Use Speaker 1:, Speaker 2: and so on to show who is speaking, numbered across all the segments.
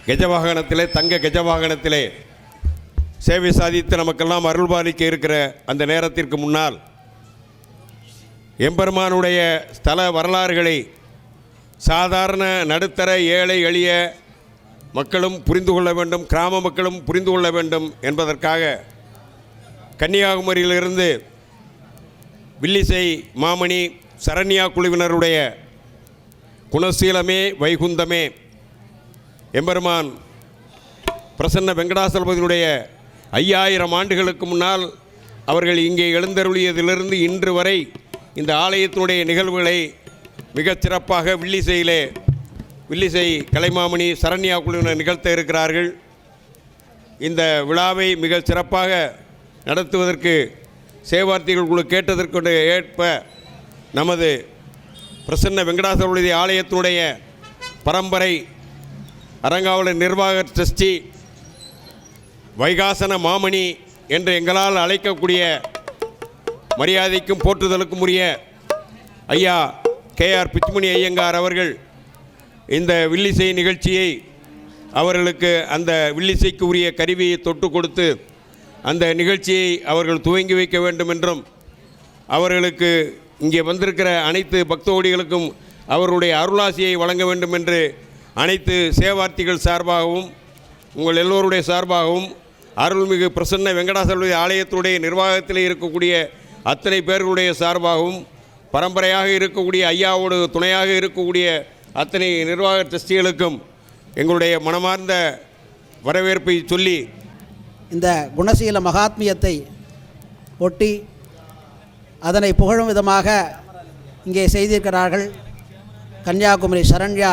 Speaker 1: கஜவாகனத்திலே தங்க கஜவாகனத்திலே சேவை சாதித்து நமக்கெல்லாம் அருள்பாலிக்க இருக்கிற அந்த நேரத்திற்கு முன்னால் எம்பெருமானுடைய ஸ்தல வரலாறுகளை சாதாரண நடுத்தர ஏழை எளிய மக்களும் புரிந்து கொள்ள வேண்டும், கிராம மக்களும் புரிந்து கொள்ள வேண்டும் என்பதற்காக கன்னியாகுமரியிலிருந்து வில்லிசை மாமணி சரண்யா குழுவினருடைய குணசீலமே வைகுந்தமே எம்பெருமான் பிரசன்ன வெங்கடாசலபதியினுடைய 5000 ஆண்டுகளுக்கு முன்னால் அவர்கள் இங்கே எழுந்தருளியதிலிருந்து இன்று வரை இந்த ஆலயத்தினுடைய நிகழ்வுகளை மிகச் சிறப்பாக வில்லிசை கலைமாமணி சரண்யா குழுவினர் நிகழ்த்த இருக்கிறார்கள். இந்த விழாவை மிக சிறப்பாக நடத்துவதற்கு சேவார்த்திகள் குழு கேட்டதற்கு ஏற்ப நமது பிரசன்ன வெங்கடாசலபதி ஆலயத்தினுடைய பரம்பரை அரங்காவலர் நிர்வாக ட்ரஸ்டி வைகாசன மாமணி என்று எங்களால் அழைக்கக்கூடிய மரியாதைக்கும் போற்றுதலுக்கும் உரிய ஐயா KR பிச்சுமணி ஐயங்கார் அவர்கள் இந்த வில்லிசை நிகழ்ச்சியை அவர்களுக்கு அந்த வில்லிசைக்கு உரிய கருவியை தொட்டு கொடுத்து அந்த நிகழ்ச்சியை அவர்கள் துவங்கி வைக்க வேண்டும் என்றும் அவர்களுக்கு இங்கே வந்திருக்கிற அனைத்து பக்தோடிகளுக்கும் அவருடைய அருளாசியை வழங்க வேண்டும் என்று அனைத்து சேவார்த்திகள் சார்பாகவும் உங்கள் எல்லோருடைய சார்பாகவும் அருள்மிகு பிரசன்ன வெங்கடாசலபதி ஆலயத்துடைய நிர்வாகத்தில் இருக்கக்கூடிய அத்தனை பேர்களுடைய சார்பாகவும் பரம்பரையாக இருக்கக்கூடிய ஐயாவோடு துணையாக இருக்கக்கூடிய அத்தனை நிர்வாக ட்ரஸ்டிகளுக்கும் எங்களுடைய மனமார்ந்த வரவேற்பை சொல்லி
Speaker 2: இந்த குணசீல மகாத்மியத்தை ஒட்டி அதனை புகழும் விதமாக இங்கே செய்திருக்கிறார்கள் கன்னியாகுமரி சரண்யா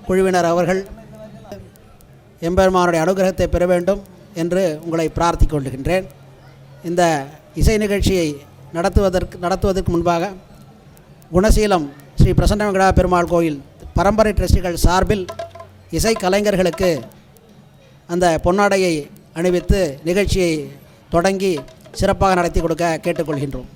Speaker 2: குழுவினர் அவர்கள். எம்பெருமானுடைய அனுகிரகத்தை பெற வேண்டும் என்று உங்களை பிரார்த்திக் கொள்கின்றேன். இந்த இசை நிகழ்ச்சியை நடத்துவதற்கு முன்பாக குணசீலம் ஸ்ரீ பிரசன்ன வெங்கடா பெருமாள் கோயில் பரம்பரை ட்ரஸ்டிகள் சார்பில் இசை கலைஞர்களுக்கு அந்த பொன்னாடையை அணிவித்து நிகழ்ச்சியை தொடங்கி சிறப்பாக நடத்தி கொடுக்க கேட்டுக்கொள்கின்றோம்.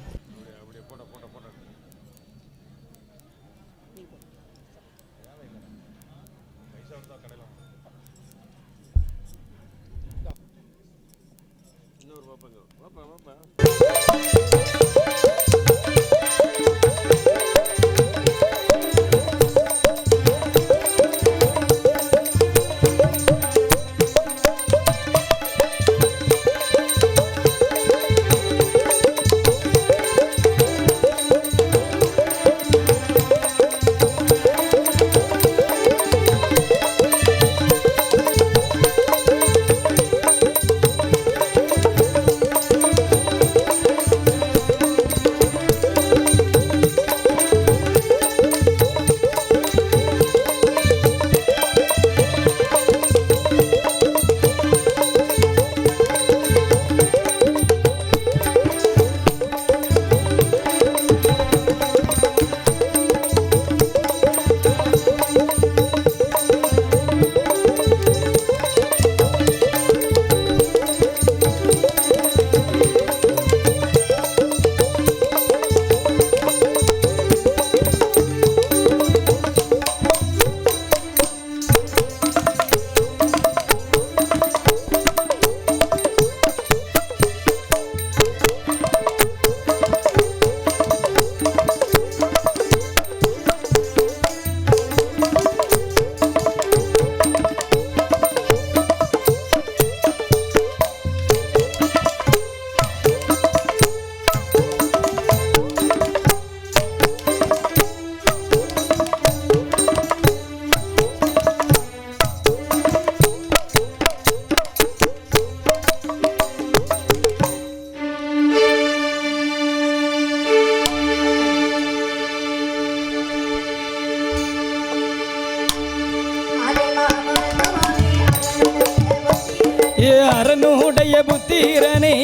Speaker 3: அரனுடைய புத்திரனே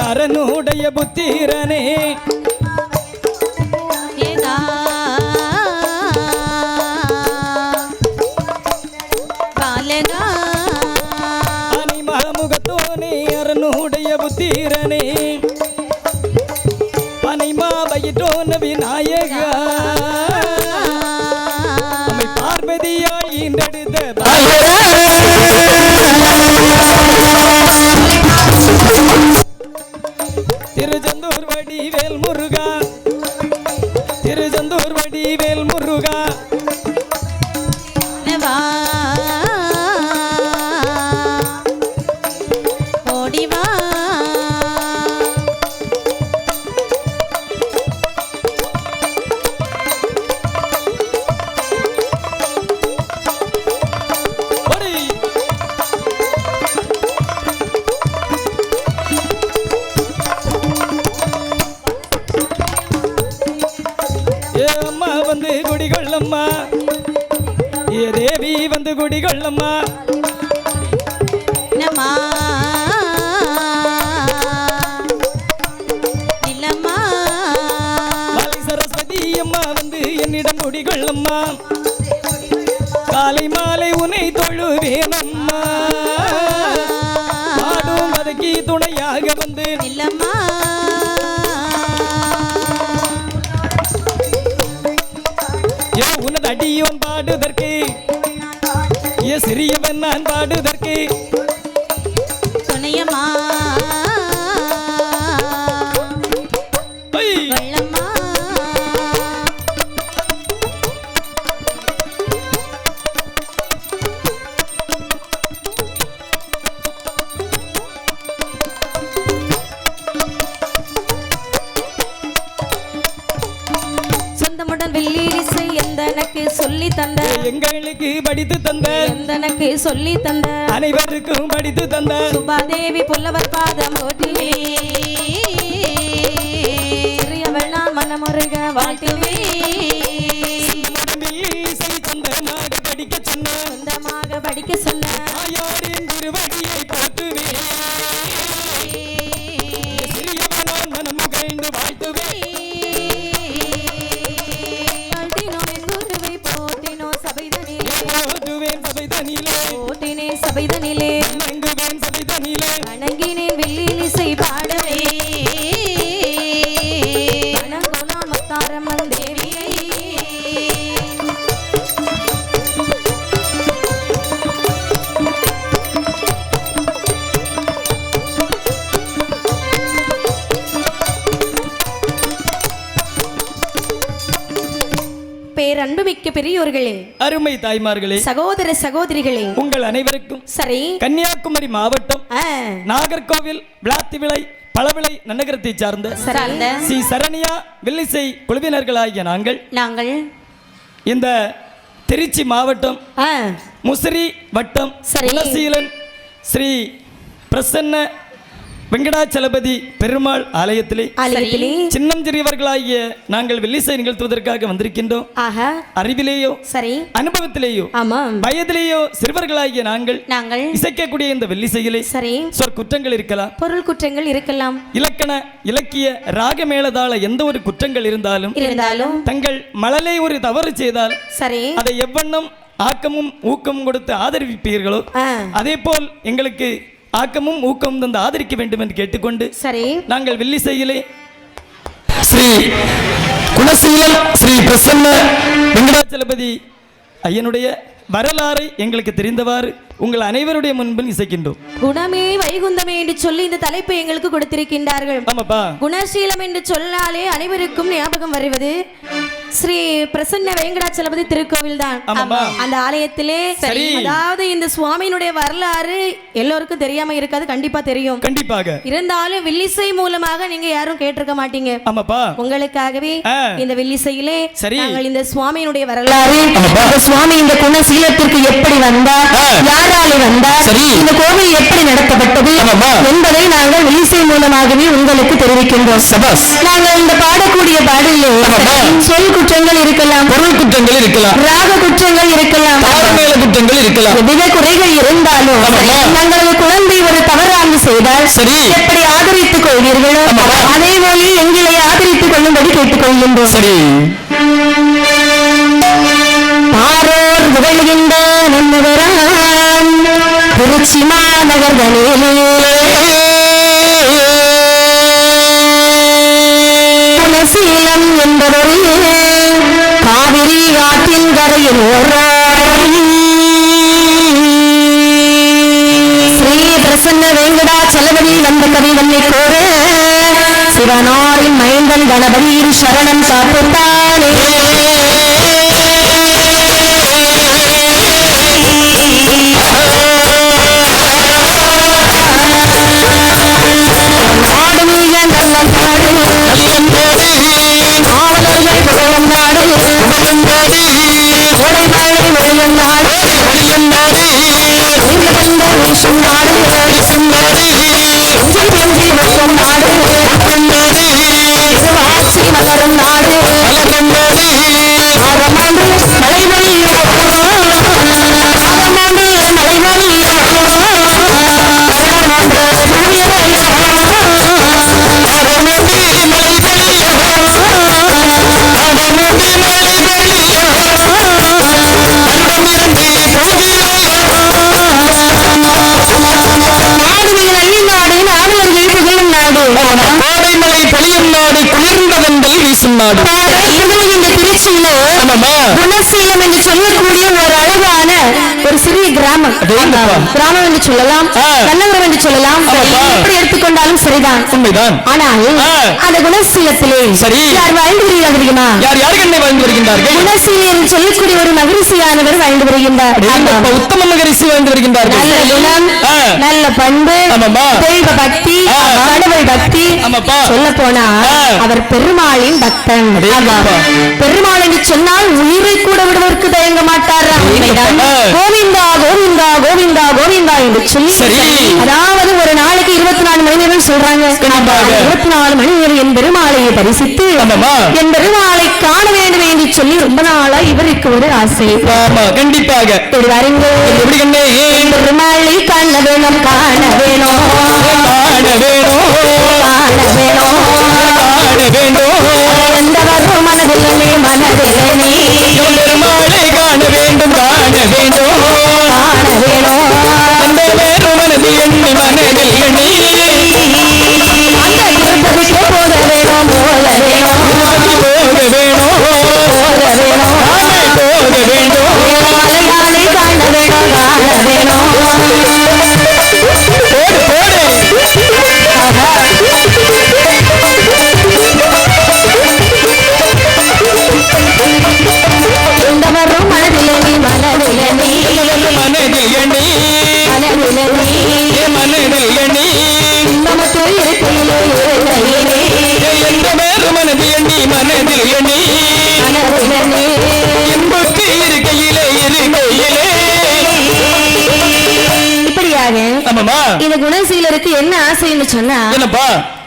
Speaker 3: அரனுடைய புத்திரனே அனிமமுகத்தோனே அரனுடைய புத்திரனே பனைமா வயிற்றோன விநாயகா பார்வதியாய் இன்றெடுத்த வடிவேல் முருகா திருச்செந்தூர் வடிவேல் முருகா
Speaker 4: வா ஓடி வா
Speaker 3: அம்மா வந்து குடிகொள்ளம்மா ஏ தேவி வந்து குடிகொள்ளம்மா
Speaker 4: என்னம்மா இல்லம்மா
Speaker 3: காலை சரஸ்வதி அம்மா வந்து என்னிடம் குடிகொள்ளம்மா காலை மாலை உன்னை தொழுவேனம்மா பாடும் வதக்கி துணையாக வந்து
Speaker 4: இல்லம்மா
Speaker 3: உனது அடியோன் பாடுதற்கு ஏ சிறியவன் நான் பாடுதற்கு
Speaker 4: துணையம்மா வெள்ளம்மா சொந்தமுடன் வெள்ளீரிசை எந்தனக்கு சொல்லி தந்த
Speaker 3: எங்களுக்கு படித்து தந்த
Speaker 4: எந்தனக்கு சொல்லி தந்த
Speaker 3: அனைவருக்கும் படித்து தந்த
Speaker 4: சுபாதேவி புல்லவர் பாதம் போட்டிலே சிறியவள் நான் மனமுருக வாழ்த்துவே
Speaker 3: சொந்தமாக படிக்க சொன்ன
Speaker 4: சொந்தமாக படிக்க சொன்ன
Speaker 3: ஆயாரின் திருவடியை போற்றுவே சிறியவனான் மனம் கண்டு வாழ்த்துவே
Speaker 4: சபைதனிலே வணங்கினேன் வெள்ளில் இசை பாடவே வணங்குனான் முத்தாரம்மன் தேவியை பேரன்புமிக்க பெரியோர்களே,
Speaker 3: அருமை தாய்மார்களே,
Speaker 4: சகோதர சகோதரிகளே,
Speaker 3: உங்கள் அனைவருக்கும்
Speaker 4: சரி
Speaker 3: கன்னியாகுமரி மாவட்டம் நாகர்கோவில் விளாத்திவிளை பழவிளை நன்னகரத்தை சார்ந்த ஸ்ரீ சரணியா வில்லிசை குழுவினர்களாகிய நாங்கள் இந்த திருச்சி மாவட்டம் முசிறி வட்டம் குலசீலன் ஸ்ரீ பிரசன்ன வெங்கடாச்சலபதி பெருமாள் ஆலயத்திலே சின்னஞ்சிறியவர்களாகிய நாங்கள் வெள்ளிசை நிகழ்த்துவதற்காக வந்திருக்கின்றோம். அறிவிலேயோ சரி அனுபவத்திலேயோ வயதிலேயோ சிறுவர்களாகிய நாங்கள் இசைக்கக்கூடிய இந்த வெள்ளிசையிலே சரி குற்றங்கள் இருக்கலாம், பொருள் குற்றங்கள் இருக்கலாம், இலக்கண இலக்கிய ராக மேளதாள எந்த ஒரு குற்றங்கள் இருந்தாலும் தங்கள் மழலை ஒரு தவறு செய்தால் சரி அதை எவ்வண்ணம் ஆக்கமும் ஊக்கமும் கொடுத்து ஆதரிப்பீர்களோ அதே போல் எங்களுக்கு ஆக்கமும் ஊக்கமும் தந்து ஆதரிக்க வேண்டும் என்று கேட்டுக்கொண்டு சரி நாங்கள் வில்லிசையிலே ஸ்ரீ குலசீலன் ஸ்ரீ பிரசன்ன வெங்கடாச்சலபதி ஐயனுடைய வரலாறை எங்களுக்கு தெரிந்தவாறு உங்கள் அனைவருடைய முன்பில் இசைக்கின்றோம்.
Speaker 4: குணமே வைகுந்தமே என்று சொல்லி இந்த தலைப்பை எங்களுக்கு கொடுத்திருக்கின்றார்கள்.
Speaker 3: ஆமாப்பா,
Speaker 4: குணசீலம் என்று சொன்னாலே அனைவருக்கும் ஞாபகம் வருவது ஸ்ரீ பிரசன்ன வெங்கடாச்சலபதி திருக்கோவில் தான். அந்த ஆலயத்திலே அதாவது இந்த சுவாமியினுடைய வரலாறு எல்லோருக்கும் தெரியாம இருக்காது, கண்டிப்பா தெரியும்.
Speaker 3: கண்டிப்பாக
Speaker 4: இருந்தாலும் வில்லிசை மூலமாக நீங்க யாரும் கேட்டிருக்க மாட்டீங்க.
Speaker 3: ஆமாப்பா,
Speaker 4: உங்களுக்காகவே இந்த வில்லிசையிலே
Speaker 3: நாங்கள்
Speaker 4: இந்த சுவாமியினுடைய வரலாறு,
Speaker 5: சுவாமி இந்த குணசீலத்திற்கு எப்படி வந்தார், யாராலே வந்தார், இந்த கோவில் எப்படி நடத்தப்பட்டது என்பதை நாங்கள் வில்லிசை மூலமாகவே உங்களுக்கு தெரிவிக்கின்றோம். நாங்கள் இந்த பாடக்கூடிய பாடலிலே சொல் குற்றங்கள் இருக்கலாம், பொருள் குற்றங்கள் இருக்கலாம், ராக குற்றங்கள் இருக்கலாம், தாளமேள குற்றங்கள் இருக்கலாம், எவ்வித குறைகள் இருந்தாலும் தங்களது குழந்தை ஒரு தவறாக செய்தால் எப்படி ஆதரித்துக் கொள்வீர்களோ அதே போல எங்களை ஆதரித்துக் கொள்ளும்படி கேட்டுக்கொள்கின்றோம். சரி ஆரோர் புகழ்கின்ற நன்னவராம் திருச்சி மாநகர்களிலே குணசீலம் என்பதொரு காவிரி ஆற்றின் கரையில் ஸ்ரீ பிரசன்ன வெங்கடாச்சலபதி வந்த கவி வன்னை கோர சிவனார் கணபதியின் சரணம் காப்புத்தானே. குணசீலம் என்று சொல்லக்கூடிய ஒரு அழகான ஒரு சிறிய கிராமம் கிராமம் என்று சொல்லலாம், கண்ணபுரம் என்று சொல்லலாம், எப்படி எடுத்துக்கொண்டாலும் சரிதான் உண்மைதான். ஆனால் அந்த குணசீலத்திலே யார் வாழ்ந்து வருகிறார் தெரியுமா? யார் யார் என்னை வாழ்ந்து வருகின்றார்கள்? குணசீலம் என்று சொல்லக்கூடிய ஒரு மகரிஷியானவர் வாழ்ந்து வருகின்றார். உத்தம மகரிஷி வாழ்ந்து வருகின்றார். நல்ல குணம், நல்ல பண்பு, தெய்வ பக்தி, கடவுள் பக்தி. சொல்ல போனா அவர் பெருமாளின் பக்தன். பெருமாள் என்று சொன்னால் உயிரை கூட விடுவதற்கு தயங்க மாட்டார். கோவிந்தா கோவிந்தா கோவிந்தா கோவிந்தா என்று சொல்லி, அதாவது ஒரு நாளைக்கு 24 மணி நேரம் சொல்றாங்க. 24 மணி நேரம் என் பெருமாளை தரிசித்து என் பெருமாளை காண வேண்டும் என்று சொல்லி ரொம்ப நாளா இவருக்கு ஒரு ஆசை. கண்டிப்பாக பெருமாளை காண வேணும், காண வேணும், காண வேணும், காண வேணும், காண வேணும். எந்த வரும் மனதிலே மனதிலே பெருமாளை காண வேண்டும், காண வேண்டும், காண வேணும். அந்த வேறு மனது எண்ணி மனதில் எண்ணி அந்த இருப்பதற்கு போத வேணும், போத வேணும், போத வேணும், போத வேணும், போத வேண்டும். மலையாளை காண வேணும், காண வேணும். போடு போடு. இந்த வரும் மனதிலே நீ மனதிலே நீ மனதில் எண்ணி மனதிலே நீ மனதில் எண்ணி நமக்கு இருக்கையிலே எந்த வேறு மனதில் எண்ணி மனதில் எண்ணி மனதிலே நீ என்புக்கு இருக்கையிலே இருக்கையிலே. இப்படியாக இந்த குணசீலருக்கு என்ன ஆசைன்னு சொன்னா,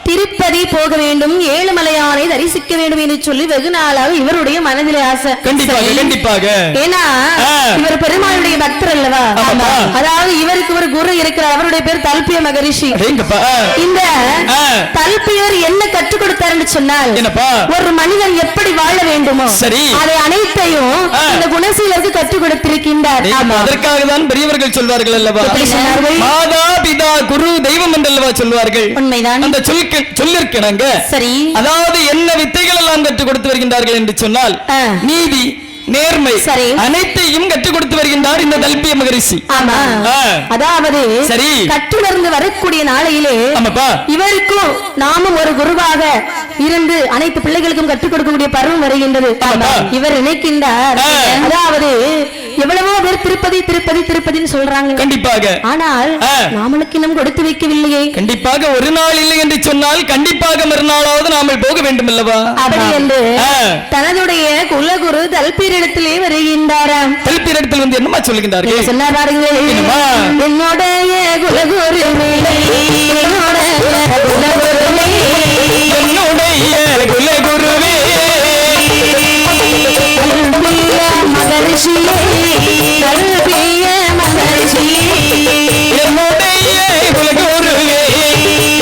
Speaker 5: திருப்பதி போக வேண்டும், ஏழுமலையானை தரிசிக்க வேண்டும் என்று சொல்லி வெகு நாளாக இவருடைய மனதிலே ஆசை. கண்டிப்பாக. ஏன்னா இவர் பெருமாளுடைய பக்தர் அல்லவா? அதாவது இவருக்கு ஒரு குரு இருக்கிறார், அவருடைய பேர் தல்பிய மகரிஷி. இந்த தல்பியர் என்ன கற்றுக் கொடுத்தாருன்னு சொன்னால், ஒரு மனிதன் எப்படி வாழ வேண்டுமோ அதை அனைத்தையும் இந்த குணசீலருக்கு கற்றுக் கொடுத்திருக்கின்றார். அதற்காக தான் பெரியவர்கள் சொல்வார்கள் அல்லவா, மாதா பிதா குரு தெய்வம் என்றல்லவா சொல்வார்கள். உண்மைதான். அந்த சொல்லிருக்கிறாங்க. சரி, அதாவது என்ன வித்தைகள் எல்லாம் கற்றுக் கொடுத்து வருகின்றார்கள் என்று சொன்னால், நீதி, நேர்மை அனைத்தையும் கற்றுக் கொடுத்து வருகின்றார் இந்த தல்பிய மகரிஷி. அதாவது சரி, கற்றுணர்ந்து வரக்கூடிய நாளையிலே இவருக்கும் நாமும் ஒரு குருவாக இருந்து அனைத்து பிள்ளைகளுக்கும் கற்றுக் கொடுக்கக்கூடிய பருவம் வருகின்றது. இவர் நினைக்கின்றார், அதாவது எவ்வளவோ பேர் திருப்பதி திருப்பதி திருப்பதின்னு சொல்றாங்க. கண்டிப்பாக. ஆனால் நாமளுக்கு இன்னும் கொடுத்து வைக்கவில்லையே. கண்டிப்பாக ஒரு நாள் இல்லை என்று சொன்னால் கண்டிப்பாக மறுநாளாவது நாம போக வேண்டும் அல்லவா? அப்படி என்று தனதுடைய குலகுரு தல்பீரிடத்திலே வருகின்றாராம். தல்பீரிடத்தில் வந்து என்னமா சொல்லுகின்றார்கள்? சொன்னார் பாருங்கள், என்னுடைய குலகுரு, என்னுடைய குலகுருவே, என்னுடைய குலகுருவே, மகரிஷியே, தல்பிய மகரிஷியே, என்னுடைய குலகுருவே,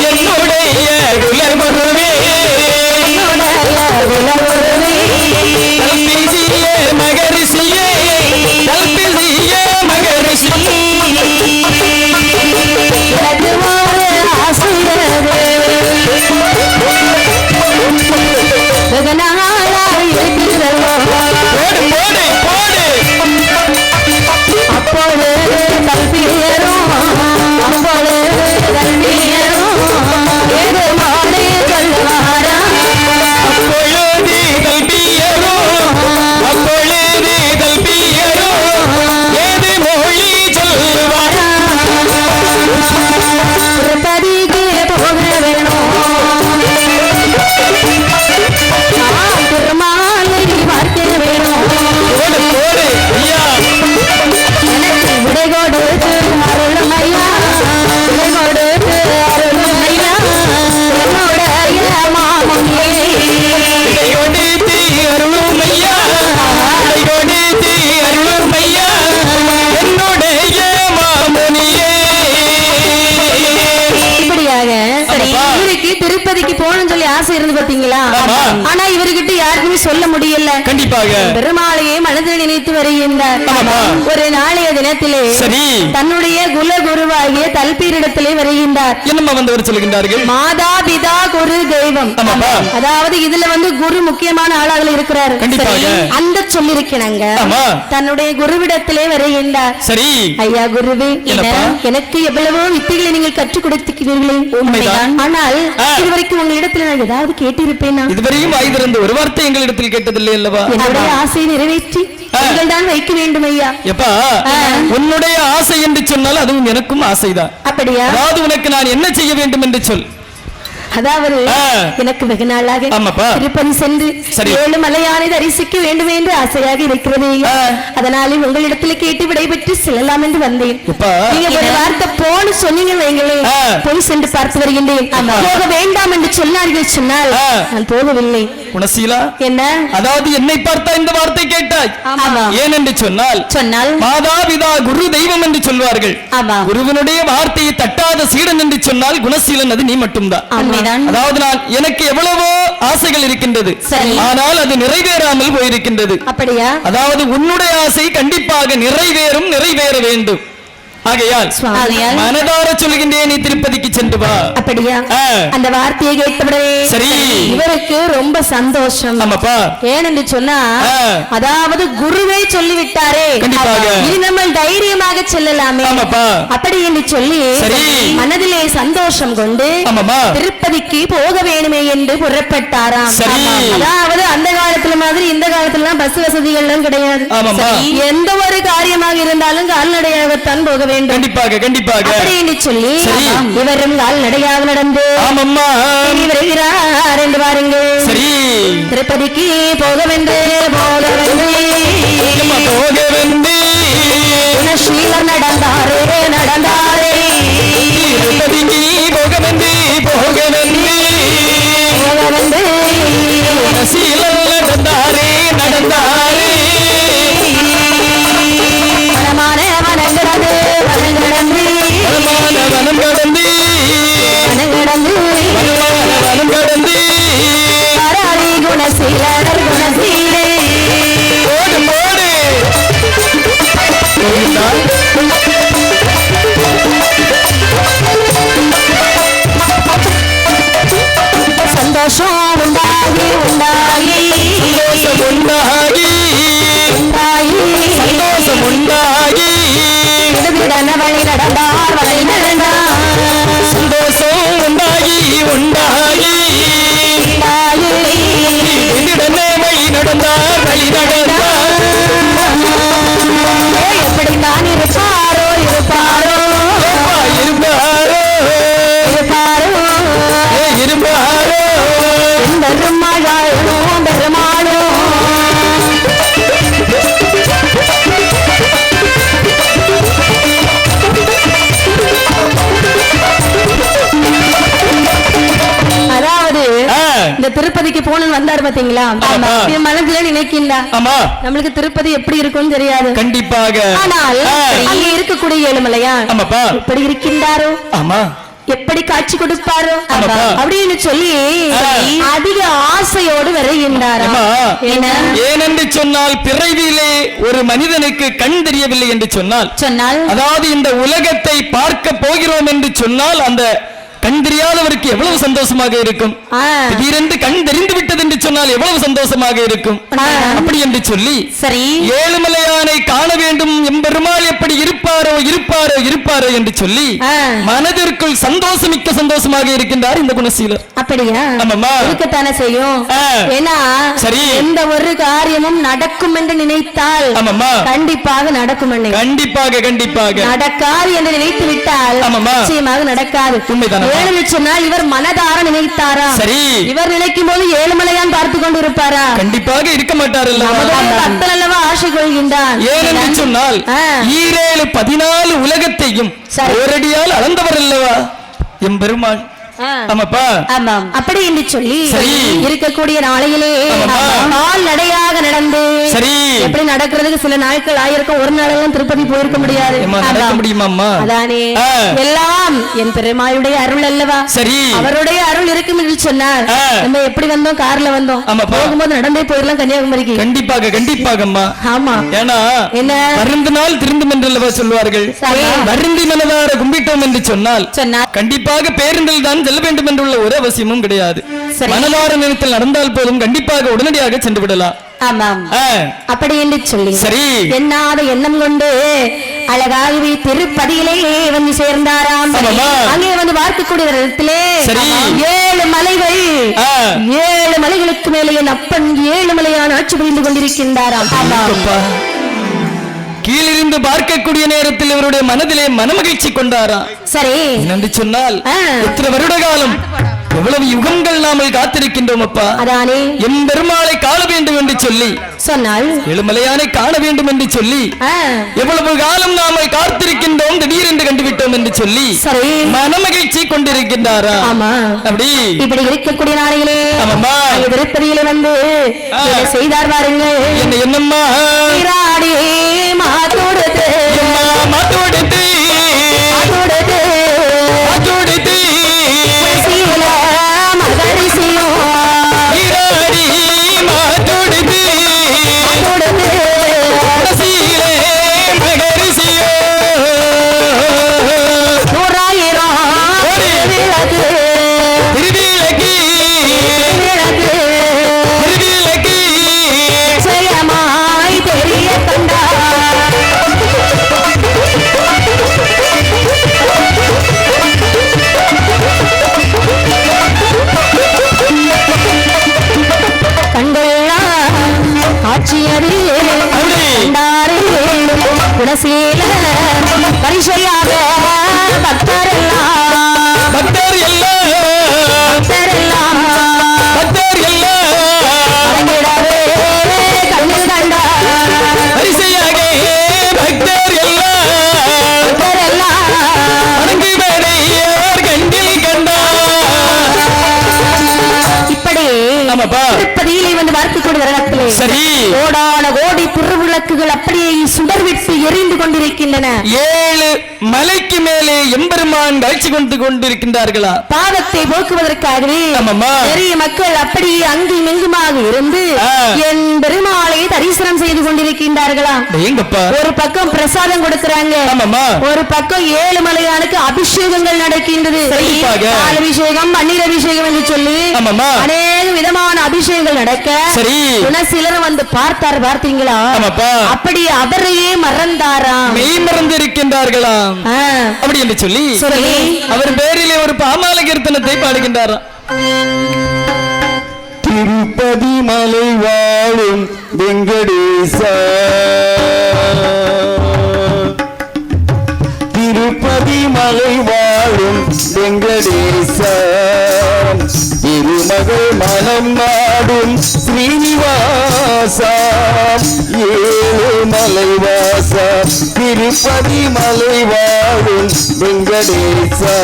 Speaker 5: என்னுடைய குலகுருவே, என்னுடைய குலகுருவே, தல்பிய மகரிஷியே, தல்பிய மகரிஷியே. எனக்கு ஒரு ஆசிரியர்
Speaker 4: திருப்பதிக்கு போகணும்னு சொல்லி ஆசை இருந்து பாத்தீங்களா? ஆனா இவர்கிட்ட யாருக்குமே சொல்ல முடியல.
Speaker 3: கண்டிப்பாக
Speaker 4: பெருமாளையே மனதில் நினைத்து வருகின்றார். ஒரு நாளைய தினத்திலே தன்னுடைய குல குருவாகிய தல்பீரிடத்திலே வருகின்றார்.
Speaker 3: என்னம்மா வந்தவர் சொல்லுகின்றார்கள்?
Speaker 4: மாதா பிதா குரு தெய்வம். அதாவது இதுல குரு முக்கியமான ஆளாக இருக்கிறார். அந்த சொல்லிருக்கிறாங்க. தன்னுடைய குருவிடத்திலே வருகின்றார்.
Speaker 3: சரி
Speaker 4: ஐயா குருவே, எனக்கு எவ்வளவோ வித்தைகளை நீங்கள் கற்றுக் கொடுத்திருக்கிறீர்களே, ஆனால் இதுவரைக்கும் உங்களிடத்தில் நான் ஏதாவது கேட்டிருப்பேனா?
Speaker 3: இதுவரையும் வாய்திருந்து ஒரு வார்த்தை எங்களிடத்தில் கேட்டதில்லை அல்லவா?
Speaker 4: என்னுடைய ஆசையை நிறைவேற்றி தான் வைக்க வேண்டும் ஐயா.
Speaker 3: எப்பா உன்னுடைய ஆசை என்று சொன்னால் அதுவும் எனக்கும் ஆசைதான்.
Speaker 4: அப்படியா?
Speaker 3: அதாவது உனக்கு நான் என்ன செய்ய வேண்டும் என்று சொல்.
Speaker 4: அதாவது எனக்கு வெகு நாளாக திருப்பதி சென்று 7 மலையானை தரிசிக்க வேண்டும் என்று ஆசையாக இருக்கிறது. அதனால உங்களிடத்தில் கேட்டு விடைபெற்று செல்லலாம் என்று வந்தேன். நீங்க ஒரு வார்த்தை போன்னு சொன்னீங்க வைங்களே, போய் சென்று பார்த்து வருகின்றேன். போக வேண்டாம் என்று சொன்னார்கள், சொன்னால் நான் போகவில்லை.
Speaker 3: குணசீலா,
Speaker 4: என்ன?
Speaker 3: அதாவது என்னை பார்த்தா இந்த வார்த்தை கேட்டாய். ஏன் என்று சொன்னால் மாதா பிதா குரு தெய்வம் என்று சொல்வார்கள். குருவினுடைய வார்த்தையை தட்டாத சீடன் என்று சொன்னால் குணசீலன் அது நீ மட்டும்தான். அதாவது நான் எனக்கு எவ்வளவோ ஆசைகள் இருக்கின்றது, ஆனால் அது நிறைவேறாமல் போயிருக்கின்றது.
Speaker 4: அப்படியா?
Speaker 3: அதாவது உன்னுடைய ஆசை கண்டிப்பாக நிறைவேற வேண்டும். ஆகையால் மனதார சொல்கின்றேன், நீ திருப்பதிக்கு சென்று வா.
Speaker 4: அப்படியா? அந்த வார்த்தையை கேட்டவுடனே சரி இவருக்கு ரொம்ப சந்தோஷம்.
Speaker 3: ஆமாப்பா.
Speaker 4: ஏனென்று சொன்னா அதாவது குருவே சொல்லிவிட்டாரே, இது நம்ம தைரியமாக செல்லலாமே.
Speaker 3: ஆமாப்பா.
Speaker 4: அப்படி என்று சொல்லி மனதிலே சந்தோஷம் கொண்டு திருப்பதிக்கு போக வேணுமே என்று புறப்பட்டாராம். அதாவது அந்த காலத்துல மாதிரி இந்த காலத்துல பஸ் வசதிகள் கிடையாது. எந்த ஒரு காரியமாக இருந்தாலும் கால்நடையாகத்தான் போக வேண்டும்.
Speaker 3: கண்டிப்பாக கண்டிப்பாக
Speaker 4: அப்படின்னு சொல்லி இவரும் கால்நடையாக நடந்து வருகிறார் என்று பாருங்கள்.
Speaker 3: சரி
Speaker 4: திருப்பதிக்கு போக வென்று குணசீலர் நடந்தாரே
Speaker 3: திருப்பதிக்கு போக வென்று குணசீலர் நடந்தாரே
Speaker 4: சந்தோஷம் உண்டாகி வழி நடந்தார் எப்படி நான் இருப்பாரோ பெருமாளோ அதாவது இந்த திருப்பதிக்கு போனது வந்தாரு பாத்தீங்களா, மனதில நினைக்கின்றா நம்மளுக்கு திருப்பதி எப்படி இருக்கும்னு தெரியாது.
Speaker 3: கண்டிப்பாக.
Speaker 4: ஆனால் அங்க இருக்கக்கூடிய ஏழுமலையா எப்படி இருக்கின்றாரோ, எப்படி காட்சி கொடுப்பாரோ அப்படின்னு சொல்லி அதிக ஆசையோடு வருகின்றார்.
Speaker 3: ஏனென்று சொன்னால் பிறவியிலே ஒரு மனிதனுக்கு கண் தெரியவில்லை என்று சொன்னால் அதாவது இந்த உலகத்தை பார்க்க போகிறோம் என்று சொன்னால் அந்த கண் தெரியாதவருக்கு எவ்வளவு சந்தோஷமாக இருக்கும். திடீரென்று கண் தெரிந்து விட்டது என்று சொன்னால் எவ்வளவு சந்தோஷமாக இருக்கும். அப்படி என்று சொல்லி
Speaker 4: சரி
Speaker 3: ஏழுமலையானை காண வேண்டும், எம்பெருமாள் எப்படி இருப்பாரோ என்று சொல்லி மனதிற்குள் சந்தோஷமாக இருக்கின்றார் இந்த குணசீலர்.
Speaker 4: அப்படியா? இருக்கத்தானே செய்யும். ஏன்னா சரி எந்த ஒரு காரியமும் நடக்கும் என்று நினைத்தால் கண்டிப்பாக நடக்கும். கண்டிப்பாக நடக்காது என்று நினைத்து விட்டால் நிச்சயமாக நடக்காது. உண்மைதான். சொன்னால் இவர் மனதார நினைத்தாரா? சரி இவர் நினைக்கும் போது ஏழுமலையான் பார்த்து கொண்டு இருப்பாரா?
Speaker 3: கண்டிப்பாக இருக்க மாட்டார்.
Speaker 4: அல்லவா ஆசை கொள்கின்றார்.
Speaker 3: ஏனென்று சொன்னால் 14 உலகத்தையும் ஒரடியால் அளந்தவர் அல்லவா எம்பெருமாள். ஆமாப்பா.
Speaker 5: ஆமாம். அப்படி என்று சொல்லி
Speaker 3: சரி.
Speaker 5: இருக்கக்கூடிய நாளையிலே நாள் நடையாக நடந்து
Speaker 3: சரி.
Speaker 5: எப்படி நடக்கிறதுக்கு சில நாட்கள் ஆயிருக்கும். ஒரு நாளெல்லாம் திருப்பதி போயிருக்க முடியாது.
Speaker 3: நடக்க முடியுமா?
Speaker 5: அதானே எல்லாம் என் பெருமாளுடைய அருள் அல்லவா?
Speaker 3: சரி.
Speaker 5: அவருடைய அருள் இருக்கும் என்று சொன்னார். நம்ம எப்படி வந்தோம்? கார்ல வந்தோம். போகும்போது நடந்தே போயிடலாம் கன்னியாகுமரிக்கு.
Speaker 3: கண்டிப்பாக கண்டிப்பாகம்மா.
Speaker 5: ஆமா.
Speaker 3: ஏன்னா
Speaker 5: என்ன
Speaker 3: வருந்தினால் திருந்தும் என்றல்லவா சொல்வார்கள். வருந்தி மனதார கும்பிட்டோம் என்று சொன்னால் கண்டிப்பாக பேருந்தில் தான் செல்ல வேண்டும் என்றுள்ள ஒரு அவசியமும் கிடையாது. மனதார நேரத்தில் நடந்தால் போதும் கண்டிப்பாக உடனடியாக சென்று விடலாம்.
Speaker 5: ஆமாம். அப்படி என்று சொல்லி
Speaker 3: சரி
Speaker 5: எண்ணாத எண்ணம் கொண்டு அழகாகவே திருப்பதியிலே வந்து சேர்ந்தாராம். அங்கே வந்து பார்க்கக்கூடிய இடத்திலே 7 மலைகள், 7 மலைகளுக்கு மேலே என் அப்பன் 7 மலையான ஆட்சி புரிந்து கொண்டிருக்கின்றாராம்.
Speaker 3: கீழிருந்து பார்க்கக்கூடிய நேரத்தில் இவருடைய மனதிலே மனமகிழ்ச்சி கொண்டாரா.
Speaker 5: சரி
Speaker 3: என்று சொன்னால் எத்தனை வருட காலம், எவ்வளவு யுகங்கள் நாமல் காத்திருக்கின்றோம் அப்பா.
Speaker 5: அதானே
Speaker 3: என் பெருமாளை காண வேண்டும் என்று சொல்லி
Speaker 5: சொன்னால்,
Speaker 3: ஏழுமலையானை காண வேண்டும் என்று சொல்லி எவ்வளவு காலம் நாம காத்திருக்கின்றோம், திடீரென்று கண்டுவிட்டோம் என்று சொல்லி மனமகிழ்ச்சி கொண்டிருக்கின்றாரா.
Speaker 5: ஆமா.
Speaker 3: அப்படி
Speaker 5: இப்படி இருக்கக்கூடிய நாளையிலே திருப்பதியிலே வந்து செய்தார் பாருங்க.
Speaker 3: என்னம்மா
Speaker 5: மாத்தோடுத்து
Speaker 3: மாத்தோடுத்து மாத்தோடுத்து
Speaker 5: சீல மகரிசியோ
Speaker 3: மாத்தோடுத்து சீல மகரிசியோ
Speaker 5: 100,000 விளக்கு
Speaker 3: திருவிளக்கு திருவிளக்கு
Speaker 5: ஜெயமாய் தெரிய கண்டா. ஆட்சியரே கண்டாரே குணசீல பரிசையாக பக்தரெல்லாம்
Speaker 3: பக்தர் எல்லாம்
Speaker 5: வணங்கிடவே கண்ணில் கண்டார்.
Speaker 3: பரிசையாக பக்தர் எல்லாம் வணங்குவதை கண்டில் கண்டார்.
Speaker 5: இப்படி திருப்பதியிலே வந்து பார்த்துக் கொண்டு வரத்திலே
Speaker 3: சரி
Speaker 5: கோடான கோடி திருவிளக்குகள் அப்படியே சுடர்விட்டு எரிந்து கொண்டிருக்கின்றன.
Speaker 3: 7 மலைக்கு மேலே எம்பெருமான் காட்சி கொண்டு கொண்டிருக்கின்றார்களா.
Speaker 5: பாவத்தை போக்குவதற்காகவே நிறைய மக்கள் அப்படியே அங்கும் இங்குமாக இருந்து என் பெருமாளை தரிசனம் செய்து கொண்டிருக்கின்றார்களா. ஒரு பக்கம் பிரசாதம் கொடுக்கிறாங்க, ஒரு பக்கம் 7 மலையானுக்கு அபிஷேகங்கள் நடக்கின்றது. அபிஷேகம், பன்னீர் அபிஷேகம் என்று சொல்லி அநேக விதமான அபிஷேகங்கள் நடக்க சிலர் வந்து பார்த்தார். பார்த்தீங்களா? அப்படி அவரையே மறந்தாராம்,
Speaker 3: மெய் மறந்து இருக்கின்றார்களாம். அப்படி என்று சொல்லி அவர் பேரிலே ஒரு பாமால கீர்த்தனத்தை பாடுகின்றாராம்.
Speaker 6: திருப்பதி மலை வாழும் வெங்கடேசா, திருப்பதி மலை வாழும் வெங்கடேசா, திருமகள் மனம் நாடும் ஸ்ரீனிவாசா, 7 மலை வாசா, திருப்பதி மலை வாழும் வெங்கடேசா.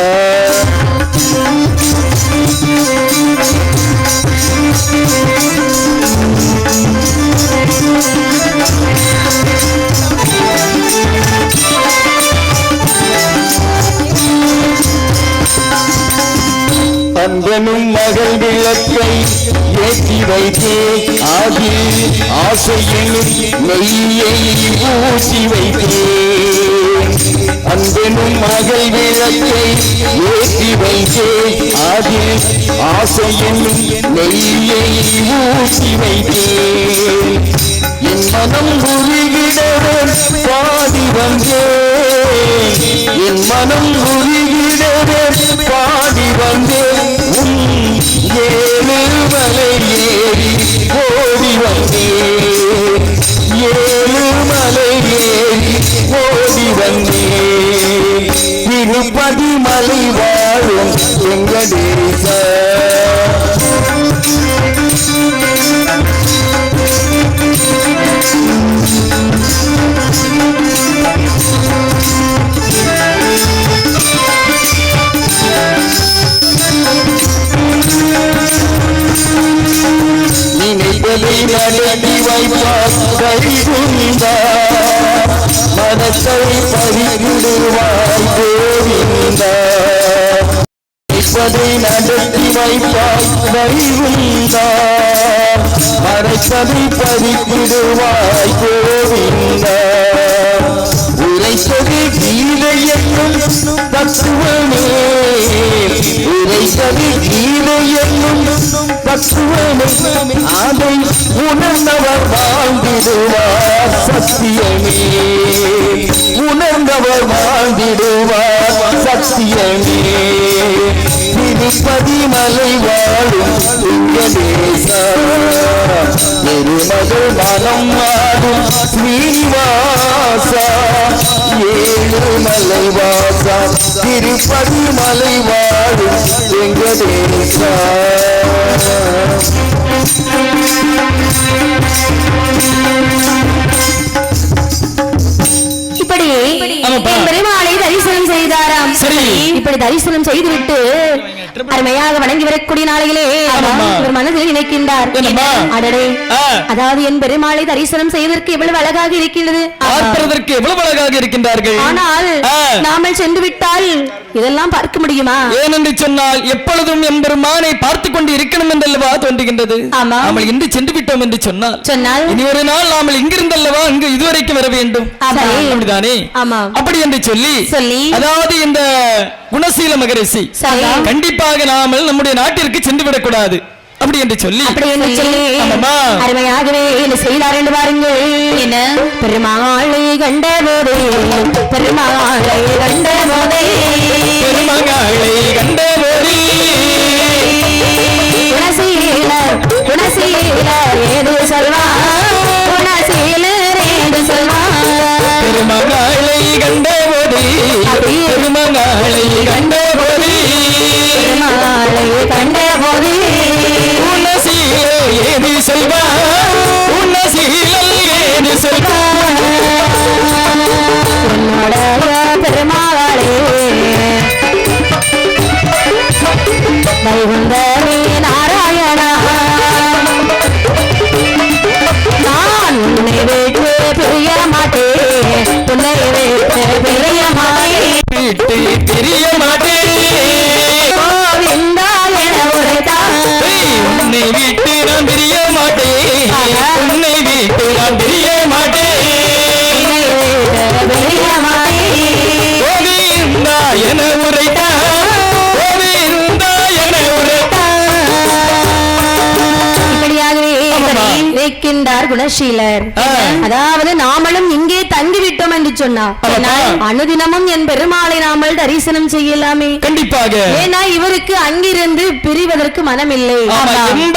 Speaker 6: அன்பனும் மகள் விளக்கை ஏற்றி வைத்தே ஆகி ஆசையிலும் நெய்யை ஊற்றி வைத்தே. அன்பனும் மகள் விளக்கை ஏற்றி வைத்தே ஆகி ஆசையிலும் நெய்யை ஊற்றி வைத்தே. என் மனம் உருகிடவே பாடி வந்தேன், என் மனம் உருகிடவே பாடி வந்தேன். 7 மலை ஏறி ஓடி வந்தேன், 7 மலை ஏறி ஓடி வந்தேன். திருப்பதி மலை வாழும் வெங்கடேசா. நடத்தி வைப்பார் கைகுந்தா மனத்தை பறிவிடுவாய் கோவிந்தா மறைப்பதை நடத்தி வைப்பாய் கைகுந்தா மறைப்பதை பறிவிடுவாய் கோவிந்தா உரைத்தது கீதையென்னும் தத்துவமே உரைத்தது கீதையென்னும் தத்துவமே அதை உணர்ந்தவர் வாழ்ந்திடுவார் சத்தியமே உணர்ந்தவர் வாழ்ந்திடுவார் சத்தியமே திருப்பதி மலை வாழும் வெங்கடேசா திருமகள் மனம் வாழும் ஸ்ரீனிவாசா ஏழுமலை வாசா திருப்பதி மலை வாழும் வெங்கடேசா
Speaker 5: இப்படி பெருமாளை தரிசனம் செய்தாராம். இப்படி தரிசனம் செய்துவிட்டு அருமையாக வணங்கி வரக்கூடிய நாளையிலே இவர் மனதில் நினைக்கின்றார், அடடே, அதாவது என் பெருமாளை தரிசனம் செய்வதற்கு எவ்வளவு அழகாக இருக்கின்றது,
Speaker 3: பார்ப்பதற்கு எவ்வளவு அழகாக இருக்கின்றார்கள்.
Speaker 5: ஆனால் நாமல் சென்று விட்டால் இதெல்லாம் பார்க்க முடியுமா?
Speaker 3: ஏனென்று சொன்னால் எப்பொழுதும் என் பெருமானை பார்த்துக் கொண்டு இருக்கணும் என்றல்லவா தோன்றுகின்றது. நாமல் இன்று சென்று விட்டோம் என்று சொன்னால் இனி ஒரு நாள் நாமல் இங்கிருந்தல்லவா அங்கு இதுவரைக்கும் வர வேண்டும். அப்படிதானே? அப்படி என்று சொல்லி அதாவது இந்த குணசீல மகரிஷி கண்டிப்பாக நாமல் நம்முடைய நாட்டிற்கு சென்று விடக்கூடாது அப்படி என்று சொல்லி
Speaker 5: அருமையாகவே செய்தார் என்று பாருங்கள். என்ன பெருமாளை கண்ட போதே பெருமாளை கண்ட போதே
Speaker 3: பெருமகளை கண்ட போதே
Speaker 5: குணசீலர் குணசீலர் ஏது சொல்வார் குணசீலர் ஏது சொல்வார்
Speaker 3: பெருமகளை கண்ட போதே பெருமகளை கண்ட போதே
Speaker 5: பெருமாளை கண்ட போதே
Speaker 3: ஏது சொல்வார் உன்னசீலல் ஏது சொல்வார்
Speaker 5: உன்னுடைய பெருமாளே வைகுந்தரே நாராயணா நான் உன்னை விட்டு பிரிய மாட்டேன் உன்னை விட்டு பிரிய மாட்டேன்
Speaker 3: விட்டு பிரிய மாட்டேன்
Speaker 5: கோவிந்தா என உரைத்தான்
Speaker 3: உன்னை விட்டு நான் பிரிய மாட்டேன் உன்னை விட்டு நான் பிரிய மாட்டேன்
Speaker 5: உன்னை விட்டு பிரிய மாட்டேன்
Speaker 3: கோவிந்தா என உரைத்தான் கோவிந்தா என உரைத்தான்.
Speaker 5: இப்படியாகவே இருக்கின்றார் குணசீலர். அதாவது நாமளும் இங்கே தங்கிவிட்டோம் என்று சொன்னார். அனுதினமும் என் பெருமாளை நாமல் தரிசனம் செய்யலாமே.
Speaker 3: கண்டிப்பாக.
Speaker 5: ஏன்னா இவருக்கு அங்கிருந்து பிரிவதற்கு மனமில்லை.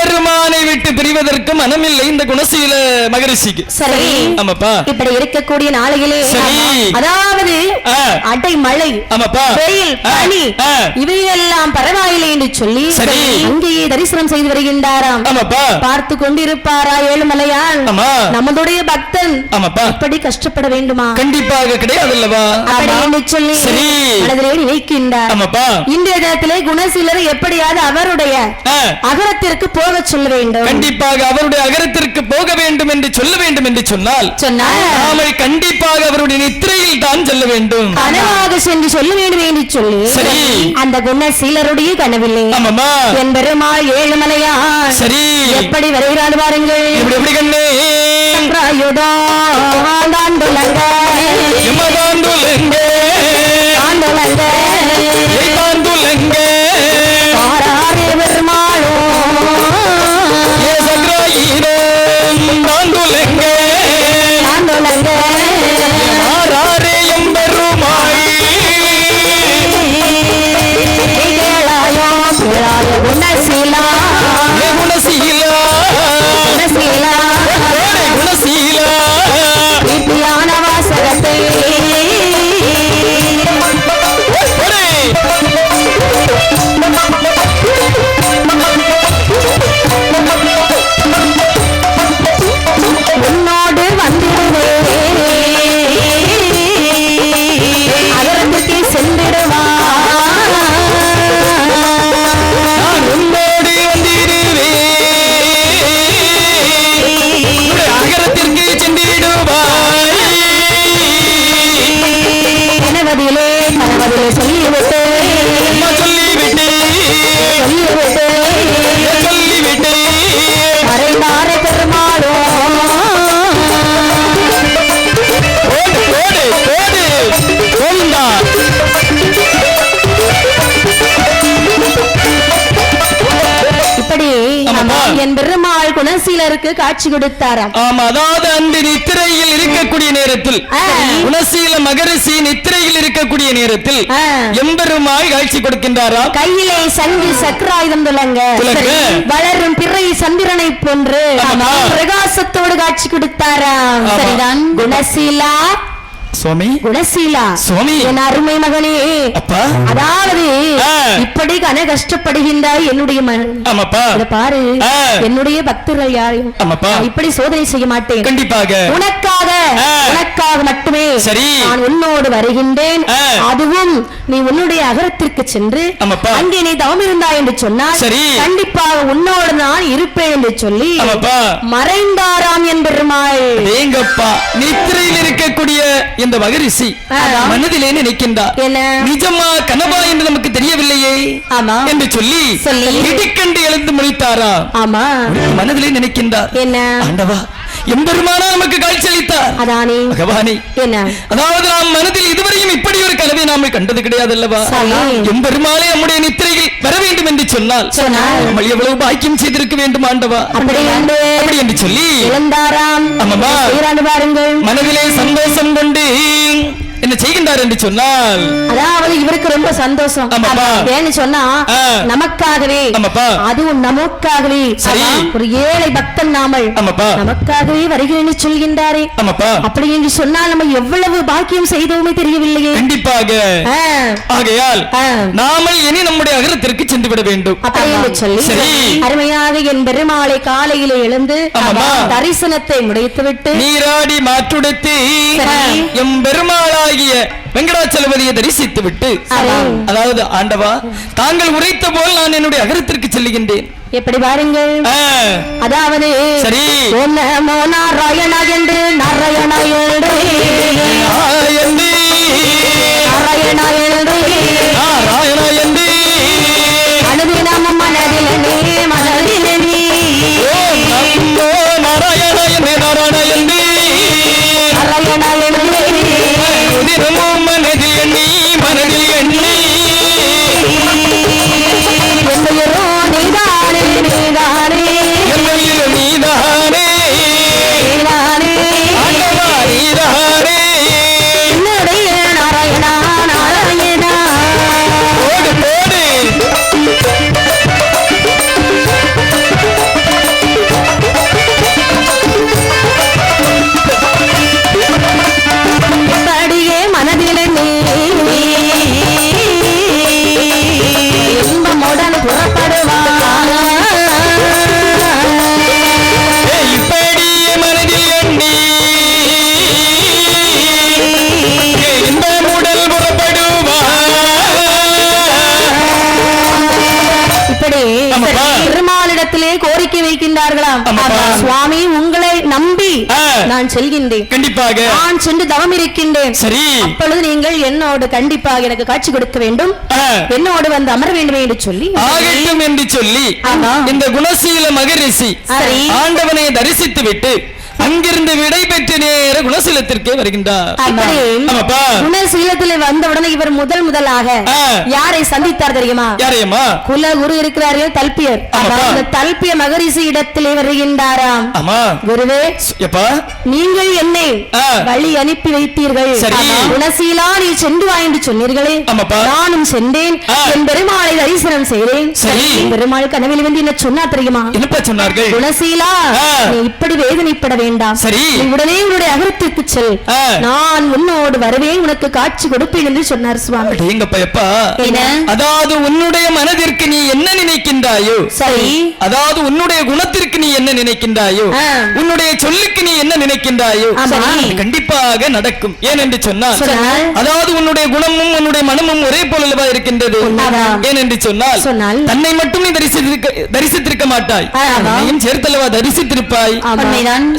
Speaker 3: பெருமானை விட்டு பிரிவதற்கு மனமில்லை இந்த குணசீல மகரிஷிக்கு.
Speaker 5: சரி,
Speaker 3: ஆமாப்பா.
Speaker 5: இப்படி இருக்கக்கூடிய நாளையிலே அதாவது அடை மழை வெயில் பனி இவையெல்லாம் பரவாயில்லை என்று சொல்லி அங்கேயே தரிசனம் செய்து வருகின்றாராம். பார்த்து கொண்டிருப்பாரா ஏழுமலையான் நம்மளுடைய பக்தன் இப்படி கஷ்டப்பட வேண்டுமா?
Speaker 3: கண்டிப்பாக கிடையாது அல்லவா?
Speaker 5: அப்படி என்று சொல்லி மனதிலே நினைக்கின்றார். இன்றைய தினத்திலே குணசீலரை எப்படியாவது அவருடைய அகரத்திற்கு போக சொல்ல வேண்டும்.
Speaker 3: கண்டிப்பாக அவருடைய அகரத்திற்கு போக வேண்டும் என்று சொல்ல வேண்டும் என்று சொன்னால் நாமல் கண்டிப்பாக அவருடைய நித்திரையில் தான் சொல்ல வேண்டும்.
Speaker 5: கனவாக சென்று சொல்ல வேண்டும் என்று சொல்லி அந்த குணசீலருடைய கனவில்லை என் பெருமாள் ஏழுமலையான் சரி எப்படி வருகிறார் பாருங்கள்.
Speaker 3: எப்படி கண்ணே
Speaker 5: தாண்டுலங்க
Speaker 3: தாண்டுலங்க
Speaker 5: தாண்டுலங்க
Speaker 3: தாண்டுலங்க
Speaker 5: பாராரே பெருமாளோ
Speaker 3: தாண்டுலங்க
Speaker 5: தாண்டுலங்க
Speaker 3: பாராரே எம்பெருமாள்
Speaker 5: கேளாயோ கேளாயோ குணசீலா
Speaker 3: குணசீலா
Speaker 5: குணசீலா
Speaker 3: குணசீலா
Speaker 5: கீர்த்தியான வாசகத்தை உன்னோடு வந்திடுவே அகரத்துக்கு சென்றிடுவா
Speaker 3: உன்னோடு
Speaker 5: என் பெருமாள் குணசீலருக்கு காட்சி கொடுத்தாராம்.
Speaker 3: ஆமா, அதாவது அந்த நித்திரையில் இருக்கக்கூடிய நேரத்தில் குணசீல மகரிஷி நித்திரையில் இருக்கக்கூடிய நேரத்தில் எம்பெருமாள் காட்சி கொடுக்கின்றாராம்.
Speaker 5: கையிலே சங்கு சக்கராயுதம் துலங்க வளரும் பிறை சந்திரனை போன்று பிரகாசத்தோடு காட்சி கொடுத்தாராம். சரிதான் குணசீலா
Speaker 3: சுவாமி,
Speaker 5: குணசீலா
Speaker 3: சுவாமி,
Speaker 5: என் அருமை மகனே,
Speaker 3: அப்பா,
Speaker 5: அதாவது இப்படி கன கஷ்டப்படுகின்றாய் என்னுடைய பாரு, என்னுடைய பக்தர்கள் யாரையும் இப்படி சோதனை செய்ய மாட்டேன். கண்டிப்பாக உனக்காக மட்டுமே சரி நான் உன்னோடு வருகின்றேன். அதுவும் நீ உன்னுடைய அகரத்திற்கு சென்று அங்கே நீ தவம் இருந்தாய் என்று சொன்னால் கண்டிப்பாக உன்னோடு நான் இருப்பேன் என்று சொல்லி மறைந்தாராம் என் பெருமாள்.
Speaker 3: எங்கப்பா நித்திரையில் இருக்கக்கூடிய இந்த மகரிஷி மனதிலே நினைக்கின்றார், நிஜமா கனவா என்று நமக்கு தெரியவில்லையே என்று சொல்லி இடிக்கண்டு எழுந்து முடித்தாரா. ஆமா, மனதிலே நினைக்கின்றார், என்ன ஆண்டவா எம்பெருமானா நமக்கு காட்சி அளித்தார். அதானே பகவானே, என்ன அதாவது நாம் மனதில் இதுவரையும் இப்படி ஒரு கனவை நாம் கண்டது கிடையாது அல்லவா. எம்பெருமானே நம்முடைய நித்திரையில் வர வேண்டும் என்று சொன்னால் நம்ம எவ்வளவு பாக்கியம் செய்திருக்க வேண்டும் ஆண்டவா. அப்படி என்று சொல்லி இழந்தாராம். ஆமாமா, பாருங்கள், மனதிலே சந்தோஷம் கொண்டு என்ன செய்கின்றார் என்று சொன்னால்
Speaker 5: அதாவது இவருக்கு ரொம்ப சந்தோஷம். ஏன்னு சொன்னா நமக்காகவே, அதுவும் நமக்காகவே ஒரு ஏழை பக்தன் நாமல் நமக்காகவே வருகிறேன் சொல்கின்றாரே. அப்படி என்று சொன்னால் நம்ம எவ்வளவு பாக்கியம் செய்தோமே தெரியவில்லையே.
Speaker 3: கண்டிப்பாக ஆகையால் நாமல் இனி நம்முடைய அகரத்திற்கு சென்று விட வேண்டும்.
Speaker 5: அப்படி என்று சொல்லி அருமையாக என் பெருமாளை காலையிலே எழுந்து தரிசனத்தை முடித்துவிட்டு
Speaker 3: நீராடி மாற்றுடைத்து எம் பெருமாளா வெங்கடாச்சலபதியை தரிசித்து விட்டு, அதாவது ஆண்டவா தாங்கள் உரைத்த போல் நான் என்னுடைய அகரத்திற்கு செல்லுகின்றேன்.
Speaker 5: எப்படி பாருங்கள், அதாவது சரி நாராயணா என்று நாராயணா என்று நாராயணா என்று
Speaker 3: நாராயணா என்று
Speaker 5: அனுதினம் மனதிலே மனதிலே
Speaker 3: நாராயணா என்று நாராயணா என்று
Speaker 5: நாராயணா என்று
Speaker 3: தினமும் மனதில் எண்ணி மனதில் எண்ணி
Speaker 5: என்னையோ நீதானே நீதானே
Speaker 3: என்னையோ நீதானே
Speaker 5: நீதானே
Speaker 3: ஆண்டவா நீதானே
Speaker 5: என்னுடைய நாராயணா நாராயணா
Speaker 3: போடு போடு
Speaker 5: படியே மனதிலே இன்பமுடன் புறப்படுவார்.
Speaker 3: இப்படியே மனதில் எண்ணி இன்பமுடன் புறப்படுவார்.
Speaker 5: இப்படி பெருமாளிடத்திலே கோரிக்கை வைக்கின்றார்களாம். சுவாமி உங்களை நம்பி நான் செல்கின்றேன்,
Speaker 3: கண்டிப்பாக
Speaker 5: நான் சென்று தவம் இருக்கின்றேன்.
Speaker 3: சரி,
Speaker 5: அப்பொழுது நீங்கள் என்னோடு கண்டிப்பாக எனக்கு காட்சி கொடுக்க வேண்டும், என்னோடு வந்து அமர வேண்டும் என்று சொல்லி
Speaker 3: ஆகட்டும் என்று சொல்லி இந்த குணசீல மகரிஷி ஆண்டவனை தரிசித்து விட்டு அங்கிருந்து விடை பெற்று நேர குணசீலத்திற்கே வருகின்றார்.
Speaker 5: குணசீலத்திலே வந்தவுடனே இவர் முதலாக யாரை சந்தித்தார் தெரியுமா?
Speaker 3: யாரையம்மா?
Speaker 5: குல குரு இருக்கிறார்கள் தல்பியர். தல்பிய மகரிஷி இடத்திலே வருகின்றாராம். குருவே, நீங்கள் என்னை வழி அனுப்பி வைத்தீர்கள், குணசீலா நீ சென்று வா என்று சொன்னீர்களே. நானும் சென்றேன், என் பெருமாளை தரிசனம் செய்தேன். பெருமாள் கனவில் வந்து என்ன சொன்னா தெரியுமா?
Speaker 3: என்ன சொன்னார்கள்?
Speaker 5: குணசீலா நீ இப்படி வேதனைப்பட வேண்டாம், சரி உடனே உன்னுடைய அகரத்திற்கு செல், நான் உன்னோடு வருவேன், உனக்கு காட்சி கொடுப்பேன் என்று சொன்னார் சுவாமி.
Speaker 3: அதாவது உன்னுடைய மனதிற்கு நீ என்ன நினைக்கின்றாயோ, சரி அதாவது உன்னுடைய குணத்திற்கு நீ என்ன நினைக்கின்றாயோ, உன்னுடைய சொல்லுக்கு நீ என்ன நினைக்கின்றாயோ கண்டிப்பாக நடக்கும். ஏனென்று சொன்னால் அதாவது உன்னுடைய குணமும் உன்னுடைய மனமும் ஒரே போலவா இருக்கின்றது. ஏனென்று சொன்னால் தன்னை மட்டும் நீ தரிசித்திருக்க மாட்டாய், சேர்த்தல்லவா தரிசித்திருப்பாய்.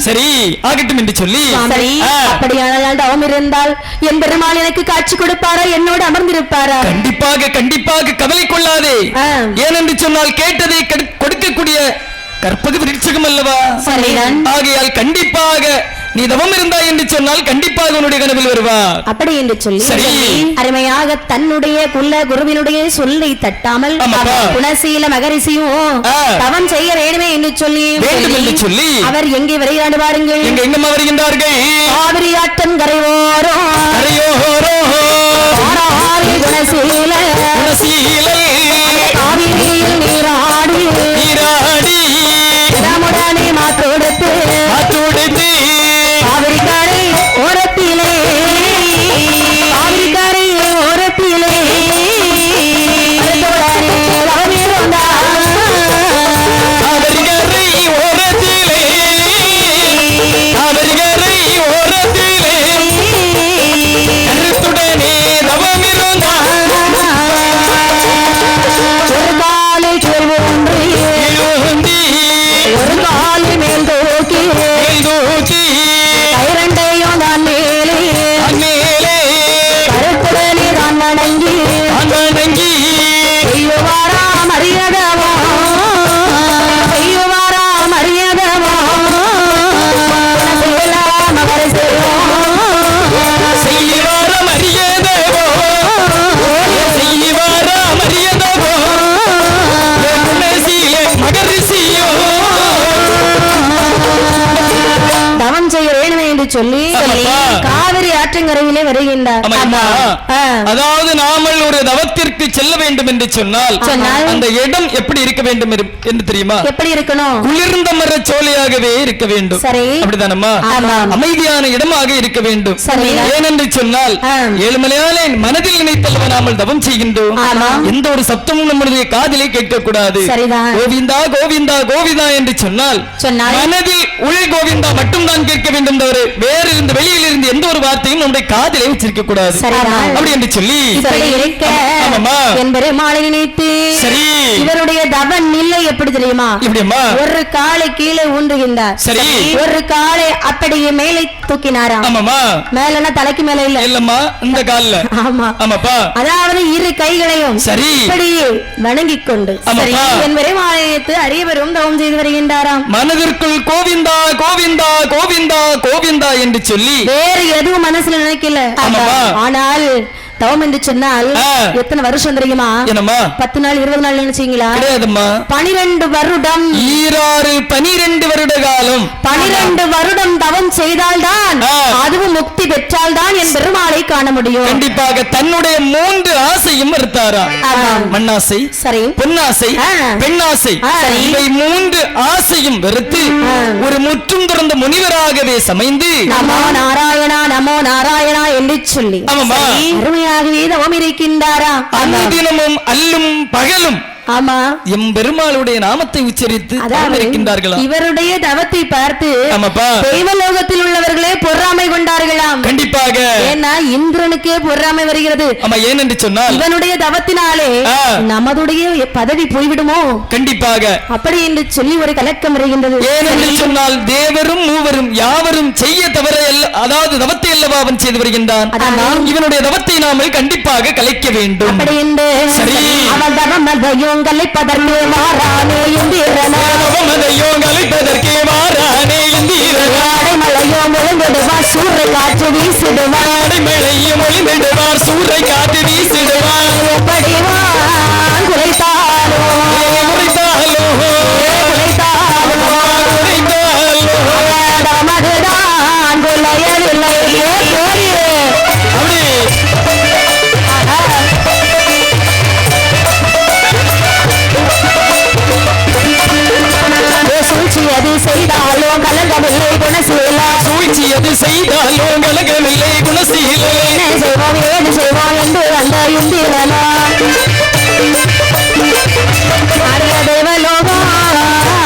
Speaker 3: சரி ஆகட்டும் என்று சொல்லி
Speaker 5: அப்படியானால் தவம் இருந்தால் என் பெருமாள் எனக்கு காட்சி கொடுப்பாரா, என்னோடு அமர்ந்திருப்பாரா?
Speaker 3: கண்டிப்பாக கண்டிப்பாக கவலை கொள்ளாதே. ஏனென்று சொன்னால் கேட்டதை கொடுக்கக்கூடிய கற்பக விருட்சகம் அல்லவா. ஆகையால் கண்டிப்பாக நீ தவம் இருந்தாய் என்று சொன்னால் கண்டிப்பாக உன்னுடைய கனவில் வருவார்.
Speaker 5: அப்படி என்று சொல்லி
Speaker 3: சரி.
Speaker 5: அருமையாக தன்னுடைய குல குருவினுடைய சொல்லை தட்டாமல்
Speaker 3: ஆமாப்பா.
Speaker 5: குணசீல மகரிஷியும்
Speaker 3: ஆ.
Speaker 5: தவம் செய்ய வேண்டுமே என்று சொல்லி
Speaker 3: வேண்டும் என்று சொல்லி
Speaker 5: அவர் எங்கே வருகிறார் பாருங்கள்.
Speaker 3: எங்கம்மா வருகின்றார்கள்?
Speaker 5: காவிரி ஆற்றன் கரையோரம்
Speaker 3: கரையோரோ
Speaker 5: ஆராரி குணசீல
Speaker 3: குணசீலல்
Speaker 5: காவிரியில் நீராடி
Speaker 3: நீராடி
Speaker 5: இடமுடனே மாற்றோடுத்து
Speaker 3: காற்றோடுத்து
Speaker 5: காவிரி கரை ஓரத்திலே காவிரி கரை ஓரத்திலே
Speaker 3: அவர்கரை ஓரத்திலே அவர்கரை ஓரத்திலே கருத்துடனே தவம் இருந்தார்.
Speaker 5: ஒரு காலை சொல்வொன்று
Speaker 3: எழுந்தி
Speaker 5: ஒரு காலை மேல் தூக்கி
Speaker 3: தூக்கி
Speaker 5: கைரண்டையும் தான் மேலே
Speaker 3: அந்நேலே
Speaker 5: கருத்துடனே தான் வணங்கி
Speaker 3: அங்கி
Speaker 5: செய்யுவாரா மரியாதவா செய்யுவாரா மரியாதவா மகர
Speaker 3: செய்வார மரியதவோ செய்வார மரியதவோ குணசீல மகரிஷியோ
Speaker 5: தவம் செய்ய வேணுமே என்று சொல்லி
Speaker 3: ஆமாப்பா.
Speaker 5: காவிரி ஆற்றங்கரையிலே வருகின்றார்.
Speaker 3: ஆமா.
Speaker 5: ஆ.
Speaker 3: அதாவது நாமல் ஒரு தவத்திற்கு செல்ல வேண்டும் என்று சொன்னால்
Speaker 5: சொன்னால்
Speaker 3: அந்த இடம் எப்படி இருக்க வேண்டும் என்று தெரியுமா?
Speaker 5: எப்படி இருக்கணும்?
Speaker 3: குளிர்ந்த மர சோலையாகவே இருக்க வேண்டும்.
Speaker 5: சரி.
Speaker 3: அப்படிதானம்மா?
Speaker 5: ஆமாம்.
Speaker 3: அமைதியான இடமாக இருக்க வேண்டும்.
Speaker 5: சரி.
Speaker 3: ஏனென்று சொன்னால்
Speaker 5: ஆ.
Speaker 3: ஏழுமலையாலே மனதில் நினைத்தல்வ நாமல் தவம் செய்கின்றோம்.
Speaker 5: ஆமாம்.
Speaker 3: எந்த ஒரு சப்தமும் நம்முடைய காதிலே கேட்கக்கூடாது.
Speaker 5: சரிதான்.
Speaker 3: கோவிந்தா கோவிந்தா கோவிந்தா என்று சொன்னால் மனதில் உள் கோவிந்தா மட்டும் தான் கேட்க வேண்டும் தவிர வேறு இருந்து வெளியில் இருந்து எந்த ஒரு வார்த்தையும் நம்முடைய காதிலே வச்சிருக்க கூடாது.
Speaker 5: சரிதான்.
Speaker 3: அப்படி என்று சொல்லி
Speaker 5: இப்படி இருக்க
Speaker 3: ஆமாம்மா.
Speaker 5: என்பதை மாலை நினைத்து
Speaker 3: சரி.
Speaker 5: இவருடைய தவ நிலை எப்படி தெரியுமா?
Speaker 3: இப்படியம்மா.
Speaker 5: ஒரு காலை கீழே ஊன்றுகின்றார்.
Speaker 3: சரி.
Speaker 5: ஒரு காலை அப்படியே மேலே தூக்கினாராம்.
Speaker 3: ஆமாமா.
Speaker 5: மேலனா தலைக்கு மேல இல்ல.
Speaker 3: இல்லம்மா, இந்த கால்ல.
Speaker 5: ஆமா.
Speaker 3: ஆமாப்பா.
Speaker 5: அதாவது இரு கைகளையும்
Speaker 3: சரி.
Speaker 5: இப்படியே வணங்கிக் கொண்டு சரி
Speaker 3: ஆமாப்பா.
Speaker 5: என்பதை மாலை நினைத்து அடியவரும் தவம் செய்து வருகின்றாராம்.
Speaker 3: மனதிற்குள் கோவிந்தா கோவிந்தா கோவிந்தா கோவிந்தா என்று சொல்லி
Speaker 5: வேறு எதுவும் மனசுல நினைக்கல.
Speaker 3: ஆமாப்பா.
Speaker 5: ஆனால் தவம் என்று சொன்னால் எத்தனை வருஷம் தெரியுமா?
Speaker 3: என்னம்மா?
Speaker 5: 10 நாள் 20 நாள் நினைச்சீங்களா?
Speaker 3: கிடையாதும்மா.
Speaker 5: 12 வருடம்.
Speaker 3: 12 வருட காலம்
Speaker 5: 12 வருடம் தவம் செய்தால்தான் அதுவும் முக்தி பெற்றால்தான் என் பெருமாளை காண முடியும்.
Speaker 3: கண்டிப்பாக தன்னுடைய 3 ஆசையும் மறுத்தாரா? மண்ணாசை,
Speaker 5: சரி,
Speaker 3: பொன்னாசை, பெண்ணாசை. இவை 3 ஆசையும் வெறுத்து ஒரு முற்றும் துறந்த முனிவராகவே சமைந்து
Speaker 5: நமோ நாராயணா நமோ நாராயணா என்று சொல்லி
Speaker 3: ஆமாம்மா.
Speaker 5: அருமையாகவே தவம் இருக்கின்றாரா?
Speaker 3: அனுதினமும் அல்லும் பகலும்
Speaker 5: ஆமா
Speaker 3: எம் பெருமாளுடைய நாமத்தை உச்சரித்து இருக்கின்றார்களா?
Speaker 5: இவருடைய தவத்தை பார்த்து
Speaker 3: ஆமாப்பா.
Speaker 5: தெய்வலோகத்தில் உள்ளவர்களே பொறாமை கொண்டார்களாம்.
Speaker 3: கண்டிப்பாக.
Speaker 5: ஏன்னா இந்திரனுக்கே பொறாமை வருகிறது.
Speaker 3: ஆமா, ஏனென்று சொன்னால்
Speaker 5: இவனுடைய தவத்தினாலே நமதுடைய பதவி போய்விடுமோ?
Speaker 3: கண்டிப்பாக.
Speaker 5: அப்படி என்று சொல்லி ஒரு கலக்கம் வருகின்றது.
Speaker 3: ஏனென்று சொன்னால் தேவரும் மூவரும் யாவரும் செய்ய தவற அதாவது தவத்தை அல்லவா அவன் செய்து வருகின்றான். இவனுடைய தவத்தை நாம கண்டிப்பாக கலைக்க வேண்டும்.
Speaker 5: அப்படி என்று
Speaker 3: சரி.
Speaker 5: அவன் தவம் யோங்களை பதற்கு மாறானே இந்திரனே
Speaker 3: யோங்களை பதற்கு மாறானே இந்திரனே
Speaker 5: மலையோ முழுந்திடுவார் சூறை காற்று வீசிடுவார்
Speaker 3: மழையும் ஒளிந்திடுவார் சூறை காற்று வீசிடுவார்
Speaker 5: எப்படி குறைத்தாலோ
Speaker 3: குறைத்தாலோ
Speaker 5: மதுதான் குலையவில்லை
Speaker 3: அப்படி
Speaker 5: சூழ்ச்சியது செய்தாலோ கலங்கவில்லை குணசீலா
Speaker 3: சூழ்ச்சியது செய்தாலோ கலங்கவில்லை குணசீலா
Speaker 5: செய்வோம் ஏது செய்வோம் என்று வந்த இந்திரனா அரிய தேவலோகம்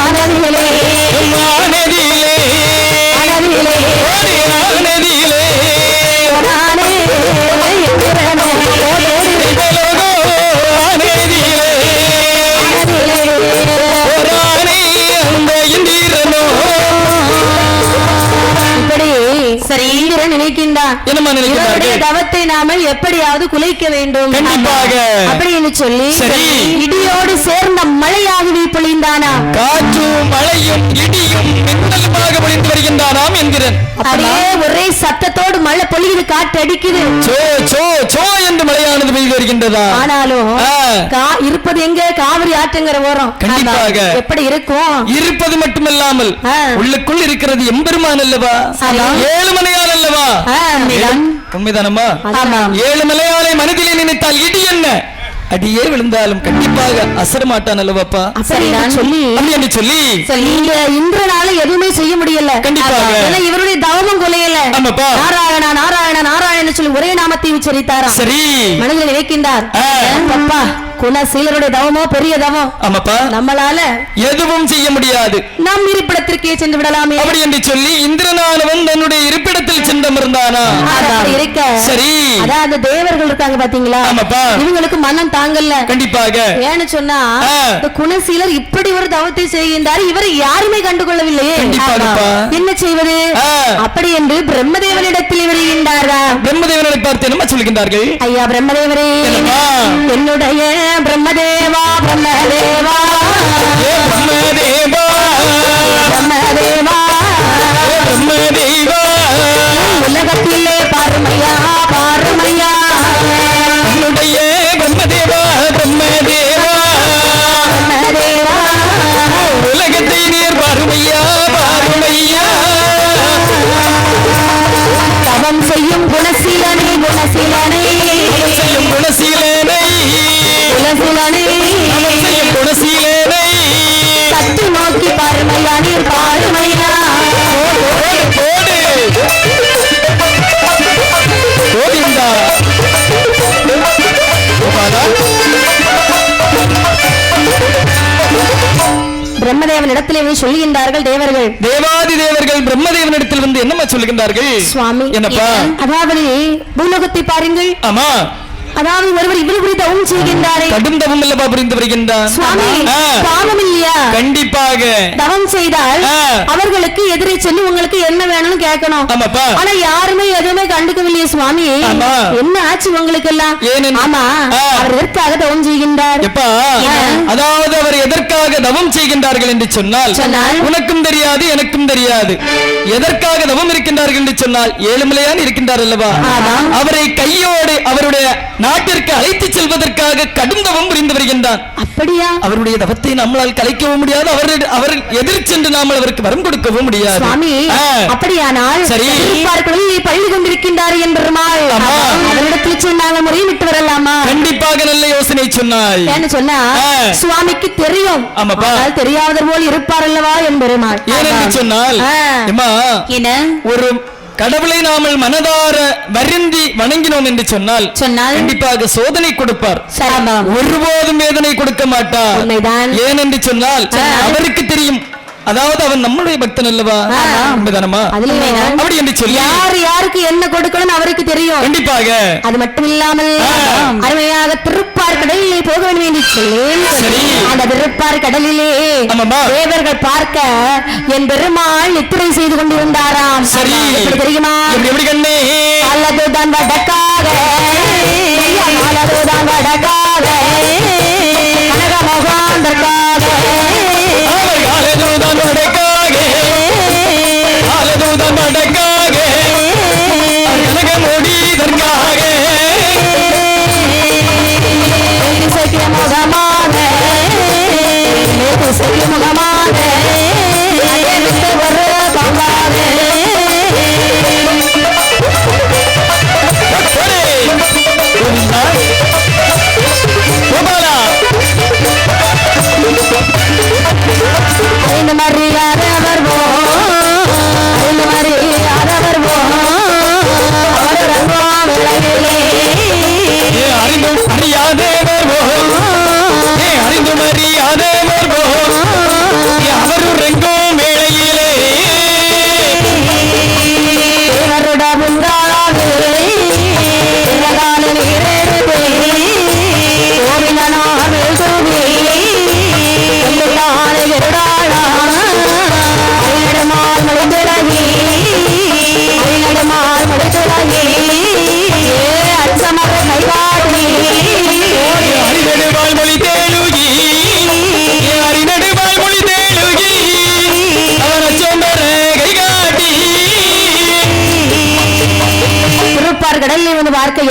Speaker 5: ஆனதிலே
Speaker 3: ஆனதிலே
Speaker 5: ஆனதிலே
Speaker 3: ஆனதிலே
Speaker 5: நானே இந்திரனே
Speaker 3: தேவலோகோ ஆனதிலே ஒரானே அந்த இந்திரனோ.
Speaker 5: இப்படி சரி இந்திரன் நினைக்கின்றான்.
Speaker 3: என்னமா நினைக்கிறார்கள்?
Speaker 5: தவத்தை நாம எப்படியாவது குலைக்க வேண்டும்
Speaker 3: கண்டிப்பாக.
Speaker 5: அப்படின்னு சொல்லி
Speaker 3: சரி.
Speaker 5: இடியோடு சேர்ந்த மழையாகவே பொழிந்தானா?
Speaker 3: காற்றும் மழையும் இடியும் மின்னலுமாக பொழிந்து வருகின்றாராம் என்கிறேன்.
Speaker 5: அப்படியே ஒரே சத்தத்தோடு மழை பொழியுது, காற்று அடிக்குது,
Speaker 3: சோ சோ சோ என்று மழையானது பெய்து வருகின்றதா?
Speaker 5: ஆனாலும் இருப்பது எங்க? காவிரி ஆற்றங்கரை ஓரம்.
Speaker 3: கண்டிப்பாக
Speaker 5: எப்படி இருக்கும்?
Speaker 3: இருப்பது மட்டுமல்லாமல் உள்ளுக்குள் இருக்கிறது எம்பெருமான் அல்லவா? ஏழுமலையான் அல்லவா? உண்மைதானம்மா? ஏழு மலையாளை மனதிலே நினைத்தால் இடி என்ன அடியே விழுந்தாலும் கண்டிப்பாக அசர மாட்டான் அல்லவாப்பா?
Speaker 5: சொல்லி இன்றனால எதுவுமே செய்ய முடியல. கண்டிப்பாக இவருடைய தவமும் கொலையல. நாராயணா நாராயண நாராயண சொல்லி ஒரே நாமத்தை உச்சரித்தாரா. சரி, மனதில் நினைக்கின்றார், அப்பா குணசீலருடைய தவமோ பெரிய தவம். ஆமாப்பா, நம்மளால
Speaker 3: எதுவும் செய்ய முடியாது,
Speaker 5: நம் இருப்பிடத்திற்கே சென்று விடலாமே
Speaker 3: அப்படி என்று சொல்லி இந்திரனானவன் தன்னுடைய இருப்பிடத்தில் சென்றமர்ந்தானா.
Speaker 5: இருக்க
Speaker 3: சரி,
Speaker 5: அதாவது தேவர்கள் இருக்காங்க பாத்தீங்களா, இவங்களுக்கு மனம் தாங்கல்ல. கண்டிப்பாக ஏன்னு சொன்னா குணசீலர் இப்படி ஒரு தவத்தை செய்கின்றார், இவரை யாருமே கண்டுகொள்ளவில்லையே, என்ன செய்வது அப்படி என்று பிரம்மதேவனிடத்தில் வருகின்றாரா.
Speaker 3: பிரம்மதேவனை பார்த்து என்ன சொல்கின்றார்கள்?
Speaker 5: ஐயா பிரம்மதேவரே, என்னுடைய பிரம்மதேவா பிரம்மதேவா
Speaker 3: பிரம்மதேவா
Speaker 5: பிரம்மதேவா
Speaker 3: பிரம்மதேவா,
Speaker 5: உலகத்திலே பாருமையா பாருமையா,
Speaker 3: என்னுடைய பிரம்மதேவா பிரம்மதேவா
Speaker 5: பிரம்மதேவா,
Speaker 3: உலகத்தை நீர் பாருமையா பாருமையா,
Speaker 5: தவம் செய்யும் குணசீலனே குணசீலனே
Speaker 3: செய்யும் குணசீலனை
Speaker 5: குணசீலனே
Speaker 3: குணசீலனை,
Speaker 5: சத்து நோக்கி பாருமையா நீர் பாருமையா,
Speaker 3: கோவிந்தா
Speaker 5: பிரம்மதேவன் இடத்திலே சொல்லுகின்றார்கள் தேவர்கள்,
Speaker 3: தேவாதி தேவர்கள் பிரம்மதேவன் இடத்தில் வந்து என்னமா சொல்லுகின்றார்கள்?
Speaker 5: சுவாமி
Speaker 3: என்னப்பா?
Speaker 5: அதாவது பூலோகத்தை பாருங்கள்.
Speaker 3: ஆமா,
Speaker 5: அதாவது ஒருவர் இவ்வளவு குறித்து தவம் செய்கின்றாரே,
Speaker 3: கடும் தவம் இல்லப்பா புரிந்து வருகின்றார்.
Speaker 5: சுவாமி பாவம் இல்லையா? கண்டிப்பாக தவம் செய்தால் அவர்களுக்கு எதிரே சென்று உங்களுக்கு என்ன வேணும்னு கேட்கணும். ஆனா யாருமே எதுவுமே கண்டுக்கவில்லையே சுவாமி, என்ன ஆச்சு உங்களுக்கு எல்லாம்? ஆமா, அவர் எதற்காக தவம் செய்கின்றார்?
Speaker 3: அதாவது அவர் எதற்காக தவம் செய்கின்றார்கள் என்று சொன்னால் உனக்கும் தெரியாது எனக்கும் தெரியாது. எதற்காக தவம் இருக்கின்றார்கள் என்று சொன்னால் ஏழுமலையான் இருக்கின்றார் அல்லவா, அவரை கையோடு அவருடைய நாட்டிற்கு அழைத்து செல்வதற்காக கடும் தவம் புரிந்து வருகின்றார். அப்படியா? அவருடைய தவத்தை நம்மளால் கலைக்கவும் முடியாது, அவர் எதிர் சென்று நாம் அவருக்கு வரம் கொடுக்கவும் முடியாது.
Speaker 5: சுவாமி அப்படியானால் சரி, பள்ளி கொண்டிருக்கின்றார் என்பெருமாள் அவரிடத்தில் சொன்னாங்க முறையிட்டு வரலாமா?
Speaker 3: கண்டிப்பாக நல்ல யோசனை சொன்னாய்.
Speaker 5: என்ன சொன்னா சுவாமிக்கு தெரியும், தெரியாதவர் போல் இருப்பார் அல்லவா என்பெருமாள்.
Speaker 3: ஏனென்று சொன்னால்
Speaker 5: என்ன
Speaker 3: ஒரு கடவுளை நாமல் மனதார வருந்தி வணங்கினோம் என்று சொன்னால் கண்டிப்பாக சோதனை கொடுப்பார், ஒருபோதும் வேதனை கொடுக்க மாட்டார். ஏனென்று சொன்னால் அவருக்கு தெரியும், அதாவது அவன் நம்முடைய பக்தன் அல்லவா, அப்படி என்று சொல்லி
Speaker 5: யார் யாருக்கு என்ன கொடுக்கணும் அவருக்கு தெரியும். கண்டிப்பாக அது மட்டும் இல்லாமல் அருமையாக திருப்பார் கடலிலே போக வேண்டும் என்று சொல்லி அந்த திருப்பார் கடலிலே தேவர்கள் பார்க்க என் பெருமாள் நித்திரை செய்து கொண்டிருந்தாராம். சரி, தெரியுமா? அல்லதுதான் வடக்காக அல்லதுதான் வடக்காக கனகமோகாந்தற்காக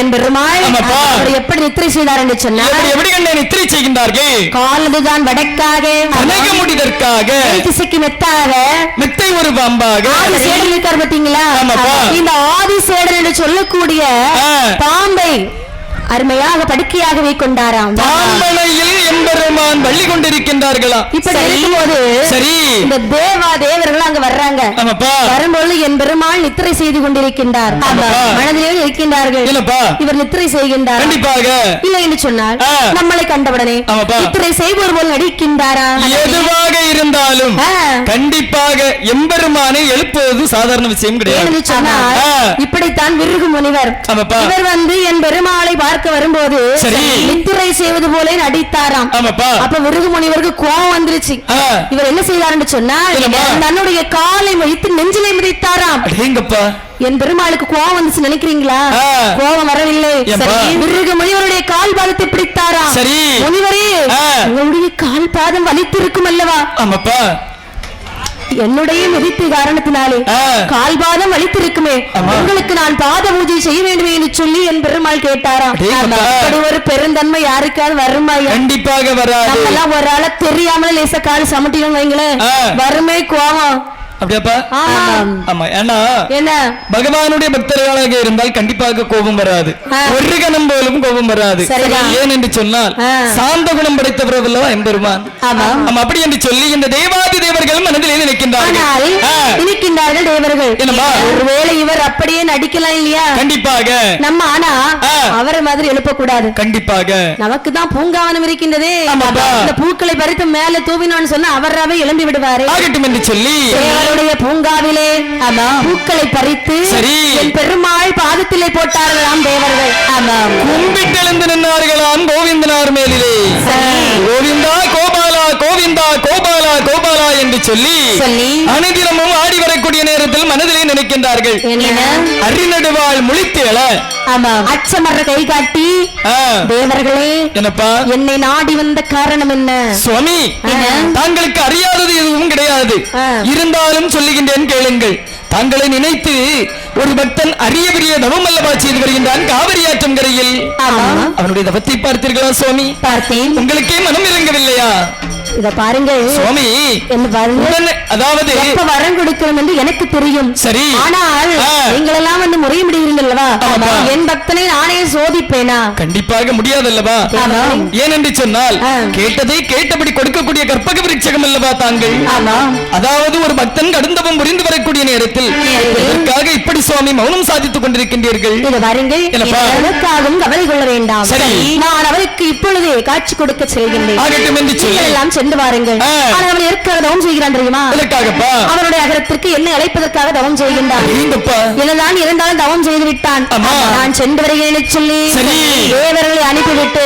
Speaker 5: என் பெருமாள்
Speaker 3: ஆமாப்பா.
Speaker 5: அவர் எப்படி நித்திரை செய்தார் என்று சொன்னார்.
Speaker 3: எப்படி கண்ணே நித்திரை செய்கின்றார்கள்?
Speaker 5: காலதுதான் வடக்காக,
Speaker 3: கனக முடிதற்காக,
Speaker 5: திசைக்கு மெத்தாக,
Speaker 3: மெத்தை ஒரு பாம்பாக.
Speaker 5: ஆதி சேடன் இருக்கார் பாத்தீங்களா?
Speaker 3: ஆமாப்பா.
Speaker 5: இந்த ஆதி சேடன் என்று சொல்லக்கூடிய பாம்பை அருமையாக படுக்கையாகவே கொண்டாராம்.
Speaker 3: பாம்பனையில் எம்பெருமான் வள்ளி கொண்டிருக்கின்றார்களா?
Speaker 5: இப்படி இருக்கும்போது
Speaker 3: சரி,
Speaker 5: இந்த தேவர்கள் அங்க வர்றாங்க.
Speaker 3: ஆமாப்பா.
Speaker 5: வரும்போது என் பெருமாள் நித்திரை செய்து கொண்டிருக்கின்றார். மனதிலே இருக்கின்றார்கள்.
Speaker 3: இல்லப்பா,
Speaker 5: இவர் நித்திரை செய்கின்றார்.
Speaker 3: கண்டிப்பாக
Speaker 5: இல்லை என்று சொன்னால் நம்மளை கண்டவுடனே
Speaker 3: ஆமாப்பா,
Speaker 5: நித்திரை செய்வோர் போல் நடிக்கின்றாரா?
Speaker 3: எதுவாக இருந்தாலும் கண்டிப்பாக எம்பெருமானை எழுப்புவது சாதாரண விஷயம் கிடையாது.
Speaker 5: இப்படித்தான் விருகு முனிவர்
Speaker 3: ஆமாப்பா,
Speaker 5: இவர் வந்து என் பெருமாளை பார்க்க வரும்போது நித்திரை செய்வது போல நடித்தாராம். அப்ப விருகு முனிவருக்கு கோபம் வந்துருச்சு. இவர் என்ன செய்தார் சொன்னா தன்னுடைய காலை வைத்து நெஞ்சிலை மிதித்தாராம். என் பெருமாளுக்கு கோபம் வந்துச்சு நினைக்கிறீங்களா? கோபம் வரவில்லை. விருகு முனிவருடைய கால் பாதத்தை பிடித்தாராம். முனிவரே, உங்களுடைய கால் பாதம் வலித்திருக்கும் அல்லவா? என்னுடைய மிதிப்பு காரணத்தினாலே கால்பாதம் வலித்திருக்குமே, உங்களுக்கு நான் பாத பூஜை செய்ய வேண்டுமே என்று சொல்லி என் பெருமாள் கேட்டாராம். அப்படி ஒரு பெருந்தன்மை யாருக்காவது வருமா?
Speaker 3: கண்டிப்பாக வராது.
Speaker 5: ஒரு ஆள தெரியாமல லேச கால் சமட்டிடும் வைங்களேன், வறுமை கோபம்.
Speaker 3: அப்படியாப்பா? ஆமா. ஏன்னா
Speaker 5: என்ன
Speaker 3: பகவானுடைய பக்தர்களாக இருந்தால் கண்டிப்பாக கோபம் வராது, ஒரு கணம் போலும் கோபம் வராது. ஏன் என்று சொன்னால் சாந்த குணம் படைத்தவர் அல்லவா எம்பெருமான். அப்படி என்று சொல்லி இந்த தேவாதி தேவர்கள் மனதிலே நினைக்கின்றார்கள் தேவர்கள். ஒருவேளை இவர் அப்படியே நடிக்கலாம் இல்லையா? கண்டிப்பாக நம்ம ஆனா அவரை மாதிரி எழுப்பக்கூடாது. கண்டிப்பாக நமக்கு தான் பூங்காவனம் இருக்கின்றதே, இந்த பூக்களை பறித்து மேல தூவினோன்னு சொன்னா அவராவே எழும்பி விடுவாரு. ஆகட்டும் என்று சொல்லி பூங்காவிலே பூக்களை பறித்து என் பெருமாள் பாதத்திலே போட்டார்களாம் தேவர்கள். கும்பிட்டு எழுந்து நின்றார்களாம் கோவிந்தனார் மேலிலே. கோவிந்தா கோபாலா, கோவிந்தா கோபாலா, கோபாலா என்று சொல்லி அனுதினமும் ஆடி வரக்கூடிய நேரத்தில் மனதிலே நினைக்கின்றார்கள். அரிநடுவாள் முழித்தேள அச்சமர கை காட்டி தேவர்களே, என்னப்பா என்னை நாடி வந்த காரணம் என்ன? சுவாமி, தாங்களுக்கு அறியாதது எதுவும் கிடையாது, இருந்தாலும் சொல்லுகின்றேன் கேளுங்கள். தாங்களை நினைத்து ஒரு பக்தன் அரிய பெரிய தவம் அல்லவா செய்து வருகின்றான் காவிரி ஆற்றும் கரையில். அவனுடைய தவத்தை பார்த்தீர்களா சுவாமி? பார்த்தேன். உங்களுக்கே மனம் இறங்கவில்லையா? இத பாருங்க சுவாமி, என்ன பாருங்க. அதாவது எப்ப வரம் கொடுக்கணும் என்று எனக்கு தெரியும். சரி, ஆனால் நீங்கள் எல்லாம் வந்து முறைய முடியுங்களா? என் பக்தனை நானே சோதிப்பேனா? கண்டிப்பாக முடியாதல்லவா? ஏனென்று சொன்னால் கேட்டதை கேட்டபடி கொடுக்கக்கூடிய கற்பக விருட்சகம் அல்லவா தாங்கள். அதாவது ஒரு பக்தன் கடுந்தவம் புரிந்து வரக்கூடிய நேரத்தில் இதற்காக இப்படி சுவாமி மௌனம் சாதித்துக் கொண்டிருக்கின்றீர்கள். இத பாருங்க, எனக்காகவும் கவலை கொள்ள வேண்டாம். நான் அவருக்கு இப்பொழுதே காட்சி கொடுக்க செல்கின்றேன். ஆகட்டும் என்று சொல்லி எல்லாம் சென்று வாருங்கள். அவன் எதற்காக தவம் செய்கிறான் தெரியுமா? அவருடைய அகரத்திற்கு என்னை அழைப்பதற்காக தவம் செய்கின்றான். என்னதான் இருந்தாலும் தவம் செய்து விட்டான். நான் சென்று வருகிறேன் சொல்லி தேவர்களை அனுப்பிவிட்டு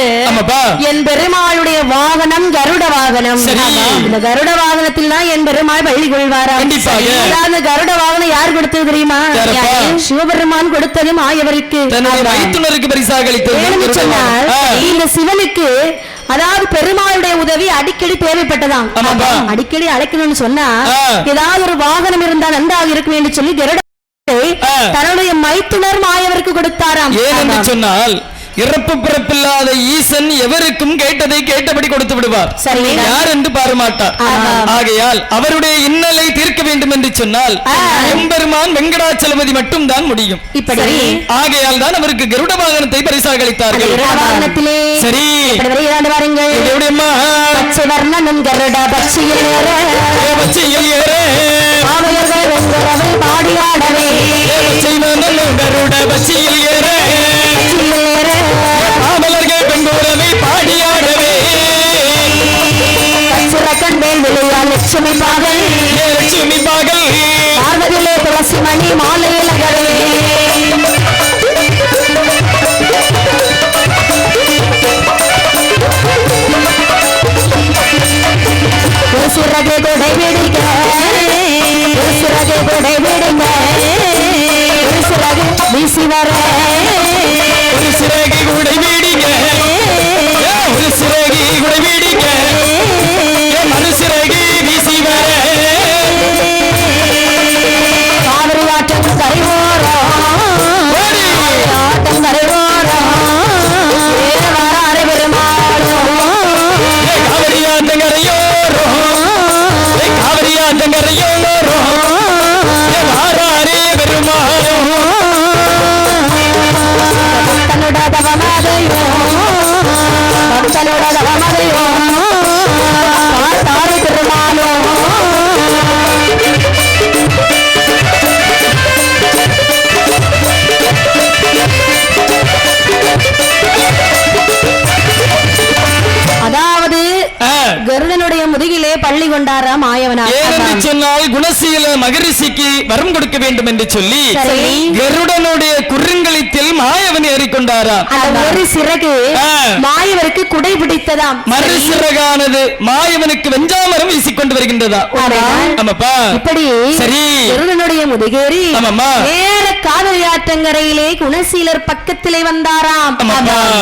Speaker 3: என் பெருமாளுடைய வாகனம் கருட வாகனம். இந்த கருட வாகனத்தில் தான் என் பெருமாள் பள்ளி கொள்வாராம். அந்த கருட வாகனம் யார் கொடுத்தது தெரியுமா? சிவபெருமான் கொடுத்தது மாயவருக்கு, பரிசாக அளித்தது. இந்த சிவனுக்கு அதாவது பெருமாளுடைய உதவி அடிக்கடி தேவைப்பட்டதாம். அடிக்கடி அழைக்கணும்னு சொன்னா ஏதாவது ஒரு வாகனம் இருந்தால் நன்றாக இருக்கும் என்று சொல்லி தன்னுடைய மைத்துனர் மாயவருக்கு கொடுத்தாராம். ஏன் சொன்னால் இறப்பு பிறப்பில்லாத ஈசன் எவருக்கும் கேட்டதை கேட்டபடி கொடுத்து விடுவார். யார் என்று பாரமாட்டார். ஆகையால் அவருடைய இன்னலை தீர்க்க வேண்டும் என்று சொன்னால் எம்பெருமான் வெங்கடாச்சலபதி மட்டும் தான் முடியும். ஆகையால் தான் அவருக்கு கருட வாகனத்தை பரிசாக அளித்தார்கள். சரி, பாமலர்கள் பெண்கூரவை பாடியாடவே கண்மேல் விளையா லட்சுமி பாகல், லட்சுமி பாகல் பார்வதிலே துளசி மணி மாலையில் அகரவே சிறகை கொடை விடுங்க, சிறகை கொடை விடுங்க, சிறகு வீசி வர ஒரு சிறகை கொடை விடுங்க, ஒரு சிறகை கொடை விடுங்க, மனு சிறகை வீசி வர காவிரி ஆட்டம் கரைவோரம், ஆட்டம் கரைவோரம்
Speaker 5: பக்தனோட தவமதையோ பார்த்தாரு பெருமாளோ. அதாவது கருடனுடைய முதுகிலே பள்ளி கொண்டாரா மாயவனார்.
Speaker 3: ஏனென்று சொன்னால் குணசீல மகரிஷிக்கு வரம் கொடுக்க வேண்டும் என்று சொல்லி கருடனுடைய குறுங்களித்தில் மாயவன் ஏறிக்கொண்டாரா.
Speaker 5: ஒரு சிறகு மாயவருக்கு குடை பிடித்ததாம்.
Speaker 3: மறு சிறகானது மாயவனுக்கு வெஞ்சாமரம் வீசிக்கொண்டு வருகின்றதா. ஆமாப்பா.
Speaker 5: இப்படி
Speaker 3: சரி
Speaker 5: கருடனுடைய முதுகேறி நேர காவிரி ஆற்றங்கரையிலே குணசீலர் பக்கத்திலே வந்தாராம்.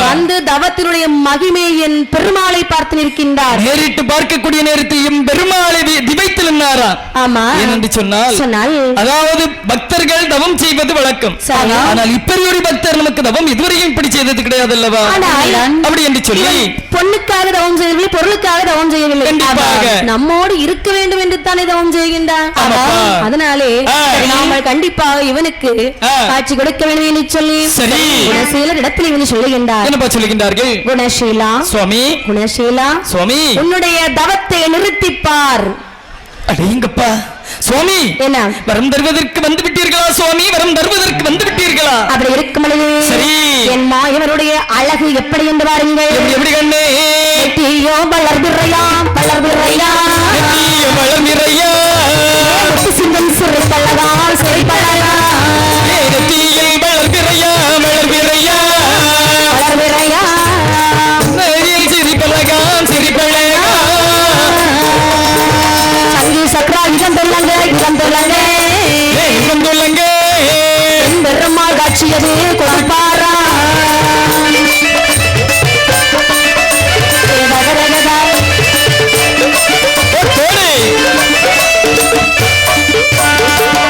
Speaker 5: வந்து தவத்தினுடைய மகிமை என் பெருமாளை பார்த்து நிற்கின்றார்.
Speaker 3: நேரிட்டு பார்க்கக்கூடிய நேரத்தில் பெருமாளை திவைத்தில் நின்றாரா.
Speaker 5: ஆமா.
Speaker 3: ஏனென்று சொன்னால் அதாவது பக்தர்கள் தவம் செய்வது வழக்கம். ஆனால் இப்படி ஒரு பக்தர் நமக்கு தவம் இதுவரையும் இப்படி செய்தது கிடையாது அல்லவா. அப்படி என்று சொல்லி
Speaker 5: பொண்ணுக்காக தவம் செய்யவில்லை, பொருளுக்காக தவம் செய்யவில்லை. நம்மோடு இருக்க வேண்டும் என்று தானே தவம் செய்கின்றார். அதனாலே நாம கண்டிப்பாக இவனுக்கு காட்சி கொடுக்க வேண்டும் என்று சொல்லி குணசீலர் இடத்தில் இவனு சொல்லுகின்றார்.
Speaker 3: என்னப்பா சொல்லுகின்றார்கள்?
Speaker 5: குணசீலா
Speaker 3: சுவாமி,
Speaker 5: குணசீலா
Speaker 3: சுவாமி,
Speaker 5: உன்னுடைய தவத்தை நிறுத்திப்பார்.
Speaker 3: அடேங்கப்பா சுவாமி,
Speaker 5: என்ன
Speaker 3: வரம் தருவதற்கு வந்து விட்டீர்களா சுவாமி? வரம் தருவதற்கு வந்து விட்டீர்களா?
Speaker 5: அப்படி இருக்கும் பொழுது
Speaker 3: சரி
Speaker 5: என் மாயவருடைய அழகு எப்படி என்று பாருங்கள்.
Speaker 3: எப்படி கண்ணே?
Speaker 5: நெற்றியோ வளர்பிறையா வளர்பிறையா
Speaker 3: நெற்றியோ வளர்பிறையா
Speaker 5: சிங்கம் சிறைப்பழகா சிறைப்பழகா
Speaker 3: நெற்றியில் வளர்பிறையா வளர்பிறையா
Speaker 5: வளர்பிறையா
Speaker 3: சிரிப்பழகா சிரிப்பழகா
Speaker 5: சங்கி சக்ரா இதம் தொல்லங்க இதம் தொல்லங்க
Speaker 3: இதம் தொல்லங்க
Speaker 5: பெருமாள் காட்சியது கொடுப்பாரா.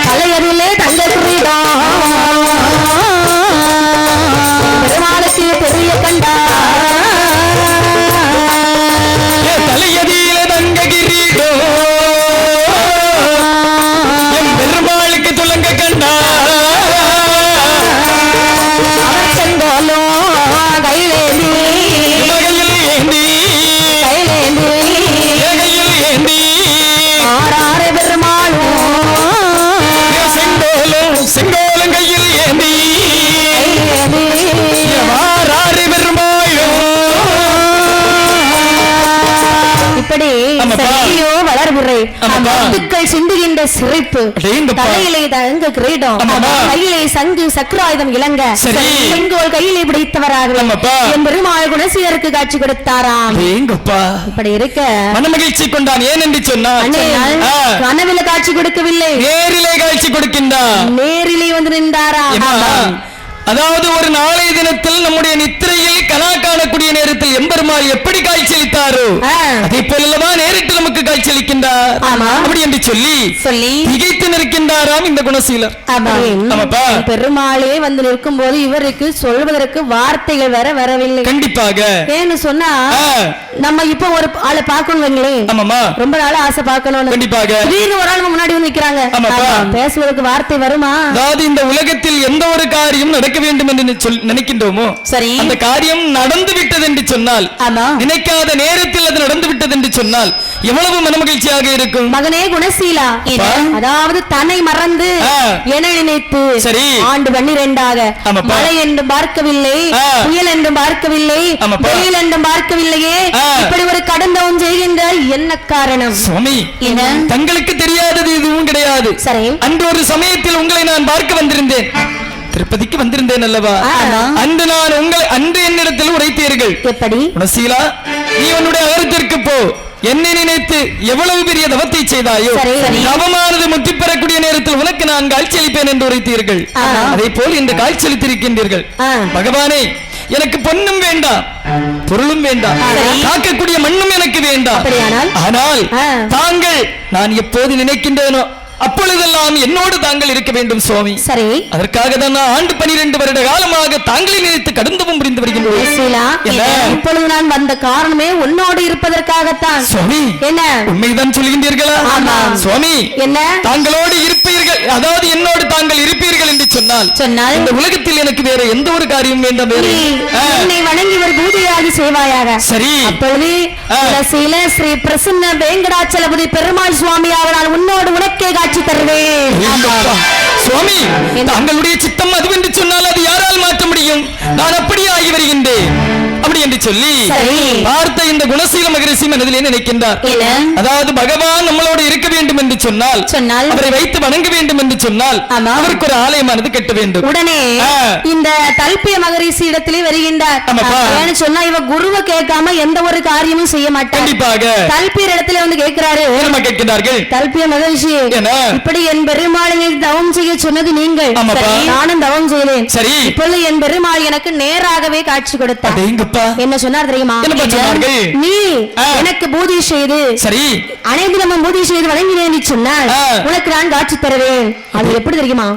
Speaker 5: தலையறிலே தங்க குறிதான் பெருமாளுக்கு பெரிய கண்டா.
Speaker 3: தலையதியில தங்க கிரீடோ என் பெருமாளுக்கு துலங்க கண்டா.
Speaker 5: அவர் செங்கோலோ கையிலேந்தி
Speaker 3: ஏந்தி
Speaker 5: கையிலேந்தி
Speaker 3: கையில் ஏந்தி
Speaker 5: ஆறாறு பெருமாளும்
Speaker 3: செங்கோலம் கையில் ஏந்தி ஆறாறு பெருமாளும்.
Speaker 5: இப்படி சரியோ வளர்புரை முத்துக்கள் சிந்துகின்ற சிரிப்பு தலையிலே தங்க கிரீடம் கையிலே சங்கு சக்கராயுதம் இளங்க செங்கோல் கையிலே பிடித்தவராக என் பெருமாள் குணசீலருக்கு காட்சி கொடுத்தாராம். இப்படி இருக்க
Speaker 3: மனமகிழ்ச்சி கொண்டான். ஏனென்று சொன்னால்
Speaker 5: கனவில காட்சி கொடுக்கவில்லை,
Speaker 3: நேரிலே காட்சி கொடுக்கின்றார்.
Speaker 5: நேரிலே வந்து நின்றாராம்.
Speaker 3: அதாவது ஒரு நாளைய தினத்தில் நம்முடைய நித்திரையில் கனா காணக்கூடிய நேரத்தில் எம்பெருமாள் எப்படி காட்சியளித்தாரோ அதே போலவா நேரிட்டு நமக்கு காட்சியளிக்கின்றார். அப்படி என்று சொல்லி திகைத்து நிற்கின்றாராம் இந்த குணசீலர்.
Speaker 5: பெருமாளே வந்து நிற்கும் போது இவருக்கு சொல்வதற்கு வார்த்தைகள் வர வரவில்லை.
Speaker 3: கண்டிப்பாக
Speaker 5: ஏன்னு சொன்னா நம்ம இப்ப ஒரு ஆளை பார்க்கணும், ரொம்ப நாள் ஆசை பார்க்கணும்.
Speaker 3: கண்டிப்பாக
Speaker 5: திடீர்னு ஒரு ஆள் முன்னாடி வந்து நிக்கிறாங்க, பேசுவதற்கு வார்த்தை வருமா?
Speaker 3: அதாவது இந்த உலகத்தில் எந்த ஒரு காரியம் நடக்க வேண்டும் என்று நினைக்கின்றோமோ சரி அந்த காரியம் நடந்து விட்டது என்று சொன்னால், நினைக்காத நேரத்தில் அது நடந்து விட்டது என்று சொன்னால் எவ்வளவு மனமகிழ்ச்சியாக இருக்கும்.
Speaker 5: மகனே குணசீலா, அதாவது தன்னை மறந்து என நினைத்து சரி ஆண்டு 12ஆக மழை என்றும் பார்க்கவில்லை, புயல் என்றும் பார்க்கவில்லை, வெயில் என்றும் பார்க்கவில்லையே, இப்படி ஒரு கடந்தவன் செய்கின்ற என்ன காரணம்?
Speaker 3: சுவாமி, தங்களுக்கு தெரியாதது எதுவும் கிடையாது. சரி, அன்று ஒரு சமயத்தில் உங்களை நான் பார்க்க வந்திருந்தேன், திருப்பதிக்கு வந்திருந்தேன் அல்லவா. அன்று நான் உங்களை அன்று என்னிடத்தில் உரைத்தீர்கள்.
Speaker 5: எப்படி?
Speaker 3: குணசீலா, நீ உன்னுடைய அகரத்திற்கு போ, என்னை நினைத்து எவ்வளவு பெரிய தவத்தை செய்தாயோ தவமானது முற்றி பெறக்கூடிய நேரத்தில் உனக்கு நான் காட்சியளிப்பேன் என்று உரைத்தீர்கள். அதே போல் இன்று காட்சியளித்திருக்கின்றீர்கள். பகவானே, எனக்கு பொன்னும் வேண்டாம், பொருளும் வேண்டாம், காக்கக்கூடிய மண்ணும் எனக்கு வேண்டாம். ஆனால் தாங்கள் நான் எப்போது நினைக்கின்றேனோ அப்பொழுதெல்லாம் என்னோடு தாங்கள் இருக்க வேண்டும் சுவாமி.
Speaker 5: சரி,
Speaker 3: அதற்காக தான் நான் ஆண்டு 12 வருட காலமாக தாங்களை நினைத்து கடந்தவும் புரிந்து வருகின்றேன்.
Speaker 5: இப்பொழுது நான் வந்த காரணமே உன்னோடு இருப்பதற்காகத்தான்.
Speaker 3: சுவாமி,
Speaker 5: என்ன
Speaker 3: உண்மைதான் சொல்கின்றீர்களா? சுவாமி,
Speaker 5: என்ன
Speaker 3: தாங்களோடு இருப்பீர்கள், அதாவது என்னோடு தாங்கள் இருப்பீர்கள் என்று சொன்னால் இந்த உலகத்தில் எனக்கு வேற எந்த ஒரு காரியம் வேண்டாம். வேறு
Speaker 5: என்னை வணங்கி ஒரு பூஜையாகி செய்வாயாக.
Speaker 3: சரி.
Speaker 5: அப்பொழுது சில ஸ்ரீ பிரசன்ன வேங்கடாச்சலபதி பெருமாள் சுவாமி அவரால் உன்னோடு உனக்கே காட்சி தருவேன்.
Speaker 3: சுவாமி, தங்களுடைய சித்தம் அதுவென்று சொன்னால் அது யாரால் மாற்ற முடியும்? நான் அப்படியே ஆகி வருகின்றேன் அப்படி என்று சொல்லி பார்த்த இந்த குணசீல மகரிஷி மனதிலே நினைக்கின்றார். அதாவது பகவான் நம்மளோடு இருக்க வேண்டும் என்று சொன்னால் அவரை வைத்து வணங்க வேண்டும் என்று சொன்னால் அவருக்கு ஒரு ஆலயமானது கட்ட வேண்டும்.
Speaker 5: உடனே இந்த தல்பிய மகரிஷி இடத்திலே வருகின்றார். ஏன்னு சொன்னா இவ குருவை கேட்காம எந்த ஒரு காரியமும் செய்ய மாட்டார்.
Speaker 3: கண்டிப்பாக
Speaker 5: தல்பியர் இடத்திலே வந்து கேட்கிறாரு.
Speaker 3: கேட்கிறார்கள்,
Speaker 5: தல்பிய மகரிஷி இப்படி என் பெருமாளை தவம் செய்ய சொன்னது நீங்கள், நானும் தவம் செய்தேன்.
Speaker 3: சரி,
Speaker 5: இப்பொழுது என் பெருமாள் எனக்கு நேராகவே காட்சி கொடுத்தார். என்ன சொன்னார் தெரியுமா? நீ எனக்கு பூஜை செய்து
Speaker 3: சரி
Speaker 5: அனைத்து நம்ம பூஜை செய்து வணங்கினேன் சொன்னால் உனக்கு நான் காட்சி தருவேன். அது எப்படி தெரியுமா?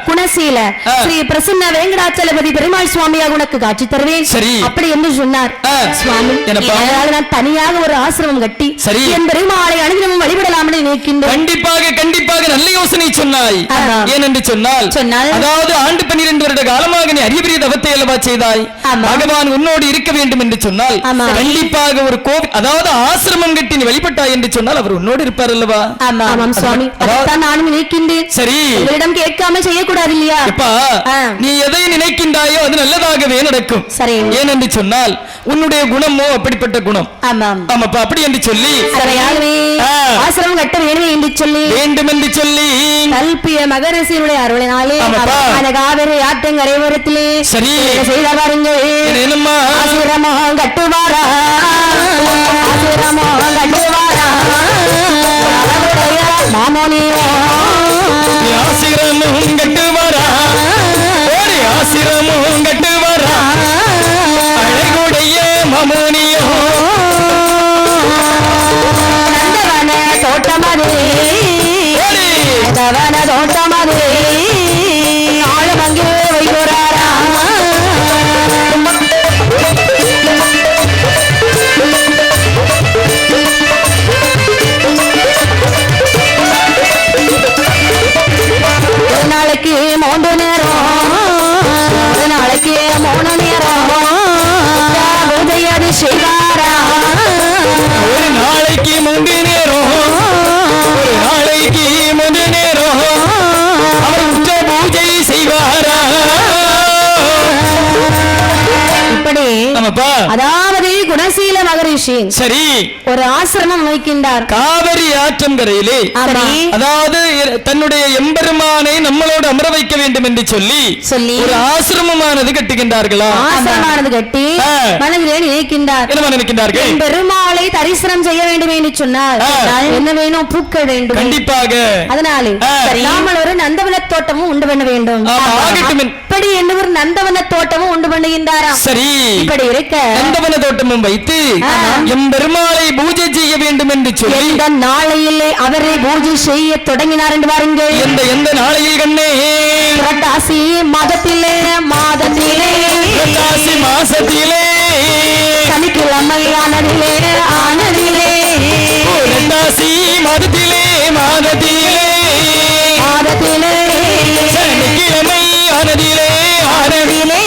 Speaker 5: குணசீல ஸ்ரீ பிரசன்ன வேங்கடாச்சலபதி பெருமாள் சுவாமியாக உனக்கு காட்சி தருவேன்.
Speaker 3: சரி
Speaker 5: அப்படி என்று சொன்னார். சுவாமி, நான் தனியாக ஒரு ஆசிரமம் கட்டி என் பெருமாளை அனுதினமும் வழிபடலாம் என்று நினைக்கின்றேன்.
Speaker 3: கண்டிப்பாக கண்டிப்பாக நல்ல யோசனை சொன்னாய். ஏனென்று சொன்னால் அதாவது ஆண்டு 12 வருட காலமாக நீ அரியபெரிய தவத்தை அல்லவா செய்தாய். பகவான் உன்னோடு இருக்க வேண்டும் என்று சொன்னால் கண்டிப்பாக ஒரு கோவில் அதாவது ஆசிரமம் கட்டி நீ வழிபட்டாய் என்று சொன்னால் அவர் உன்னோடு இருப்பார் அல்லவா?
Speaker 5: ஆமாம் சுவாமி, அதைத்தான் நானும் நினைக்கின்றேன்.
Speaker 3: சரி,
Speaker 5: உங்களிடம் கேட்காம செய்யக்கூடாது இல்லையா?
Speaker 3: நீ எதை நினைக்கின்றாயோ அது நல்லதாகவே நடக்கும்.
Speaker 5: சரி,
Speaker 3: ஏனென்று சொன்னால் உன்னுடைய குணமோ அப்படிப்பட்ட குணம். ஆமாப்பா, அப்படி என்று சொல்லி
Speaker 5: ஆசிரமம் கட்ட வேண்டும் என்று சொல்லி
Speaker 3: கல்பிய
Speaker 5: மகரிஷியுடைய அருளினாலே அந்த காவிரி ஆற்றங்கரை ஓரத்திலே
Speaker 3: சரி
Speaker 5: செய்த பாருங்கள். ஆசிரமம் கட்டுவாரா, ஆசிரமம் கட்டுவாரா மாமோனியோ,
Speaker 3: ஆசிரமம் கட்டுவாரா, ஆசிரமம் கட்டுவாரா அழகுடைய மாமோனியோ,
Speaker 5: நந்தவன தோட்டமது, நந்தவன தோட்டமது ஆழமங்கு வைகுறாரா. ஒரு நாளைக்கு 3 நேரம், ஒரு நாளைக்கு 3 நேரம் பூஜையது செய்வாரா.
Speaker 3: ஒரு நாளைக்கு 3 நேரம், ஒரு நாளைக்கு 3 நேரம் அவர் உச்ச பூஜை செய்வாரா.
Speaker 5: இப்படி அதாவது குணசீல மகரிஷி சரி ஒரு ஆசிரமம் வைக்கின்றார்
Speaker 3: காவிரி ஆற்றங்கரையிலே. அதாவது தன்னுடைய எம்பெருமானை நம்மளோடு அமர வைக்க வேண்டும் என்று சொல்லி ஒரு ஆசிரமமானது கட்டுகின்றார்களா.
Speaker 5: ஆசிரமானது கட்டி மனதிலே நினைக்கின்றார்.
Speaker 3: என்ன நினைக்கின்றார்கள்?
Speaker 5: பெருமாளை தரிசனம் செய்ய வேண்டும் என்று சொன்னால் என்ன வேணும்? பூக்கள் வேண்டும்.
Speaker 3: கண்டிப்பாக.
Speaker 5: அதனாலே நாமல் ஒரு நந்தவன தோட்டமும் உண்டு பண்ண வேண்டும். இப்படி என்ன ஒரு நந்தவன தோட்டமும் உண்டு பண்ணுகின்றாராம்.
Speaker 3: சரி,
Speaker 5: இப்படி இருக்க
Speaker 3: நந்தவன தோட்டமும் வைத்து எம்பெருமாளை பூஜை செய்ய வேண்டும் என்று சொல்லி
Speaker 5: இந்த நாளையிலே அவரை பூஜை செய்ய தொடங்கினார் என்று பாருங்கள்.
Speaker 3: எந்த நாளையில் கண்ணே?
Speaker 5: புரட்டாசி மாதத்திலே,
Speaker 3: புரட்டாசி மாசத்திலே,
Speaker 5: சனிக்கிழமை ஆனதிலே,
Speaker 3: புரட்டாசி மாதத்திலே, சனிக்கிழமை ஆனதிலே,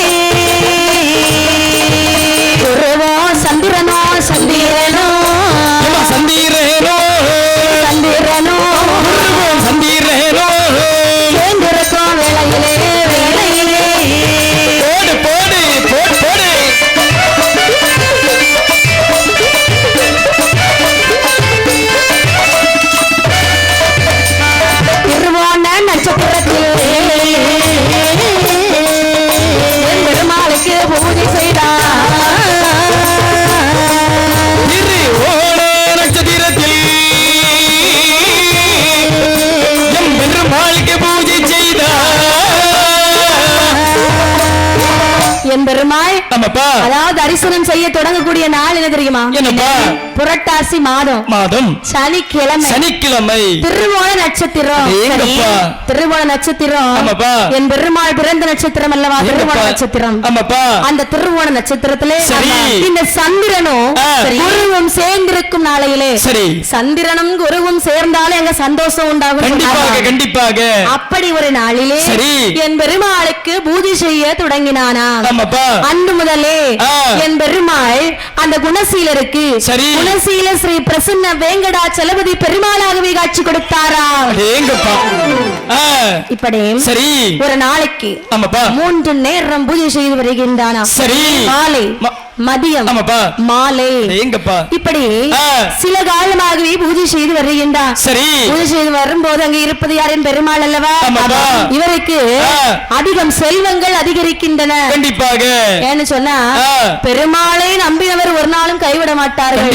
Speaker 5: குருவோ சந்திரனோ சந்திரனோ சேர்ந்திருக்கும் வேளையிலே
Speaker 3: போடு
Speaker 5: திருவோண நட்சத்திரத்தில் பெருமாளுக்கு பூஜை செய்தார்.
Speaker 3: நட்சத்திரத்தில் எம்பெருமாளுக்கு பூஜை செய்தார்.
Speaker 5: என் பெருமாள் அதாவது தரிசனம் செய்ய தொடங்கக்கூடிய நாள் என்ன தெரியுமா? புரட்டாசி மாதம்
Speaker 3: சனிக்கிழமை
Speaker 5: திருவோண நட்சத்திரம். திருவோண நட்சத்திரம் என் பெருமாள் பிறந்த நட்சத்திரம் அல்லவா? திருவோண நட்சத்திரம். அந்த திருவோண நட்சத்திரத்திலே இந்த சந்திரனும் குருவும் சேர்ந்திருக்கும் நாளையிலே சந்திரனும் குருவும் சேர்ந்தா இருந்தாலும் எங்க சந்தோஷம் உண்டாகும்.
Speaker 3: கண்டிப்பாக கண்டிப்பாக.
Speaker 5: அப்படி ஒரு நாளிலே
Speaker 3: சரி.
Speaker 5: என் பெருமாளுக்கு பூஜை செய்ய தொடங்கினானா.
Speaker 3: ஆமாப்பா.
Speaker 5: அன்று முதலே என் பெருமாள் அந்த குணசீலருக்கு
Speaker 3: சரி.
Speaker 5: குணசீல ஸ்ரீ பிரசன்ன வேங்கடாச்சலபதி பெருமாளாகவே காட்சி கொடுத்தாரா. இப்படி
Speaker 3: சரி.
Speaker 5: ஒரு நாளைக்கு
Speaker 3: ஆமாப்பா
Speaker 5: 3 நேரம் பூஜை செய்து வருகின்றானா.
Speaker 3: சரி.
Speaker 5: காலை மதியம் மாலை இப்படி சில காலமாகவே பூஜை செய்து வருகின்றார்.
Speaker 3: சரி.
Speaker 5: பூஜை செய்து வரும்போது அங்கே இருப்பது யாரின் பெருமாள் அல்லவா. இவருக்கு அதிகம் செல்வங்கள் அதிகரிக்கின்றன.
Speaker 3: கண்டிப்பாக.
Speaker 5: ஏன்னு சொன்னா பெருமாளை நம்பினவர் ஒரு நாளும் கைவிட மாட்டார்கள்.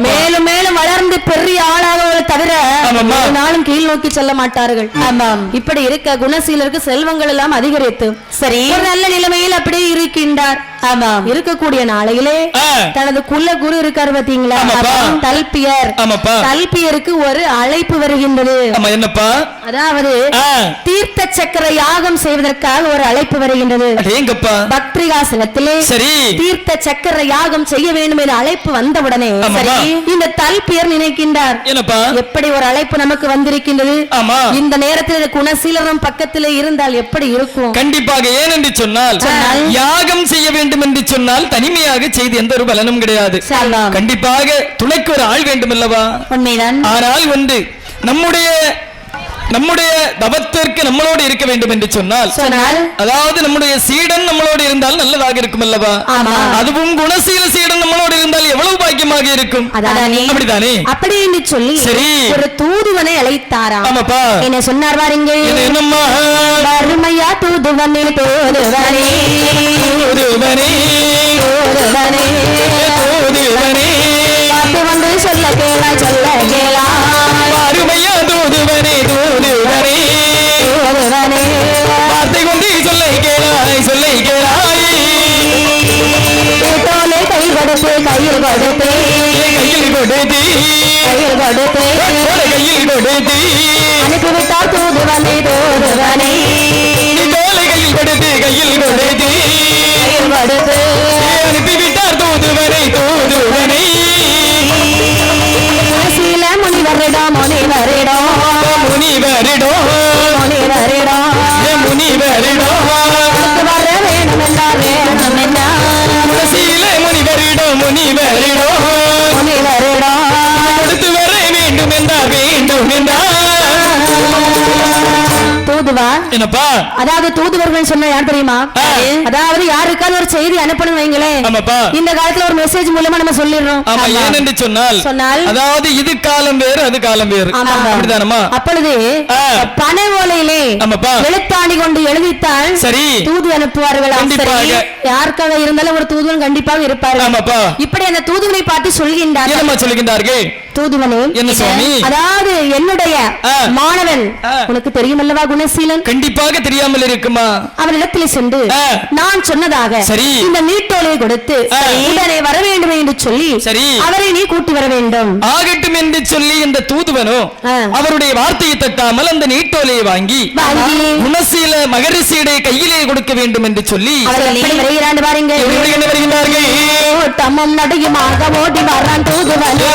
Speaker 5: மேலும் மேலும் வளர்ந்து பெரிய ஆளாக தவிர ஒரு நாளும் கீழ் நோக்கி செல்ல மாட்டார்கள். ஆமாம். இப்படி இருக்க குணசீலருக்கு செல்வங்கள் எல்லாம் அதிகரித்து சரி ஒரு நல்ல நிலைமையில் அப்படியே இருக்கின்றார். ஆமாம். இருக்கக்கூடிய நாளையிலே தனது குல குரு இருக்காரு பாத்தீங்களா தல்பியர். தல்பியருக்கு ஒரு அழைப்பு வருகின்றது.
Speaker 3: என்னப்பா?
Speaker 5: அதாவது தீர்த்த சக்கர யாகம் செய்வதற்காக ஒரு அழைப்பு வருகின்றது. பக்திகாசனத்திலே தீர்த்த சக்கர யாகம் செய்ய வேண்டும் என்ற அழைப்பு வந்தவுடனே இந்த தல்பியர் நினைக்கின்றார் எப்படி ஒரு அழைப்பு நமக்கு வந்திருக்கின்றது. இந்த நேரத்தில் குணசீலரும் பக்கத்திலே இருந்தால் எப்படி இருக்கும்.
Speaker 3: கண்டிப்பாக. ஏனென்று சொன்னால் யாகம் செய்ய வேண்டும் என்று சொன்னால் தனிமையாக செய்து எந்த ஒரு பலனும் கிடையாது. கண்டிப்பாக துணைக்கு ஒரு ஆள் வேண்டும் அல்லவா. ஆனால் ஒன்று நம்முடைய தவத்திற்கு நம்மளோடு இருக்க வேண்டும் என்று சொன்னால் அதாவது நம்முடைய சீடன் நம்மளோடு இருந்தால் நல்லதாக இருக்கும் அல்லவா. அதுவும் குணசீல சீடன் நம்மளோடு இருந்தால் எவ்வளவு பாக்கியமாக இருக்கும். அப்படித்தானே.
Speaker 5: அப்படி என்று சொல்லி சரி ஒரு தூதுவனை அழைத்தாரா. என்ன சொன்னார் பாருங்க. வறுமையா தூதுவனே தூதுவனே தூதுவனே தூதுவனே தூதுவனே பார்த்து வந்து சொல்ல கேளா சொல்ல கேளா வறுமையா தூதுவனே தூதுவனே தூதுவனே பார்த்து கொண்டு சொல்ல கேளாய் சொல்ல கேளாய் தோலை கை கொடுத்து கையில் கொடுத்து கையில் கொடுத்து கையில் கொடுத்து கையில் கொடுத்து அனுப்பிவிட்டார் தூதுவனே தூதுவனே தோலை கையில் கொடுத்து கையில் கொடுத்து கையில் கொடுத்து அனுப்பிவிட்டார் தூதுவனை தூதுவனை சீல முனிவரிடோ முனிவரிடோ முனிவரிடோ முனிவரிடோ முனிவரிடோ வர வேணும் என்றார் வேணும் என்றார் சீல முனிவரிடோ முனிவரிடோ முனிவரிடோ அடுத்து வர வேண்டும் என்றார் வேண்டும் என்றார். தூதுவா என்னப்பா. அதாவது தூதுவர்கள் சொன்ன யார் தெரியுமா. அதாவது யாருக்காவது ஒரு செய்தி அனுப்பணும் வைங்களேன். இந்த காலத்துல ஒரு மெசேஜ் மூலமா நம்ம சொல்லிடுறோம்.
Speaker 3: ஏனென்று சொன்னால் அதாவது இது காலம் வேறு அது காலம் வேறு.
Speaker 5: அப்பொழுது பனை ஓலையிலே எழுத்தாணி கொண்டு எழுதித்தால் சரி தூது அனுப்புவார்கள். யாருக்காக இருந்தாலும் ஒரு தூதுவன் கண்டிப்பாக இருப்பார்கள். இப்படி அந்த தூதுவனை பார்த்து சொல்கின்றார்கள். தூதுவனே என்ன சுவாமி. அதாவது என்னுடைய மாணவன் உனக்கு தெரியும் அல்லவா குணசீலன்.
Speaker 3: கண்டிப்பாக தெரியாமல் இருக்குமா.
Speaker 5: அவரிடத்தில் சென்று நான் சொன்னதாக சரி இந்த நீட்டோலை கொடுத்து உடனே வர வேண்டும் என்று சொல்லி சரி அவரை நீ கூட்டி வர வேண்டும்.
Speaker 3: ஆகட்டும் என்று சொல்லி இந்த தூதுவனோ அவருடைய வார்த்தையை தட்டாமல் அந்த நீட்டோலையை வாங்கி குணசீல மகரிஷியுடைய கையிலே கொடுக்க வேண்டும் என்று சொல்லி
Speaker 5: வருகிறாண்டு பாருங்க. வருகின்றார்கள். தம்மம் நடையுமாக ஓடி வரான் தூதுவனோ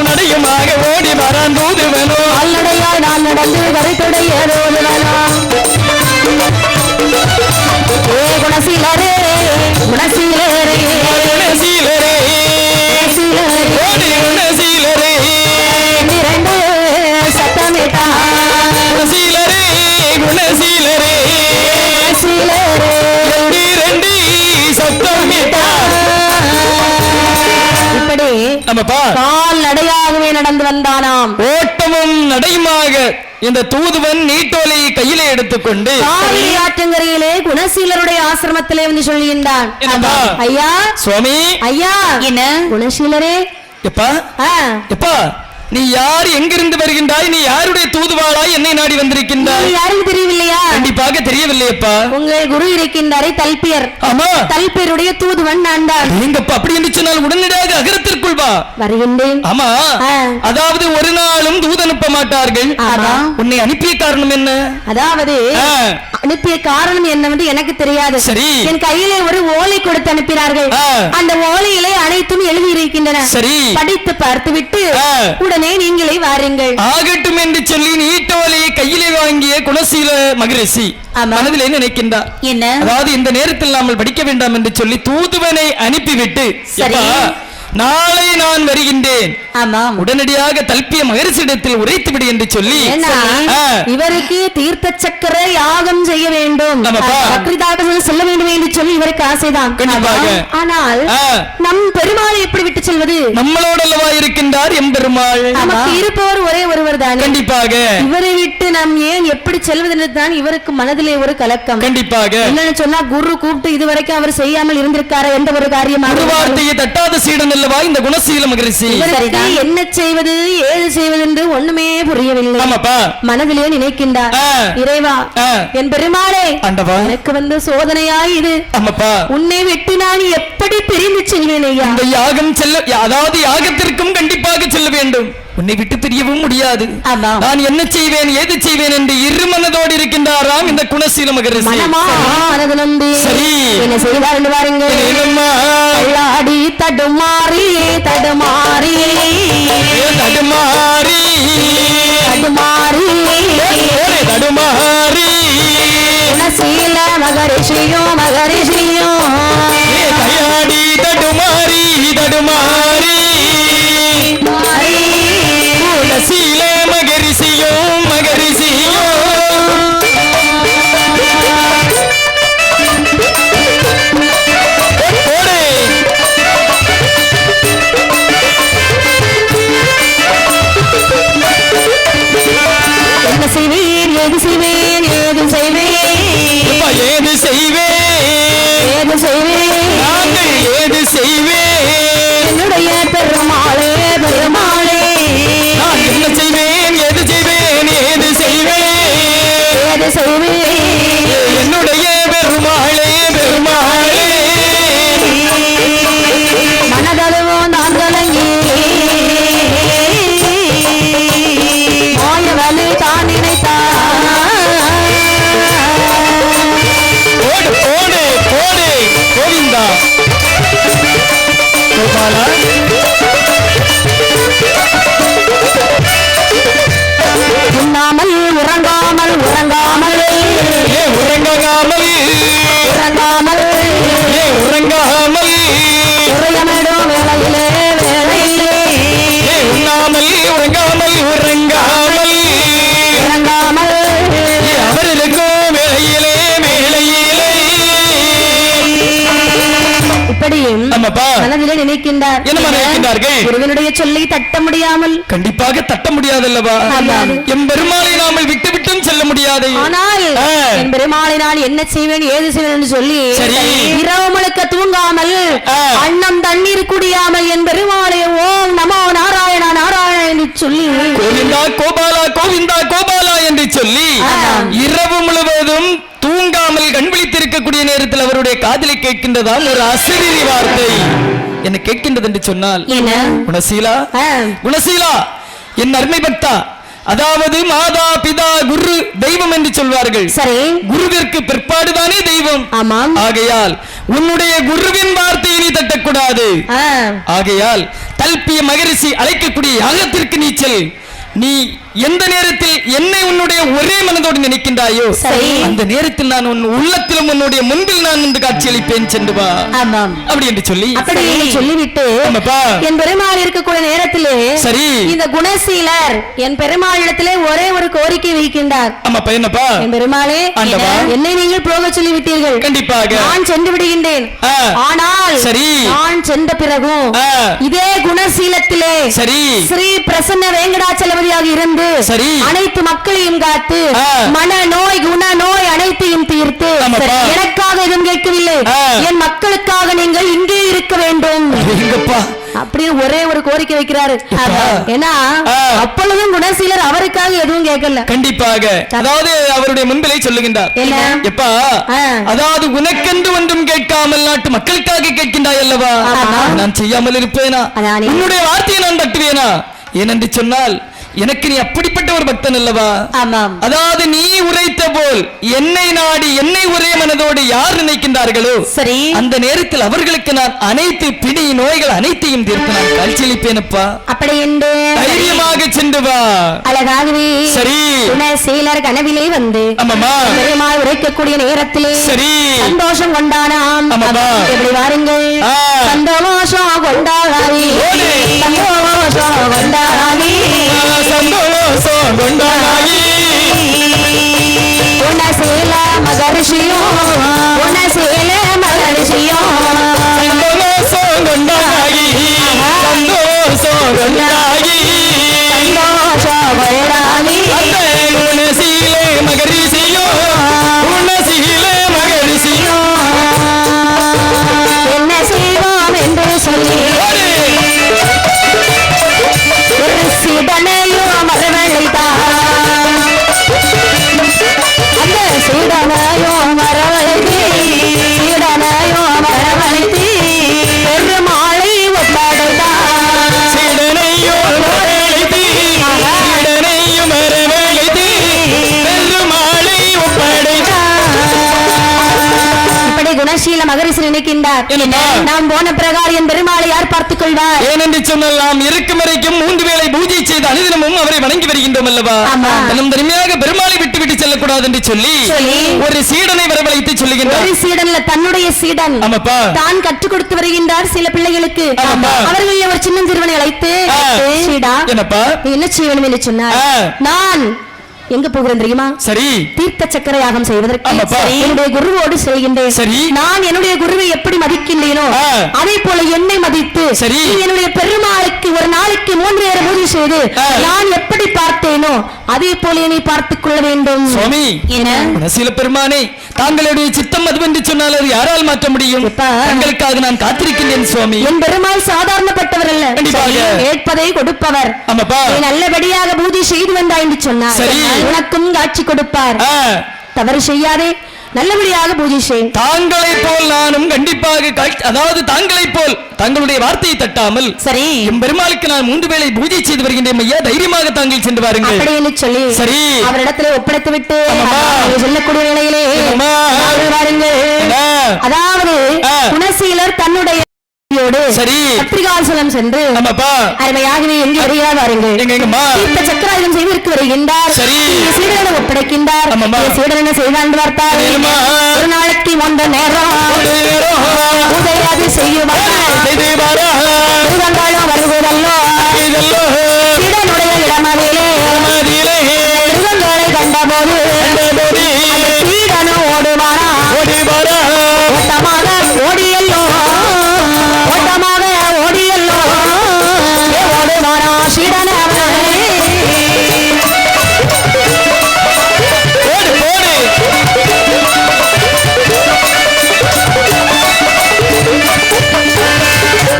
Speaker 3: நடையுமாக ஓடி வரான் தூதுவனோ
Speaker 5: அல்லடையாய் நான் நடந்து வரைத்துடைய குணசீலரே குணசீலரே
Speaker 3: குணசீலரே குணசீலரே
Speaker 5: இரண்டு சத்தமிட்டா
Speaker 3: குணசீலரே குணசீலரே
Speaker 5: குணசீலரே
Speaker 3: இரண்டு சத்தமிட்டா.
Speaker 5: இப்படி கால் நடையாகவே நடந்து வந்தானாம்.
Speaker 3: ஓட்டமும் நடையுமாக இந்த தூதுவன் நீட்டோலை கையிலே எடுத்துக்கொண்டு
Speaker 5: ஆற்றங்கரையிலே குணசீலருடைய ஆசிரமத்திலே வந்து சொல்லுகின்றான். ஐயா சுவாமி ஐயா என்ன குணசீலரே
Speaker 3: எப்பா எப்பா நீ யார் எங்கிருந்து வருகின்றாய். நீ யாருடைய தூதுவாளாய் என்னை நாடி வந்திருக்கின்றாய்.
Speaker 5: யாரும் தெரியவில்லையா.
Speaker 3: கண்டிப்பாக தெரியவில்லையப்பா.
Speaker 5: உங்கள் குரு இருக்கின்றாரே தல்பியர். ஆமா தல்பியருடைய தூதுவன் நான் தான்.
Speaker 3: நீங்கப்பா அப்படி என்று சொன்னால் உடனடியாக அகரத்திற்குள் வா.
Speaker 5: வருகின்றேன்.
Speaker 3: ஆமா அதாவது ஒரு நாளும் தூது அனுப்ப மாட்டார்கள். உன்னை அனுப்பிய காரணம் என்ன.
Speaker 5: அதாவது அனுப்பிய காரணம் என்னவென்று எனக்கு தெரியாது. சரி என் கையிலே ஒரு ஓலை கொடுத்து அனுப்பினார்கள். அந்த ஓலையிலே அனைத்தும் எழுதி இருக்கின்றன. சரி படித்து பார்த்து விட்டு உடனே நீங்களே வாருங்கள்.
Speaker 3: ஆகட்டும் என்று சொல்லி நீட்டோலையை கையிலே வாங்கிய குணசீல மகரிஷி மனதிலே நினைக்கின்றார்.
Speaker 5: என்ன?
Speaker 3: அதாவது இந்த நேரத்தில் நாமல் படிக்க வேண்டாம் என்று சொல்லி தூதுவனை அனுப்பிவிட்டு,
Speaker 5: சரி,
Speaker 3: நாளை நான் வருகின்றேன்,
Speaker 5: ஆமாம்,
Speaker 3: உடனடியாக தல்பிய மகரிஷிடத்தில் உரைத்து விடு என்று சொல்லி
Speaker 5: இவருக்கு தீர்த்த சக்கர யாகம் செய்ய வேண்டும், செல்ல வேண்டும் என்று சொல்லி இவருக்கு ஆசைதான். ஆனால் நம் பெருமாளை எப்படி விட்டு செல்வது?
Speaker 3: நம்மளோட அல்லவா இருக்கின்றார் எம்பெருமாள்.
Speaker 5: நமக்கு இருப்பவர் ஒரே ஒருவர் தான்.
Speaker 3: கண்டிப்பாக
Speaker 5: இவரை விட்டு நாம் ஏன் எப்படி செல்வது தான் இவருக்கு மனதிலே ஒரு கலக்கம்.
Speaker 3: கண்டிப்பாக
Speaker 5: என்னன்னு சொன்னா குரு கூப்பிட்டு இதுவரைக்கும் அவர் செய்யாமல் இருந்திருக்காரு எந்த ஒரு காரியமாக.
Speaker 3: வார்த்தையை தட்டாத சீடன் அல்லவா இந்த குணசீல மகரிஷி.
Speaker 5: என்ன செய்வது ஏது செய்வது என்று ஒண்ணுமே புரியவில்லை. மனதிலே நினைக்கின்றார், இறைவா என் பெருமாளே, எனக்கு வந்து சோதனையாய் இது, உன்னை விட்டு நான் எப்படி பிரிந்து செல்வேன் ஐயா?
Speaker 3: இந்த யாகம் செல்ல, அதாவது யாகத்திற்கும் கண்டிப்பாக செல்ல வேண்டும், உன்னை விட்டு பிரியவும் முடியாது. நான் என்ன செய்வேன் ஏது செய்வேன் என்று இருமனதோடு இருக்கின்றாராம் இந்த குணசீல மகரிஷி.
Speaker 5: சரி, என்ன செய்வார் என்று பாருங்கள். அடி தடுமாறி தடுமாறி
Speaker 3: தடுமாறி
Speaker 5: தடுமாறி
Speaker 3: தடுமாறி
Speaker 5: குணசீல மகரிஷியும் மகரிஷியும்
Speaker 3: கையாடி தடுமாறி தடுமாறி குணசீல மகரிஷியும் மகரிஷியும்
Speaker 5: செய்வேன் ஏது செய்வேன் ஏது செய்வேன்
Speaker 3: ஏது செய்வேன்
Speaker 5: ஏது செய்வேன்
Speaker 3: நாங்கள் ஏது செய்வேன்
Speaker 5: என்னுடைய பெருமாளே பெருமாளே
Speaker 3: நான் என்ன செய்வேன் ஏது செய்வேன் ஏது செய்வேன்
Speaker 5: ஏது செய்வேன்
Speaker 3: என்னுடைய பெருமாளே பெருமாளே
Speaker 5: மனதளவோ நான் கலங்கி மாயவலு தான் நினைத்தார்.
Speaker 3: போடு போடு போடு கோவிந்தா கோபாலா
Speaker 5: உண்ணாமல் உறங்காமல் உறங்காமல்
Speaker 3: உறங்காமல்
Speaker 5: உறங்காமல்
Speaker 3: உறங்காமல்
Speaker 5: உறையமிடும் வேளையிலே வேளையிலே
Speaker 3: உண்ணாமல் உறங்காமல் உறங்காமல்
Speaker 5: உறங்காமல்
Speaker 3: அவர்களுக்கும் வேலையிலே மேலையிலே
Speaker 5: இப்படியும் மனதிலே நினைக்கின்றார்.
Speaker 3: என்ன நினைக்கின்றார்கள்?
Speaker 5: குருவினுடைய சொல்லி தட்ட முடியாமல்,
Speaker 3: கண்டிப்பாக தட்ட முடியாதல்லவா? எம் பெருமாளை நாமல் விட்டு விட்டும் செல்ல முடியாது.
Speaker 5: ஆனால் என் பெருமாளை நான் என்ன செய்வேன் ஏது செய்வேன் என்று சொல்லி இரவு முழுக்க தூங்காமல் அன்னம் தண்ணீர் குடியாமல் என் பெருமாளை ஓம் நமோ நாராயணா நாராயணா என்று சொல்லி
Speaker 3: கோவிந்தா கோபாலா கோவிந்தா கோபாலா என்று சொல்லி இரவு முழுவதும் தூங்காமல் கண் விழித்திருக்கக்கூடிய நேரத்தில் அவருடைய காதலை கேட்கின்றதால் ஒரு அசரீரி வார்த்தை என்ன கேட்கின்றது என்று சொன்னால், குணசீலா குணசீலா என் அருமை பக்தா, அதாவது மாதா பிதா குரு தெய்வம் என்று சொல்வார்கள்.
Speaker 5: சரி,
Speaker 3: குருவிற்கு பிற்பாடுதானே தெய்வம்.
Speaker 5: ஆமாம்.
Speaker 3: ஆகையால் உன்னுடைய குருவின் வார்த்தையை நீ தட்டக்கூடாது. ஆகையால் தல்பிய மகரிஷி அழைக்கக்கூடிய யாகத்திற்கு நீச்சல். நீ எந்த நேரத்தில் என்னை உன்னுடைய ஒரே மனதோடு நினைக்கின்றாயோ அந்த நேரத்தில் நான் உன் உள்ளத்திலும் உன்னுடைய முன்பில் நான் வந்து காட்சியளிப்பேன் சென்று வா. அப்படி என்று சொல்லி
Speaker 5: சொல்லிவிட்டு என் பெருமாள் இருக்கக்கூடிய நேரத்திலே சரி இந்த குணசீலர் என் பெருமாளிடத்திலே ஒரே ஒரு கோரிக்கை வைக்கின்றார்.
Speaker 3: ஆமாப்பா, என்னப்பா?
Speaker 5: என் பெருமாளே, என்னை நீங்கள் போக சொல்லி விட்டீர்கள்.
Speaker 3: கண்டிப்பாக
Speaker 5: நான் சென்று விடுகின்றேன். ஆனால் சரி நான் சென்ற பிறகும் இதே குணசீலத்திலே சரி ஸ்ரீ பிரசன்ன வேங்கடாச்சலபதியாக இருந்து சரி அனைத்து மக்களையும் காத்து மன நோய் குண நோய் அனைத்தையும் தீர்த்து எனக்காக எதுவும் கேட்கவில்லை, என் மக்களுக்காக நீங்கள் இங்கே இருக்க வேண்டும் அப்படின்னு ஒரே ஒரு கோரிக்கை வைக்கிறாரு. ஏன்னா அப்பொழுதும் குணசீலர் அவருக்காக எதுவும் கேட்கல.
Speaker 3: கண்டிப்பாக அதாவது அவருடைய முன்பிலை சொல்லுகின்றார். எப்பா, அதாவது உனக்கென்று ஒன்றும் கேட்காமல் நாட்டு மக்களுக்காக கேட்கின்றாய் அல்லவா, நான் செய்யாமல் இருப்பேனா? உன்னுடைய வார்த்தையை நான் தட்டுவேனா? ஏனென்று சொன்னால் எனக்கு நீ அப்படிப்பட்ட ஒரு பக்தன் அல்லவா?
Speaker 5: ஆமாம்.
Speaker 3: அதாவது நீ உரைத்த போல் என்னை நாடி என்னை ஒரே மனதோடு யார் நினைக்கின்றார்களோ
Speaker 5: சரி,
Speaker 3: அந்த நேரத்தில் அவர்களுக்கு நான் அனைத்து பிடி நோய்கள் அனைத்தையும் தீர்த்து நான் காட்சியளிப்பேனப்பா.
Speaker 5: அப்படி என்று
Speaker 3: தைரியமாக சென்று வா.
Speaker 5: அழகாகவே
Speaker 3: சரி
Speaker 5: குணசீலர் கனவிலே வந்து
Speaker 3: ஆமாமா
Speaker 5: பெருமாள் உரைக்கக்கூடிய நேரத்திலே
Speaker 3: சரி
Speaker 5: சந்தோஷம் கொண்டானாம்.
Speaker 3: ஆமாமா.
Speaker 5: எப்படி வாருங்கள், சந்தோஷம் கொண்டாடி சந்தோஷம் கொண்டாடி
Speaker 3: சந்தோஷம் கொண்டாடி
Speaker 5: குணசீல மகரிஷியும் குணசீல மகரிஷியும்
Speaker 3: சந்தோஷம் கொண்டாடி சந்தோஷம் கொண்டாடி
Speaker 5: சந்தோஷம் கொண்டாடி
Speaker 3: குணசீலே மகரிஷியோ குணசீலே மகரிஷியோ
Speaker 5: என்ன செய்வோம் என்று சொல்லி ஒரு சீடனையும் மரவழைத்தார். அந்த சீடனையும் மரவழைத்து சீடனையும் மரவழைத்து பெருமாளை ஒப்படைத்தார்.
Speaker 3: சீடனையோ மரவழைத்து சீடனையும் மரவழைத்து பெருமாளை ஒப்படைத்தார்.
Speaker 5: இப்படி குணசீல மகரிஷி நினைக்கின்றார்.
Speaker 3: என்னம்மா?
Speaker 5: நாம் போன பிரகாரம் என் பெருமாளை யார் பார்த்துக் கொள்வார்?
Speaker 3: ஏனென்று சொன்னால் நாம் இருக்கும் வரைக்கும் 3 வேளை பூஜை செய்து அனுதினமும் அவரை வணங்கி வருகின்றோம் அல்லவா?
Speaker 5: ஆமா.
Speaker 3: நம் தனிமையாக பெருமாளை விட்டு விட்டு செல்லக்கூடாது என்று சொல்லி ஒரு சீடனை வரவழைத்து சொல்லுகின்றார்.
Speaker 5: ஒரு சீடன்ல தன்னுடைய சீடன்
Speaker 3: ஆமாப்பா.
Speaker 5: தான் கற்றுக் கொடுத்து வருகின்றார் சில பிள்ளைகளுக்கு.
Speaker 3: ஆமாப்பா.
Speaker 5: அவர்களில் ஒரு சின்னஞ்சிறுவனை அழைத்து சீடா
Speaker 3: என்னப்பா
Speaker 5: நீ என்ன செய்ய வேண்டும் என்று சொன்னார். நான் எங்க போகிறேன் தெரியுமா?
Speaker 3: சரி
Speaker 5: தீர்த்த சக்கர யாகம் செய்வதற்கு
Speaker 3: ஆமாப்பா.
Speaker 5: என்னுடைய குருவோடு செல்கின்றேன்.
Speaker 3: சரி.
Speaker 5: நான் என்னுடைய குருவை எப்படி மதிக்கின்றேனோ அதே போல என்னை மதித்து
Speaker 3: சரி.
Speaker 5: நீ என்னுடைய பெருமாளுக்கு ஒரு நாளைக்கு 3 நேரம் பூஜை செய்து நான் எப்படி பார்த்தேனோ அதே போல நீ பார்த்துக் கொள்ள வேண்டும்.
Speaker 3: சுவாமி குணசீல பெருமானே, தாங்களுடைய சித்தம் அதுவென்று சொன்னால் அது யாரால் மாற்ற முடியும்? தங்களுக்காக நான் காத்திருக்கின்றேன் சுவாமி.
Speaker 5: என் பெருமாள் சாதாரணப்பட்டவர் அல்ல,
Speaker 3: கண்டிப்பாக.
Speaker 5: கேட்பதை கொடுப்பவர்.
Speaker 3: ஆமாப்பா.
Speaker 5: நீ நல்லபடியாக பூஜை செய்து வந்தாய் என்று சொன்னார்.
Speaker 3: சரி.
Speaker 5: உனக்கும் காட்சி கொடுப்பார். தவறு செய்யாதே, நல்லபடியாக பூஜை செய்.
Speaker 3: தாங்களை போல் நானும் கண்டிப்பாக அதாவது தாங்களை போல் தங்களுடைய வார்த்தையை தட்டாமல்
Speaker 5: சரி
Speaker 3: என் பெருமாளுக்கு நான் 3 வேளை பூஜை செய்து வருகின்றேன் ஐயா, தைரியமாக தாங்கள் சென்று வாருங்கள்.
Speaker 5: அப்படின்னு சொல்லி
Speaker 3: சரி
Speaker 5: அவரிடத்திலே ஒப்படைத்து விட்டு
Speaker 3: ஆமாம்மா.
Speaker 5: சொல்லக்கூடிய நிலையிலே
Speaker 3: ஆமா.
Speaker 5: வாருங்கள். அதாவது குணசீலர் தன்னுடைய
Speaker 3: சரி
Speaker 5: பத்திரிகாசலம் சென்று
Speaker 3: ஆமாப்பா
Speaker 5: அருமையாகவே எங்கே வருகிறார் வாருங்கள்.
Speaker 3: எங்கம்மா
Speaker 5: தீர்த்த சக்கராயுதம் செய்வதற்கு வருகின்றார்.
Speaker 3: சரி.
Speaker 5: சீடனை ஒப்படைக்கின்றார்.
Speaker 3: ஆமாம்மா.
Speaker 5: சீடன் என்ன செய்தான் பார்த்தார்.
Speaker 3: தெரியுமா?
Speaker 5: ஒரு நாளைக்கு 3 நேரம் உதயாது செய்யுவார். மிருகங்களும் வருவதல்லோ சீடனுடைய இடமதிலே மிருகங்களை கண்டபோது சீடனும் ஓடுவாரா ஓட்டமாக ஓடியல்லோ ஓட்டமாக ஓடியல்லோ ஓடுவாரா சீடன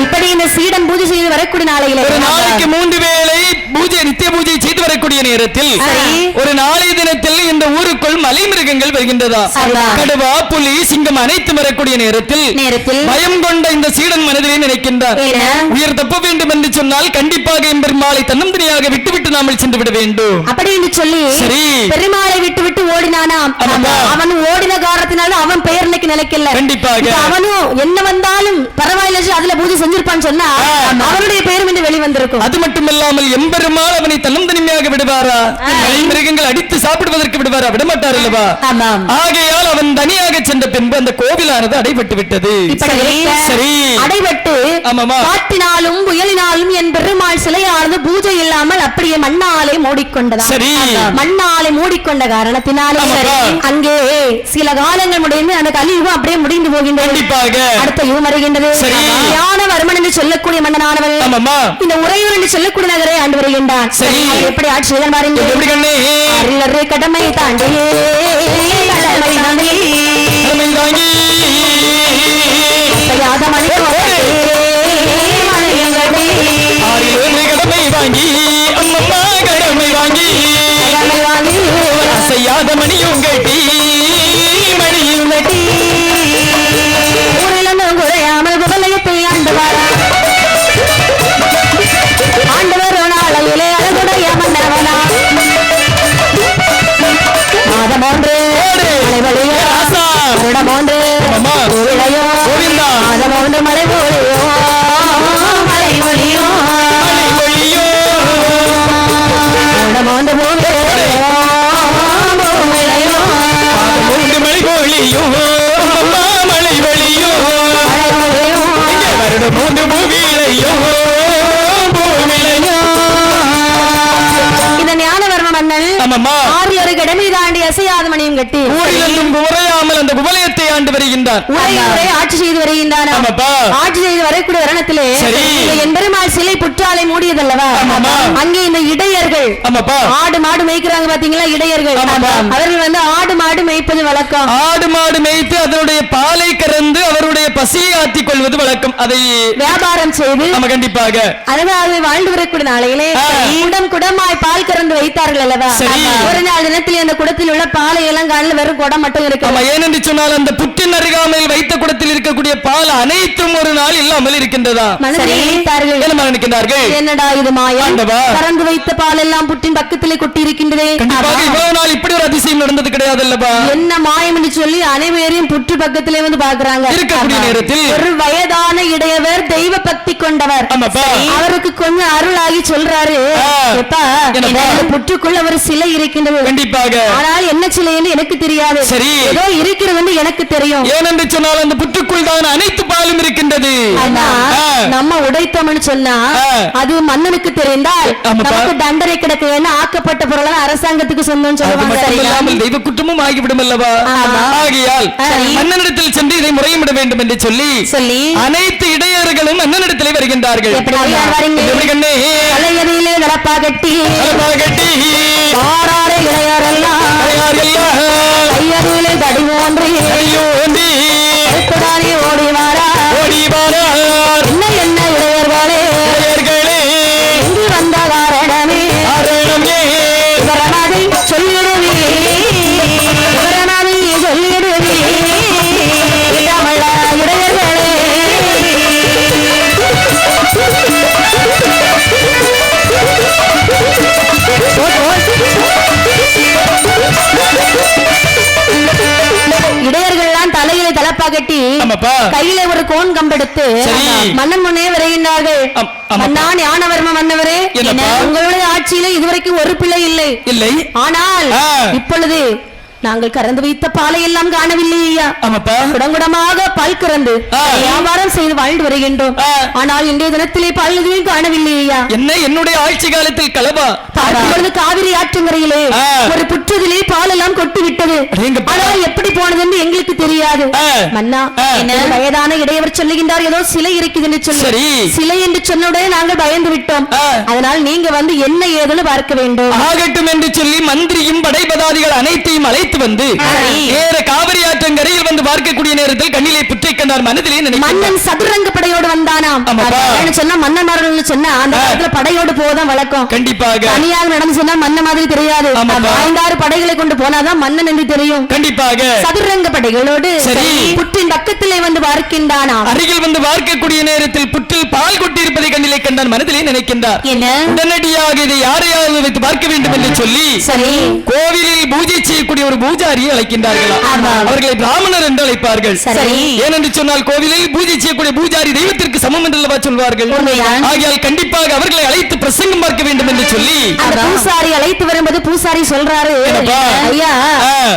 Speaker 5: இப்படி இந்த சீடன் பூஜை செய்து வரக்கூடிய நாளையில
Speaker 3: ஒரு நாளைக்கு 3 வேளை பூஜை நித்திய பூஜை செய்து வரக்கூடிய நேரத்தில் ஒரு நாளை தினத்தில் இந்த ஊருக்குள் மலை மிருகங்கள் வருகின்றதா? கடுவா புலி சிங்கம் அனைத்து வரக்கூடிய நேரத்தில் பயம் கொண்ட இந்த சீடன் மனதிலே நினைக்கின்றார், உயிர் தப்ப வேண்டும் என்று சொன்னால் கண்டிப்பாக பெருமாளை தன்னந்தனியாக விட்டுவிட்டு நாமல் சென்று விட வேண்டும்
Speaker 5: அப்படின்னு சொல்லி
Speaker 3: சரி
Speaker 5: பெருமாளை விட்டு விட்டு ஓடினானாம். அவன் ஓடின காரணத்தினால அவன் பெயர் இன்னைக்கு நிலைக்கல.
Speaker 3: கண்டிப்பாக
Speaker 5: அவனும் என்ன வந்தாலும் பரவாயில்ல அதுல பூஜை செஞ்சிருப்பான்னு சொன்னா அவனுடைய பெயரும் இன்று வெளிவந்திருக்கும்.
Speaker 3: அது மட்டுமில்லாமல் எம்பெருமாள் அவனை தன்னந்தனிமையாக விடுவாரா? மிருகங்கள் அடித்து சாப்பிடுவதற்கு விடுவாரா? விடமாட்டார் அல்லவா? ஆகையால் அவன் தனியாக சென்ற பின்பு அந்த கோவிலானது அடைபட்டு விட்டது. சரி
Speaker 5: அடைபட்டு காட்டினாலும் புயலினாலும் என் பெருமாள் சிலையானது பூஜை இல்லாமல் அப்படியே மண்ணாலே மூடிக்கொண்டதா.
Speaker 3: சரி
Speaker 5: மண்ணாலே மூடிக்கொண்ட காரணத்தினாலே அங்கே சில காலங்கள் முடிந்து அந்த கலியுகம் அப்படியே முடிந்து போகின்றது.
Speaker 3: கண்டிப்பாக
Speaker 5: அடுத்த யுகம் வருகின்றது. ஞானவர்மன் என்று சொல்லக்கூடிய மன்னனானவன் இந்த உறையூர் என்று சொல்லக்கூடிய நகரை ஆண்டு வருகின்றான். எப்படி ஆட்சி செய்தான் பாருங்க. அருளரை கடமை தாண்டி கடமை தாண்டி
Speaker 3: கடமை வாங்கி அம்மம்மா கடமை வாங்கி அசையாத மணியும் கட்டி மணியும் கட்டி
Speaker 5: ஊரிலும் குறையாமல் குவலயத்தை ஆண்டவர் ஆண்டவர் நாளையிலே அழகுடைய மன்னவர் மோந்த பூவிளையோ
Speaker 3: மூன்று மழை பொழியும் மழை வழியும் வருடம் மூன்று பூவிளையும்
Speaker 5: இந்த ஞானவர்ம மன்னன் ஆறு கடமை தாண்டி அசையாத மணியும் கட்டி
Speaker 3: ஊரிலும் உரையாமல் அந்த குவலயத்தை ஆண்டு வருகின்றார்.
Speaker 5: உரை ஆட்சி செய்து வருகின்றார். ஆட்சி செய்து வரக்கூடிய தருணத்திலே என்பெருமாள் சிலை புற்றாலை மூடியதல்லவா, அங்கே இந்த இடையர்கள் ஆடு மாடு மேய்க்கிறாங்க பாத்தீங்களா, இடையர்கள் அவர்கள் வந்து ஆடு மாடு மேய்ப்பது வழக்கம்.
Speaker 3: ஆடு மாடு மேய்த்து அதனுடைய பாலை கறந்து அவருடைய பசியை ஆற்றிக் கொள்வது வழக்கம். அதை
Speaker 5: வியாபாரம் செய்து
Speaker 3: கண்டிப்பாக
Speaker 5: அதாவது வாழ்ந்து வரக்கூடிய நாளையிலே குடம் குடமாய் பால் கறந்து வைத்தார்கள் அல்லவா. ஒரு நாள் தினத்தில் அந்த குடத்தில் உள்ள பாலை எல்லாம் காலில் வெறும் குடம் மட்டும் இருக்கு.
Speaker 3: ஏனென்று சொன்னால் அந்த புற்றின் அருகாமையில் வைத்த குடத்தில் இருக்கக்கூடிய பால் அனைத்தும் ஒரு நாள் இல்லாமல் இருக்கின்றதா.
Speaker 5: என்னடா இது மாயம், கறந்து வைத்த பால் எல்லாம் புற்றின் பக்கத்திலே கொட்டி இருக்கின்றதே.
Speaker 3: இவ்வளவு நாள் இப்படி ஒரு அதிசயம் நடந்தது கிடையாது அல்லவா.
Speaker 5: என்ன மாயம் என்று சொல்லி அனைவரையும் புற்று பக்கத்திலே வந்து பாக்குறாங்க.
Speaker 3: இருக்கக்கூடிய நேரத்தில்
Speaker 5: ஒரு வயதான இடையவர் தெய்வ பக்தி கொண்டவர் அவருக்கு கொஞ்சம் அருளாகி சொல்றாரு, புற்றுக்குள்ள ஒரு சிலை இருக்கின்றது.
Speaker 3: கண்டிப்பாக.
Speaker 5: ஆனால் என்ன சிலை என்று எனக்கு தெரியாது. சரி, ஏதோ இருக்கிறது என்று எனக்கு தெரியும்.
Speaker 3: ஏனென்று சொன்னால் அந்த புற்றுக்குள் தான் அனைத்து பாலும் இருக்கின்றது.
Speaker 5: நம்ம உடைத்தோம்னு சொன்னா அது மன்னனுக்கு தெரிந்தால் நமக்கு தண்டனை கிடைக்க ஆக்கப்பட்ட பொருள் அரசாங்கத்துக்கு சொந்தம் சொல்லுவாங்க.
Speaker 3: தெய்வ குற்றமும் ஆகிவிடும் அல்லவா. ஆகையால் மன்னனிடத்தில் சென்று இதை முறையிட வேண்டும் என்று சொல்லி அனைத்து இடையர்களும் மன்னனிடத்திலே வருகின்றார்கள்.
Speaker 5: கட்டி ஐயருளே தடி ஓன்றி ஓடி வாரா என்ன என்ன இடையர்களே இங்கு வந்த காரணமே விவரமாதை சொல்லிடுவி சொல்லிடுவி தமிழ இடையர்களே. இடையர்கள்லாம் தலையில தலப்பா கட்டி கையில ஒரு கோன் கம்பெடுத்து மன்னன் முன்னே வருகின்றார்கள். மன்னா ஞானவர்ம மன்னவரே, உங்களுடைய ஆட்சியில இதுவரைக்கும் ஒரு பிள்ளை இல்லை, ஆனால் இப்பொழுது நாங்கள் கறந்து வைத்த பாலை எல்லாம் காணவில்லை ஐயா. குடங்குடமாக பால் கறந்து வியாபாரம் செய்து வாழ்ந்து வருகின்றோம். ஆனால் இன்றைய தினத்திலே பால் எதுவும் காணவில்லை ஐயா.
Speaker 3: என்ன என்னுடைய ஆட்சி காலத்தில் கலவா
Speaker 5: பார்க்கும்பொழுது காவிரி ஆற்றங்கரையிலே ஒரு புற்றதிலே பால் எல்லாம் கொட்டி விட்டது. ஆனால் எப்படி போனது என்று எங்களுக்கு தெரியாது. மன்னா, வயதான இடையவர் சொல்லுகின்றார் ஏதோ சிலை இருக்குது என்று சொல்லி சிலை என்று சொன்னவுடனே நாங்கள் பயந்து விட்டோம். அதனால் நீங்க வந்து என்ன ஏதுன்னு பார்க்க வேண்டும்.
Speaker 3: ஆகட்டும் என்று சொல்லி மந்திரியும் படைபதாதிகள் அனைத்தையும் அழைத்து வந்து நேர காவிரி ஆற்றங்கரையில் வந்து பார்க்கக்கூடிய நேரத்தில் கண்ணிலே புற்றை கண்டார். மனதிலே
Speaker 5: மன்னன் சதுரங்க படையோடு வந்தானாம். சொன்னா மன்னன்மார்கள் சொன்னா அந்த காலத்துல படையோடு போதான் வழக்கம்.
Speaker 3: கண்டிப்பாக
Speaker 5: தனியாக நடந்து சொன்னா மன்ன மாதிரி தெரியாது. 5-6 படைகளை கொண்டு போனாதான் மன்னன் என்று தெரியும்.
Speaker 3: கண்டிப்பாக
Speaker 5: சதுரங்க படைகளோடு புற்றின் பக்கத்திலே வந்து பார்க்கின்றானாம்.
Speaker 3: அருகில் வந்து பார்க்கக்கூடிய நேரத்தில் புற்றில் பால் கொட்டி இருப்பதை கண்ணிலே கண்டான். மனதிலே நினைக்கின்றார், உடனடியாக இதை யாரையாவது வைத்து பார்க்க வேண்டும் என்று சொல்லி கோவிலில் பூஜை செய்யக்கூடிய ஒரு பூஜாரியை அழைக்கின்றார்களா. அவர்களை பிராமணர் என்று அழைப்பார்கள். ஏனென்று சொன்னால் கோவிலில் பூஜை செய்யக்கூடிய பூஜாரி தெய்வத்திற்கு சமம் என்று சொல்வார்கள். ஆகையால் கண்டிப்பாக அவர்களை அழைத்து பிரசங்கம் பார்க்க வேண்டும் என்று சொல்லி
Speaker 5: பூசாரி அழைத்து வரும்போது பூசாரி சொல்றாரு, ஐயா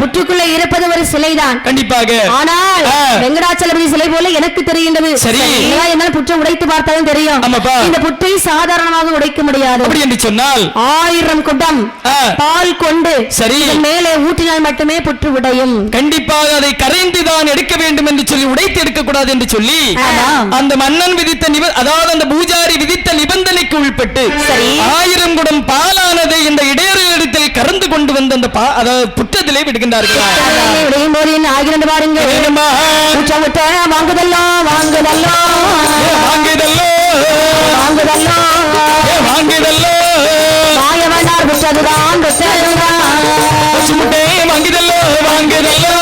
Speaker 5: புற்றுக்குள்ள இருப்பது ஒரு சிலைதான்.
Speaker 3: கண்டிப்பாக.
Speaker 5: ஆனால் வெங்கடாச்சலபதி சிலை போல எனக்கு தெரிகின்றது. என்னால் புற்றை உடைத்து பார்த்தாலும் தெரியும். இந்த புற்றை சாதாரணமாக உடைக்க முடியாது.
Speaker 3: அப்படி என்று சொன்னால்
Speaker 5: 1000 குடம் பால் கொண்டு மேலே ஊற்றினால் மட்டுமே புற்று உடையும்.
Speaker 3: கண்டிப்பாக அதை கரைந்துதான் எடுக்க வேண்டும் என்று சொல்லி உடைத்து எடுக்கக்கூடாது என்று சொல்லி அந்த மன்னன் விதித்த அதாவது அந்த பூஜாரி விதித்த நிபந்தனைக்கு உள்பட்டு 1000 குடம் பாலானதை இந்த இடையர்களிடத்தில் கறந்து கொண்டு வந்து அந்த புற்றத்திலே விடுகின்றார்கள்.
Speaker 5: வாங்குதல்லோ வாங்குதல்லோ
Speaker 3: வாங்குதல்லோ வாங்குதல்லோ
Speaker 5: மாயவனார் புற்றதுதான்
Speaker 3: முட்டை வாங்குதல்லோ வாங்குதல்லோ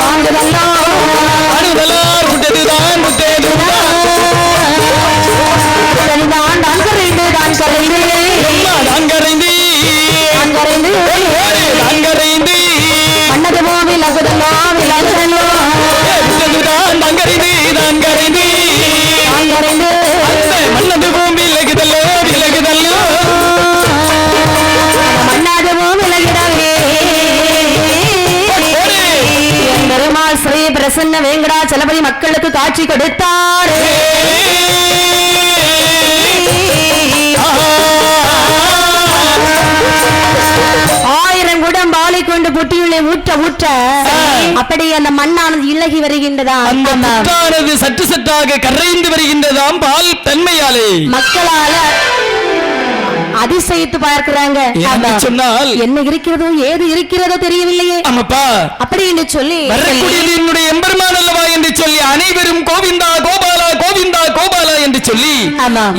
Speaker 5: வாங்குதல்லோ
Speaker 3: அணுதலார் முட்டதுதான் முட்டேதுதான்
Speaker 5: தான் கரைந்து தான் கரைந்து
Speaker 3: தான் கரைந்து தான் கரைந்து
Speaker 5: மன்னது போவில் அகுதல்லோ விலகுதல்லோ
Speaker 3: தான் தான் கரைந்து தான் கரைந்து
Speaker 5: தான் கரைந்து
Speaker 3: மன்னது போவில் விலகுதல்லோ விலகுதல்லோ
Speaker 5: பிரசன்ன வேங்கடாச்சலபதி மக்களுக்கு காட்சி கொடுத்தார். ஆயிரம் குடம் பாலை கொண்டு புட்டியுள்ளே ஊற்ற ஊற்ற அப்படி அந்த மண்ணானது இலகி வருகின்றதா,
Speaker 3: அந்த முத்தானது சற்று சற்றாக கரைந்து வருகின்றதாம் பால் தன்மையாலே.
Speaker 5: மக்களால அதிசயித்து பார்க்கிறாங்க.
Speaker 3: சொன்னால்
Speaker 5: என்ன இருக்கிறதோ ஏது இருக்கிறதோ தெரியவில்லையே.
Speaker 3: ஆமாப்பா,
Speaker 5: அப்படி என்று சொல்லி
Speaker 3: வரக்கூடியது என்னுடைய எம்பெருமான் அல்லவா என்று சொல்லி அனைவரும் கோவிந்தா கோபாலா கோவிந்தா கோபாலா என்று சொல்லி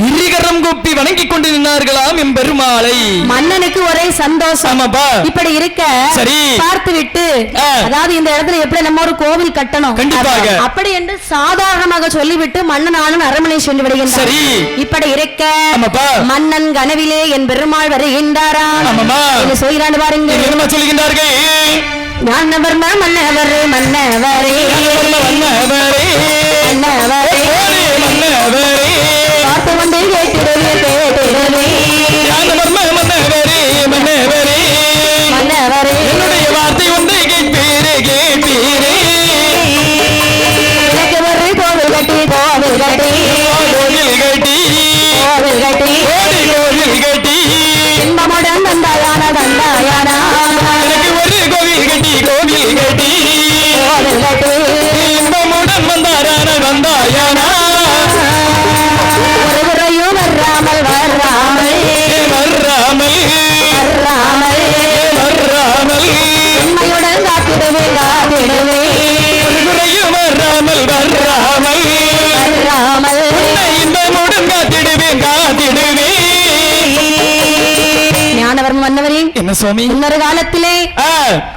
Speaker 3: இருகரம் கூப்பி வணங்கிக் கொண்டு நின்றார்களாம் எம்பெருமாளை.
Speaker 5: மன்னனுக்கு ஒரே சந்தோஷம்.
Speaker 3: ஆமாப்பா,
Speaker 5: இப்படி இருக்க
Speaker 3: சரி
Speaker 5: பார்த்து விட்டு, அதாவது இந்த இடத்துல எப்படி நம்ம ஒரு கோவில் கட்டணும்
Speaker 3: கண்டிப்பாக
Speaker 5: அப்படி என்று சாதாரணமாக சொல்லிவிட்டு மன்னனானும் அரண்மனை சென்று விடுகின்றார்.
Speaker 3: சரி
Speaker 5: இப்படி இருக்க
Speaker 3: ஆமாப்பா,
Speaker 5: மன்னன் கனவிலே என் பெருமாள் வருகின்றாராம். என்ன சொல்கிறான்னு பாருங்க.
Speaker 3: என்ன சொல்கின்றார்கள்?
Speaker 5: ஞானவர்ம மன்னவரே மன்னவரே
Speaker 3: மன்னவரே
Speaker 5: மன்னவரே
Speaker 3: மன்னவரே
Speaker 5: பார்த்து கொண்டு கேட்டிடுவே கேட்டிடுவே
Speaker 3: ஞானவர்ம மன்னவரே மன்னவரே
Speaker 5: மன்னவரே
Speaker 3: என்னுடைய வார்த்தை ஒன்றை கேட்பீரே கேட்பீரே.
Speaker 5: எனக்கு ஒரு கோவில் கட்டி கோவில் கட்டி
Speaker 3: கோவில் கட்டி
Speaker 5: கோவில் கட்டி
Speaker 3: கோவில் கட்டி
Speaker 5: இன்பமுடன் வந்தாயானா வந்தாயானா
Speaker 3: எனக்கு ஒரு கோவில் கட்டி கோவில் கட்டி
Speaker 5: கோவில் கட்டி
Speaker 3: இன்பமுடன் வந்தாரான வந்தாயானா
Speaker 5: ஒரு முறையும் வராமல் வராமல்
Speaker 3: வராமல்
Speaker 5: வராமல்
Speaker 3: வராமல்
Speaker 5: உண்மையுடன் காத்திடுவே காத்திடுவே
Speaker 3: ஒரு குறையும் வராமல் வராமல்
Speaker 5: வராமல்
Speaker 3: இன்பமுடன் காத்திடுவேன் காத்திடுவேன்.
Speaker 5: ஞானவர்ம மன்னவரே
Speaker 3: என்ன சுவாமி?
Speaker 5: இன்னொரு காலத்திலே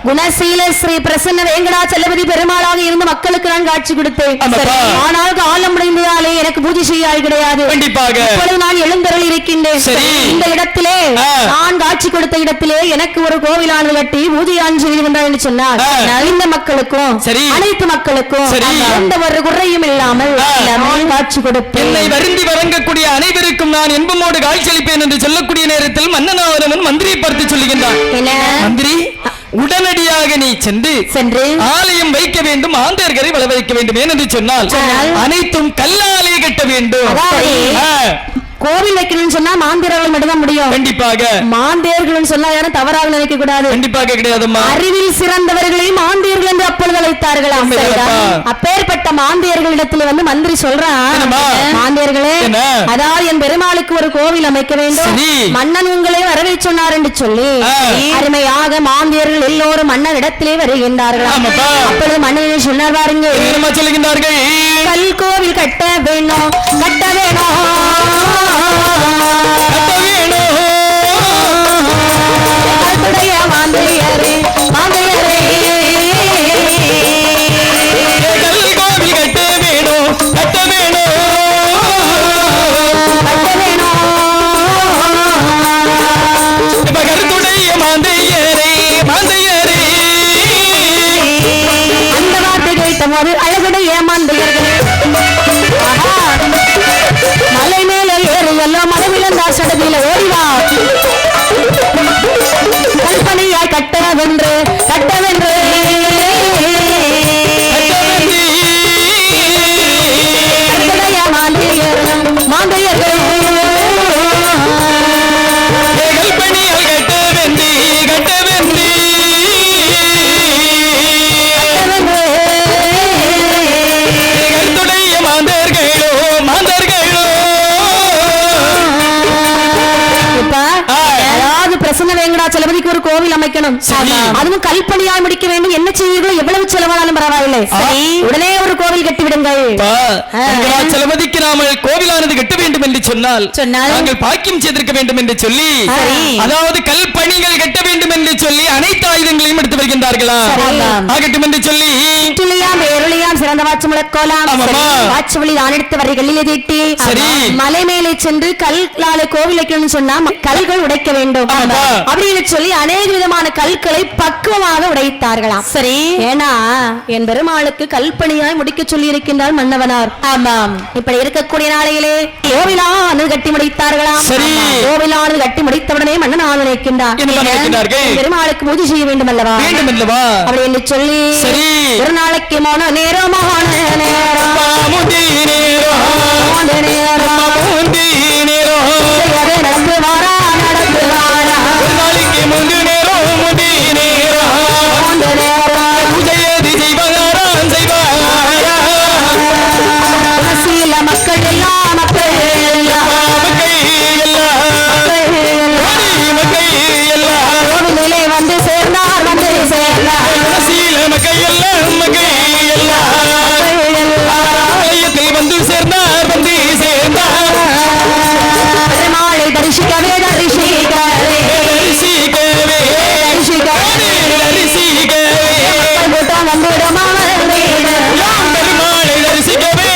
Speaker 5: குணசீல ஸ்ரீ பிரசன்ன வேங்கடாச்சலபதி பெருமாளாக இருந்து மக்களுக்கு நான் காட்சி கொடுத்தேன். ஆனால் காலம் முடிந்ததாலே எனக்கு பூஜை செய்ய ஆள் கிடையாது.
Speaker 3: கண்டிப்பாக
Speaker 5: இப்பொழுது நான் எழுந்தருள் இருக்கின்றேன். இந்த இடத்திலே நான் காட்சி கொடுத்த இடத்திலே எனக்கு ஒரு கோவிலானது கட்டி பூஜை செய்கின்றார் என்று சொன்னார். இந்த மக்களுக்கும் அனைத்து மக்களுக்கும் எந்த ஒரு குறையும் இல்லாமல் காட்சி கொடுப்பேன்.
Speaker 3: என்னை வருந்தி வழங்கக்கூடிய அனைவருக்கும் நான் என்பமோடு காட்சியளிப்பேன் என்று சொல்லக்கூடிய நேரத்தில் மன்னனாவரவன் மந்திரியை பார்த்து சொல்லுகின்றான். மந்திரி, உடனடியாக நீ சென்று ஆலயம் வைக்க வேண்டும், ஆந்தர்கரை வள வைக்க வேண்டும். ஏனென்று சொன்னால் அனைத்தும் கல்லாலே கட்ட வேண்டும்.
Speaker 5: கோவில் வைக்கணும்னு சொன்னா மாந்தியர்கள் மட்டும்தான் முடியும்.
Speaker 3: கண்டிப்பாக
Speaker 5: மாந்தியர்கள் சொன்னா யாரும் தவறாக நினைக்க கூடாது.
Speaker 3: கண்டிப்பாக கிடையாதும்மா.
Speaker 5: அறிவில் சிறந்தவர்களை மாந்தியர்கள் என்று அப்பொழுது அழைத்தார்களாம். அப்பேற்பட்ட மாந்தியர்களிடத்தில் வந்து மந்திரி சொல்றான், மாந்தியர்களே, அதாவது என் பெருமாளுக்கு ஒரு கோவில் அமைக்க வேண்டும், மன்னன் உங்களே வரவே சொன்னார் என்று சொல்லி அருமையாக மாந்தியர்கள் எல்லோரும் மன்னன் இடத்திலே வருகின்றார்களாம். அப்பொழுது மன்னன் சொன்னார் பாருங்க,
Speaker 3: சொல்லுகின்றார்கள்,
Speaker 5: கல் கோவில் கட்ட வேணும் கட்ட வேணும் மாந்தியரே மாந்தியரே
Speaker 3: கோவில் கட்ட வேணும் கட்ட வேணும்
Speaker 5: கட்ட வேணும்
Speaker 3: கருத்துடைய மாந்தையரே மாந்தையரே.
Speaker 5: அந்த வார்த்தை கேட்ட போது அழகுடைய மாந்தையர்கள் மலை மேல ஏறு எல்லாம் மலைவிழந்தா சடதியில ஓடிவா கல்பனையாய் கட்டவென்று கட்டவென்று மாந்தையர்கள் மாந்தையர்கள் பிரசன்ன வேங்கடாச்சலபதிக்கு ஒரு கோவில் அமைக்கணும், அதுவும் கல்பனையாய் முடிக்க வேண்டும். என்ன செய்வீர்களோ எவ்வளவு செலவானாலும் பரவாயில்லை, உடனே ஒரு கோவில் கட்டி விடுங்கள்.
Speaker 3: வேங்கடாச்சலபதிக்கு நாம கோவிலானது கட்ட வேண்டும் என்று சொன்னால் நாங்கள் பாக்கியம் செய்திருக்க வேண்டும் என்று சொல்லி, அதாவது கல்பணிகள் கட்ட வேண்டும் என்று சொல்லி அனைத்து ஆயுதங்களையும் எடுத்து வருகின்றார்களா ஆகட்டும் என்று சொல்லி
Speaker 5: துளியாம் வேருளியாம் சிறந்த வாட்சி முழக்கோலாம் வாட்சி வழி நான் எடுத்து வரிகளில் தீட்டி மலை மேலே சென்று கல்லாலை கோவில் வைக்கணும்னு சொன்னா கல்கள் உடைக்க வேண்டும் அப்படின்னு சொல்லி அநேக அநேக விதமான கற்களை பக்குவமாக உடைத்தார்களாம். சரி, ஏன்னா என் பெருமாளுக்கு கல்பணியாய் முடிக்க சொல்லி இருக்கின்றார் மன்னவனார். ஆமாம், இப்படி இருக்கக்கூடிய நாளையிலே கோவிலானது கட்டி முடித்தார்களாம்.
Speaker 3: சரி,
Speaker 5: கோவிலானது கட்டி முடித்தவுடனே மன்னனாக நினைக்கின்றார் பெருமாளுக்கு பூஜை செய்ய வேண்டும் அல்லவா, அப்படி என்று சொல்லி
Speaker 3: சரி
Speaker 5: ஒரு நாளைக்கு மௌன நேரமான நடந்து வாரா நடந்து வாரா மக்கள் எல்லாம் கோவிலே வந்து சேர்ந்தார் வந்து சேர்ந்தார்
Speaker 3: வந்து சேர்ந்தார் வந்து சேர்ந்தார்
Speaker 5: பெருமாளை தரிசிக்கவே தரிசிக்கவே கூட்டம் வந்துவிடுமா
Speaker 3: பெருமாளை தரிசிக்கவே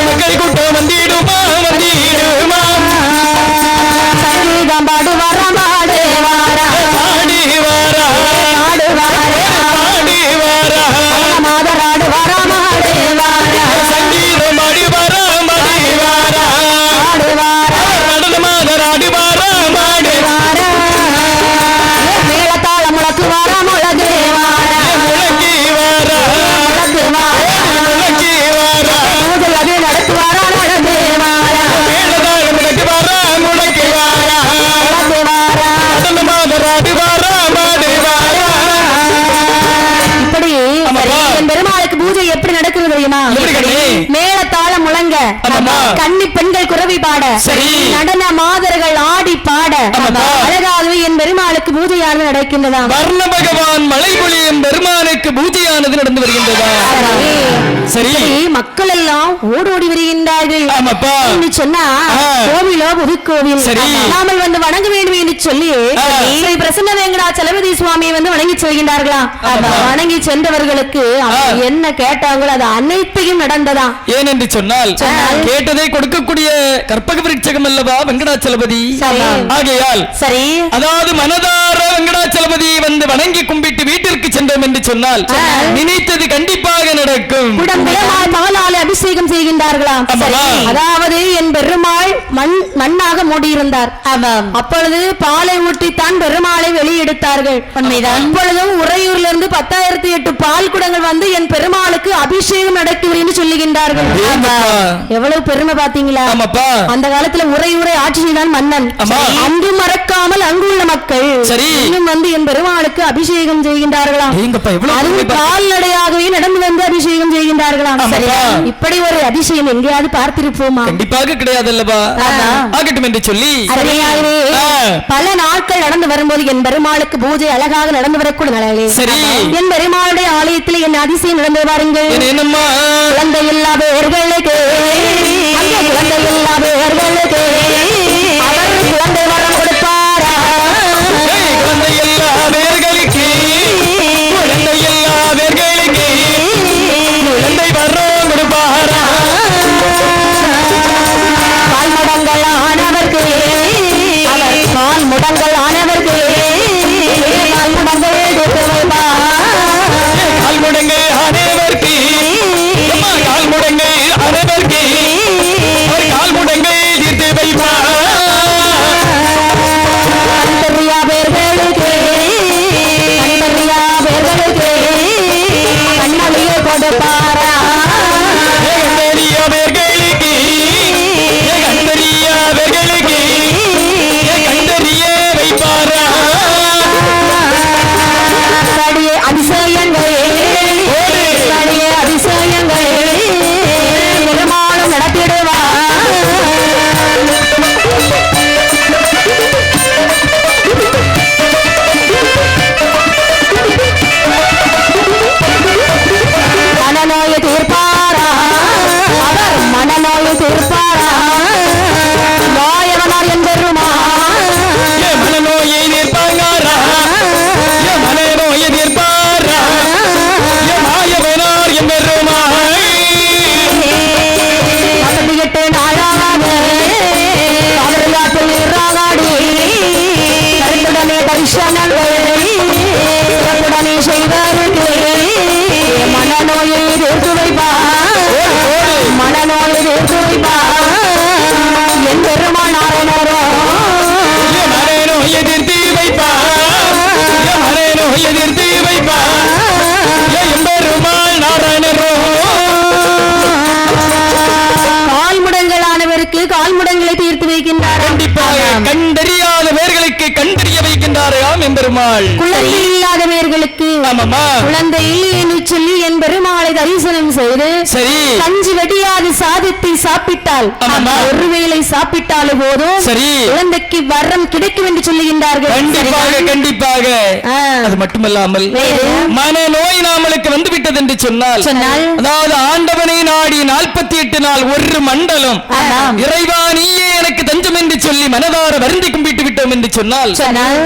Speaker 3: மக்கள் கூட்டம் வந்திடுமா
Speaker 5: சங்கீதம் பாடுவாரா மாதராடு வாரா
Speaker 3: சங்கீதம்
Speaker 5: மேளத்தாள முழக்கு வாரா முழகு பூஜை அது நடத்துவாரா நடந்து இப்படி என் பெருமாளுக்கு பூஜை எப்படி நடக்கிறது தெரியுமா? மேளத்தாள முழங்க, கன்னி பெண்கள் குரவி பாட, நடன மாதர்கள் ஆடி பாட, அழகாகவே என் பெருமாளுக்கு பூஜையானது நடக்கின்றதா.
Speaker 3: வர்ண பகவான் மலை பொழியும் பெருமானுக்கு பூஜையானது நடந்து வருகின்றதா. சரி,
Speaker 5: மக்கள் எல்லாம் ஓடோடி வருகின்றார்கள் என்று சொன்னா கோவிலோ புதுக்கோவில் நாமல் வந்து வணங்க வேண்டும் என்று சொல்லி ஸ்ரீ பிரசன்ன வெங்கடாச்சலபதி சுவாமியை வந்து வணங்கி செல்கின்றார்களாம். வணங்கி சென்றவர்களுக்கு என்ன கேட்டாங்களோ அது அனைத்தையும் நடந்ததா.
Speaker 3: ஏன் என்று சொன்னால் கேட்டதை கொடுக்கக்கூடிய கற்பக விருட்சகம் அல்லவா வெங்கடாச்சலபதி. ஆகையால்
Speaker 5: சரி,
Speaker 3: அதாவது மனதார வெங்கடாச்சலபதி வந்து வணங்கி கும்பிட்டு வீட்டிற்கு சென்றோம் என்று சொன்னால் நினைத்தது கண்டிப்பாக நடக்கும்.
Speaker 5: பாலால அபிஷேகம் செய்கின்றார்களாம். அதாவது என் பெருமாள் மண்ணாக மூடியிருந்தார். அப்பொழுது பாலை ஊட்டித்தான் பெருமாளை வெளியெடுத்தார்கள். அப்பொழுதும் உறையூர்ல இருந்து 10,008 பால் குடங்கள் வந்து என் பெருமாளுக்கு அபிஷேகம் நடக்குது என்று சொல்லுகின்றார்கள். எவ்வளவு பெருமை பாத்தீங்களா. அந்த காலத்துல உறையூரை ஆட்சி செய்தான் மன்னன். அங்கு மறக்காமல் அங்குள்ள மக்கள் இன்னும் வந்து என் பெருமாளுக்கு அபிஷேகம் செய்கின்றார்களாம். அதுவும் கால்நடையாகவே நடந்து வந்து அபிஷேகம் செய்கின்றார்களாம். இப்படி ஒரு அதிசயம் எங்கேயாவது பார்த்திருப்போமா?
Speaker 3: கண்டிப்பாக கிடையாது அல்லவா. ஆகட்டும் என்று சொல்லி
Speaker 5: பல நாட்கள் நடந்து வரும்போது என் பெருமாளுக்கு பூஜை அழகாக நடந்து வரக்கூடிய நாளே என் பெருமாளுடைய ஆலயத்தில் என் அதிசயம் நடந்து வாருங்கள். குழந்தை இல்லாதவர்களுக்கு குழந்தை இல்லாதவர்களுக்கு அவர் குழந்தை வரம் கொடுப்பாரா.
Speaker 3: குழந்தை இல்லாதவர்களுக்கு குழந்தை இல்லாதவர்களுக்கு குழந்தை வரம் கொடுப்பாரா.
Speaker 5: கால் முடங்கள் ஆனவர்க்கு அவர் கால் முடங்கள் ஆனவர்க்கு கால் முடங்கள் கொடுத்து வைப்பார்.
Speaker 3: கால் முடங்கு அனைவருக்கு கால் முடங்கு அனைவருக்கு கால் முடங்கை தீர்த்து வைப்பார்.
Speaker 5: தரிசனங்களை செய்வாருக்கு மனநோயை தீர்த்து வைப்பார், மனநோயை தீர்த்து வைப்பார் என் பெருமாள் நாராயணரோ
Speaker 3: மனநோயை தீர்த்து வைப்பார், மனநோயை தீர்த்து வைப்பார் என் பெருமாள் நாராயணரோ.
Speaker 5: கால்முடங்களானவருக்கு கால்முடங்களை தீர்த்து வைக்கின்றார்.
Speaker 3: கண்டிப்பாக கண்டறியாத பேர்களுக்கு கண்டறிய வைக்கின்றாராம் எம்பெருமாள்.
Speaker 5: குழந்தை இல்லாதவர்களுக்கு குழந்தை இல்லை என்று சொல்லி என் பெருமாளை தரிசனம் செய்து
Speaker 3: சரி
Speaker 5: கஞ்சி வெடியாது சாதத்தை சாப்பிட்டால் ஒருவேளை சாப்பிட்டாலும் போதும் சரி குழந்தைக்கு வரம் கிடைக்கும் என்று சொல்லுகின்றார்கள்.
Speaker 3: கண்டிப்பாக கண்டிப்பாக. அது மட்டுமல்லாமல் மனநோய் நாமளுக்கு வந்து விட்டது என்று சொன்னால் அதாவது ஆண்டவனை நாடி 48 நாள் ஒரு மண்டலம் இறைவா நீயே எனக்கு தஞ்சம் என்று சொல்லி மனதார வருந்தி கும்பிட்டு விட்டோம் என்று சொன்னால்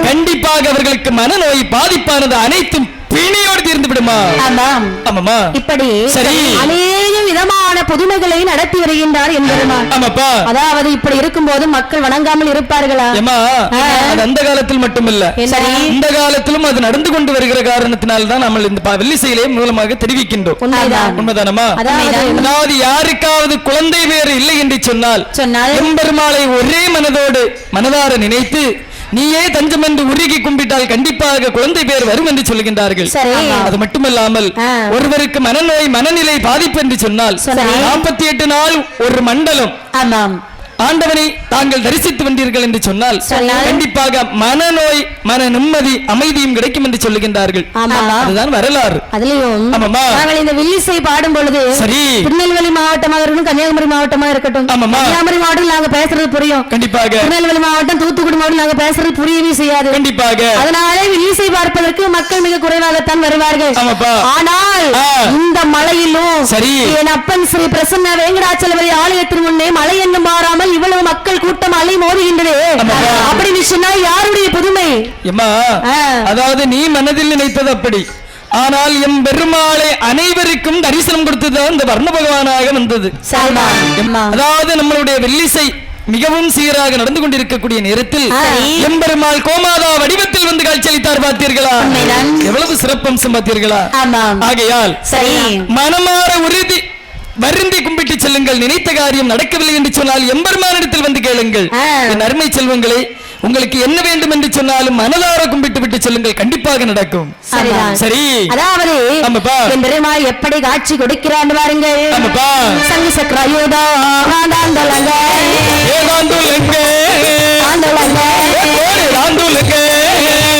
Speaker 3: கண்டிப்பாக அவர்களுக்கு மனநோய் பாதிப்பானது அனைத்தும் பிணியோடு தீர்ந்து விடுமா? ஆமாமா. இப்படி சரி
Speaker 5: அநேக விதமான புதுமைகளை நடத்தி வருகின்றார் என்பதுமான்.
Speaker 3: ஆமாப்பா.
Speaker 5: அதாவது இப்படி இருக்கும் போது மக்கள் வணங்காமல் இருப்பார்களா?
Speaker 3: அந்த காலத்தில் மட்டுமல்ல இந்த காலத்திலும் அது நடந்து கொண்டு வருகிற காரணத்தினால்தான் நம்ம இந்த வெள்ளிசையிலே மூலமாக தெரிவிக்கின்றோம். உண்மைதானமா? அதாவது யாருக்காவது குழந்தை வேறு இல்லை என்று சொன்னால் எம்பெருமாளை ஒரே மனதோடு மனதார நினைத்து நீயே தஞ்சம் என்று உருகி கும்பிட்டால் கண்டிப்பாக குழந்தை பேர் வரும் என்று சொல்லுகின்றார்கள். அது மட்டுமல்லாமல் ஒருவருக்கு மனநோய் மனநிலை பாதிப்பு என்று சொன்னால் 48 நாள் ஒரு மண்டலம் ஆண்டவனை தாங்கள் தரிசித்து வந்தீர்கள் என்று சொன்னால் கண்டிப்பாக மனநோய் மன நிம்மதி அமைதியும் கிடைக்கும் என்று சொல்லுகின்றார்கள். அதுதான் வரலாறு.
Speaker 5: நாங்கள் இந்த வில்லிசை பாடும் பொழுது சரி திருநெல்வேலி மாவட்டமாக இருக்கட்டும் கன்னியாகுமரி மாவட்டமாக இருக்கட்டும் கன்னியாகுமரி மாவட்டம் நாங்க பேசுறது புரியும் கண்டிப்பாக. திருநெல்வேலி மாவட்டம் தூத்துக்குடி மாவட்டம் நாங்க பேசுறது புரியவே செய்யாது கண்டிப்பாக. அதனாலே வில்லிசை பார்ப்பதற்கு மக்கள் மிக குறைவாகத்தான் வருவார்கள். ஆனால் இந்த மலையிலும் சரி என் அப்பன் ஸ்ரீ பிரசன்ன வேங்கடாச்சலபதி ஆலயத்தின் முன்னே மலை என்னும் மாறாமல் இவ்வளவு மக்கள் கூட்டம் அலை மோதுகின்றது அப்படின்னு சொன்னா யாருடைய புதுமை?
Speaker 3: அதாவது நீ மனதில் நினைத்தது அப்படி, ஆனால் எம் பெருமாளை அனைவருக்கும் தரிசனம் கொடுத்தது இந்த வர்ண பகவானாக வந்தது. அதாவது நம்மளுடைய வெள்ளிசை மிகவும் சீராக நடந்து கொண்டிருக்கக்கூடிய நேரத்தில் எம்பெருமாள் கோமாதா வடிவத்தில் வந்து காட்சியளித்தார். பார்த்தீர்களா? எவ்வளவு சிறப்பம்சம் பார்த்தீர்களா? ஆகையால் மனமாற உறுதி வருந்தி கும்பிட்டு செல்லுங்கள். நினைத்த காரியம் நடக்கவில்லை என்று சொன்னால் எம்பெருமானிடத்தில் வந்து கேளுங்கள். என் அருமை செல்வங்களை உங்களுக்கு என்ன வேண்டும் என்று சொன்னாலும் மனதார கும்பிட்டு விட்டு செல்லுங்கள், கண்டிப்பாக நடக்கும். சரி
Speaker 5: அதாவது என் பெருமாள் எப்படி காட்சி கொடுக்கிறான் பாருங்கள். சங்கு சக்கராயுதா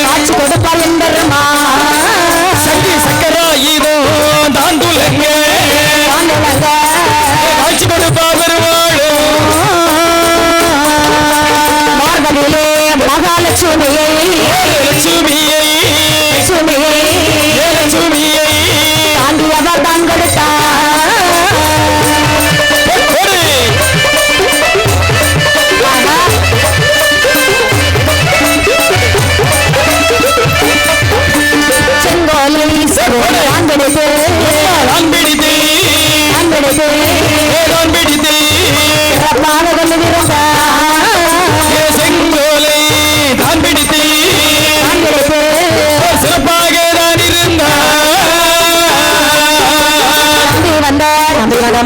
Speaker 5: காட்சி கொடுப்பார் என் பெருமாள்.
Speaker 3: சங்கு சக்கராயுதோ தாண்டுலங்க காட்சி கொடுப்பா பெருமாளோ
Speaker 5: மார்பலிலே மகாலட்சுமியை
Speaker 3: லட்சுமியை லட்சுமியை
Speaker 5: தாண்டியவர் தான் கொடுத்தார். செங்கோலை
Speaker 3: செங்கோலை தான் பிடித்து சிறப்பாக தான் இருந்தார்.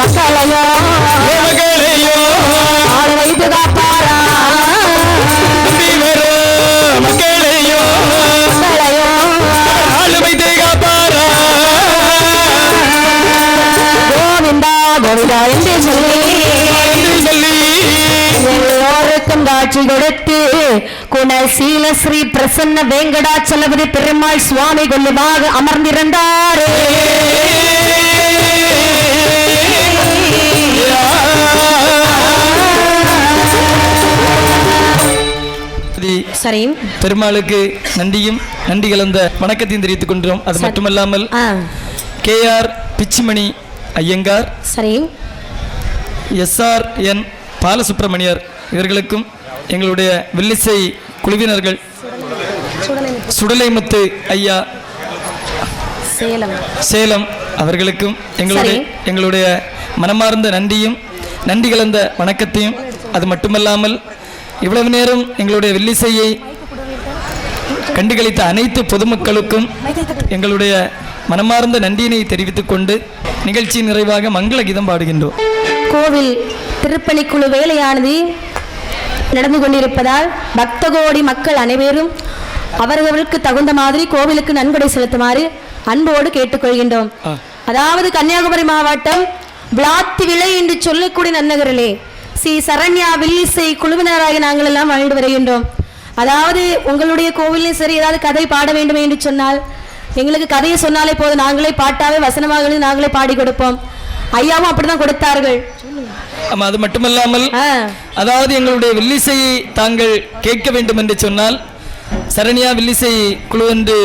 Speaker 5: மக்களையோ
Speaker 3: மக்களையோ
Speaker 5: ஆள் வைத்து காப்பாரா
Speaker 3: மக்களையோ ஆள் வைத்து காப்பாரா.
Speaker 5: கோவிந்தா கோவிந்தா என்று சொல்லி எல்லோருக்கும் காட்சி கொடுத்து குணசீல ஸ்ரீ பிரசன்ன வேங்கடாச்சலபதி பெருமாள் சுவாமி கொல்லுமாக அமர்ந்திருந்தாரே. சரி
Speaker 3: பெருமாளுக்கு நன்றியும் நன்றி கலந்த வணக்கத்தையும் தெரிவித்துக் கொண்டோம். அது மட்டுமல்லாமல் KR பிச்சிமணி ஐயங்கார்
Speaker 5: சரி
Speaker 3: SRN பாலசுப்ரமணியர் இவர்களுக்கும் எங்களுடைய வில்லிசை குழுவினர்கள் சுடலைமுத்து ஐயா சேலம் அவர்களுக்கும் எங்களுடைய மனமார்ந்த நன்றியும் நன்றி கலந்த வணக்கத்தையும். அது மட்டுமல்லாமல் இவ்வளவு நேரம் எங்களுடைய வில்லிசையை கண்டுகளித்த அனைத்து பொதுமக்களுக்கும் எங்களுடைய மனமார்ந்த நன்றியினை தெரிவித்துக் கொண்டு நிகழ்ச்சி நிறைவாக மங்கள கீதம் பாடுகின்றோம்.
Speaker 5: கோவில் திருப்பணிக்குழு வேலையானது நடந்து கொண்டிருப்பதால் பக்த கோடி மக்கள் அனைவரும் அவர்களுக்கு தகுந்த மாதிரி கோவிலுக்கு நன்கொடை செலுத்துமாறு அன்போடு கேட்டுக்கொள்கின்றோம். அதாவது கன்னியாகுமரி மாவட்டம் விளாத்தி விளை என்று சொல்லக்கூடிய நன்னகரிலே ஸ்ரீ சரண்யா வில்லிசை குழுவினராக நாங்கள் எல்லாம் வாழ்ந்து வருகின்றோம். அதாவது உங்களுடைய கோவிலையும் சரி ஏதாவது கதை பாட வேண்டும் என்று சொன்னால் எங்களுக்கு கதையை சொன்னாலே போதும், நாங்களே பாட்டாவே வசனமாக நாங்களே பாடி கொடுப்போம். ஐயாவும் அப்படிதான் கொடுத்தார்கள்.
Speaker 3: ஆமா, அது மட்டுமல்லாமல் அதாவது எங்களுடைய வில்லிசையை தாங்கள் கேட்க வேண்டும் என்று சொன்னால் சரண்யா வில்லிசை குழு என்று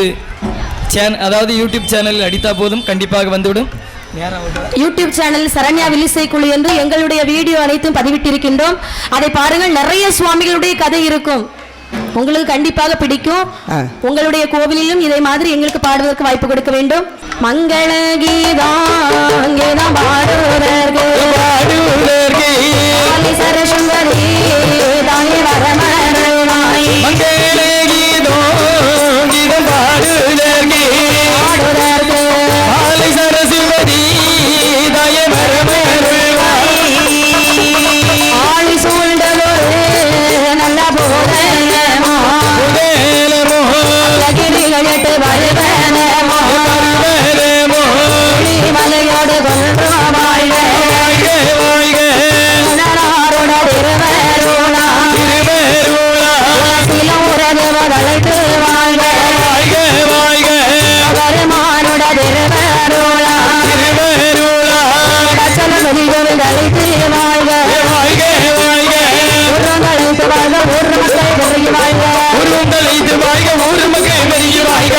Speaker 3: அதாவது யூடியூப் சேனலில் அடித்தா போதும், கண்டிப்பாக வந்துவிடும்.
Speaker 5: யூடியூப் சேனல் சரண்யா வில்லிசை குழு என்று எங்களுடைய வீடியோ அனைத்தும் பதிவிட்டிருக்கின்றோம். அதை பாருங்கள். நிறைய சுவாமிகளுடைய கதை இருக்கும், உங்களுக்கு கண்டிப்பாக பிடிக்கும். உங்களுடைய கோவிலிலும் இதை மாதிரி எங்களுக்கு பாடுவதற்கு வாய்ப்பு கொடுக்க வேண்டும். மங்கள கீதம் பாடுவதற்கு சரசுந்தரி தாயே வரமருளாய்.
Speaker 3: மங்கள கீதம் பாடுவதற்கு சரசுந்தரி தாயே வரமருளாய்.
Speaker 5: ஆளி சூழ்ந்ததொரு நல்ல போதனமோ கிரிகளெட்டு வருவனமோ மலையோடு கொன்று வாழ்க சில உறவு வளர்த்து வாழ்க வருமானுட திருவருளா கலைத்து வாழ்க உருவங்களைத்து வாழ்க ஊர் மக்கள் பெருகி வாழ்க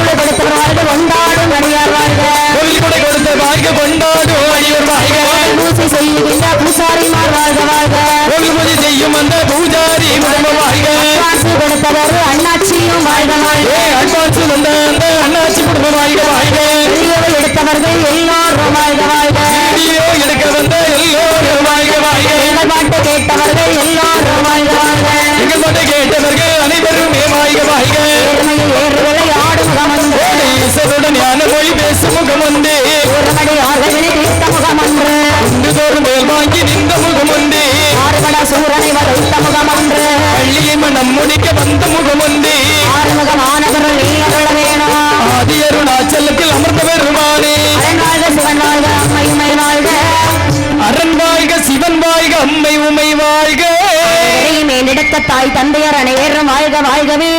Speaker 5: கொடுத்தவர் வாழ்க கொண்டாடும் அடியார் வாழ்க பூசை செய்கின்ற பூசாரிமார் வாழ்க
Speaker 3: செய்யும் அந்த பூஜாரி
Speaker 5: காசு கொடுத்தவர் அண்ணாச்சியும் வாழ்க
Speaker 3: அட்வான்ஸ் வந்த அந்த அண்ணாச்சி குடும்பம்
Speaker 5: வீடியோவை எடுத்தவர்கள் எல்லோரும் வாழ்க
Speaker 3: எடுக்க வந்த எல்லோரும்
Speaker 5: எங்கள் பாட்டு கேட்டவர்கள் எல்லோரும் வாழ்க
Speaker 3: எங்கள் பாட்டை கேட்டவர்கள் அனைவருமே
Speaker 5: ஏழ்மையில் ஏறுகளை ஆடும் முகமன்று
Speaker 3: ஈசனுடன் ஞான மொழி பேசும் முகமொண்டு
Speaker 5: ஒருபடி ஆர்வனை தீர்த்த முகமன்று
Speaker 3: தோறும் மேல் வாங்கி நின்ற முகமொண்டு
Speaker 5: ஆறுபட சூரனை வதைத்த முகமன்று
Speaker 3: பள்ளியை மனம் முடிக்க வந்த முகமொண்டு
Speaker 5: ஆறுமுகமானவர்கள் நீங்கள வேணும்
Speaker 3: ஆதி அருணாச்சலத்தில் அமர்ந்த பெருமானே
Speaker 5: அரண் வாழ்க சிவன் வாழ்க அம்மை உமை வாழ்க
Speaker 3: அரண் வாழ்க சிவன் வாழ்க அம்மை உமை வாழ்க
Speaker 5: மேலெடுத்த தாய் தந்தையர் அனைவரும் வாழ்க வாழ்கவே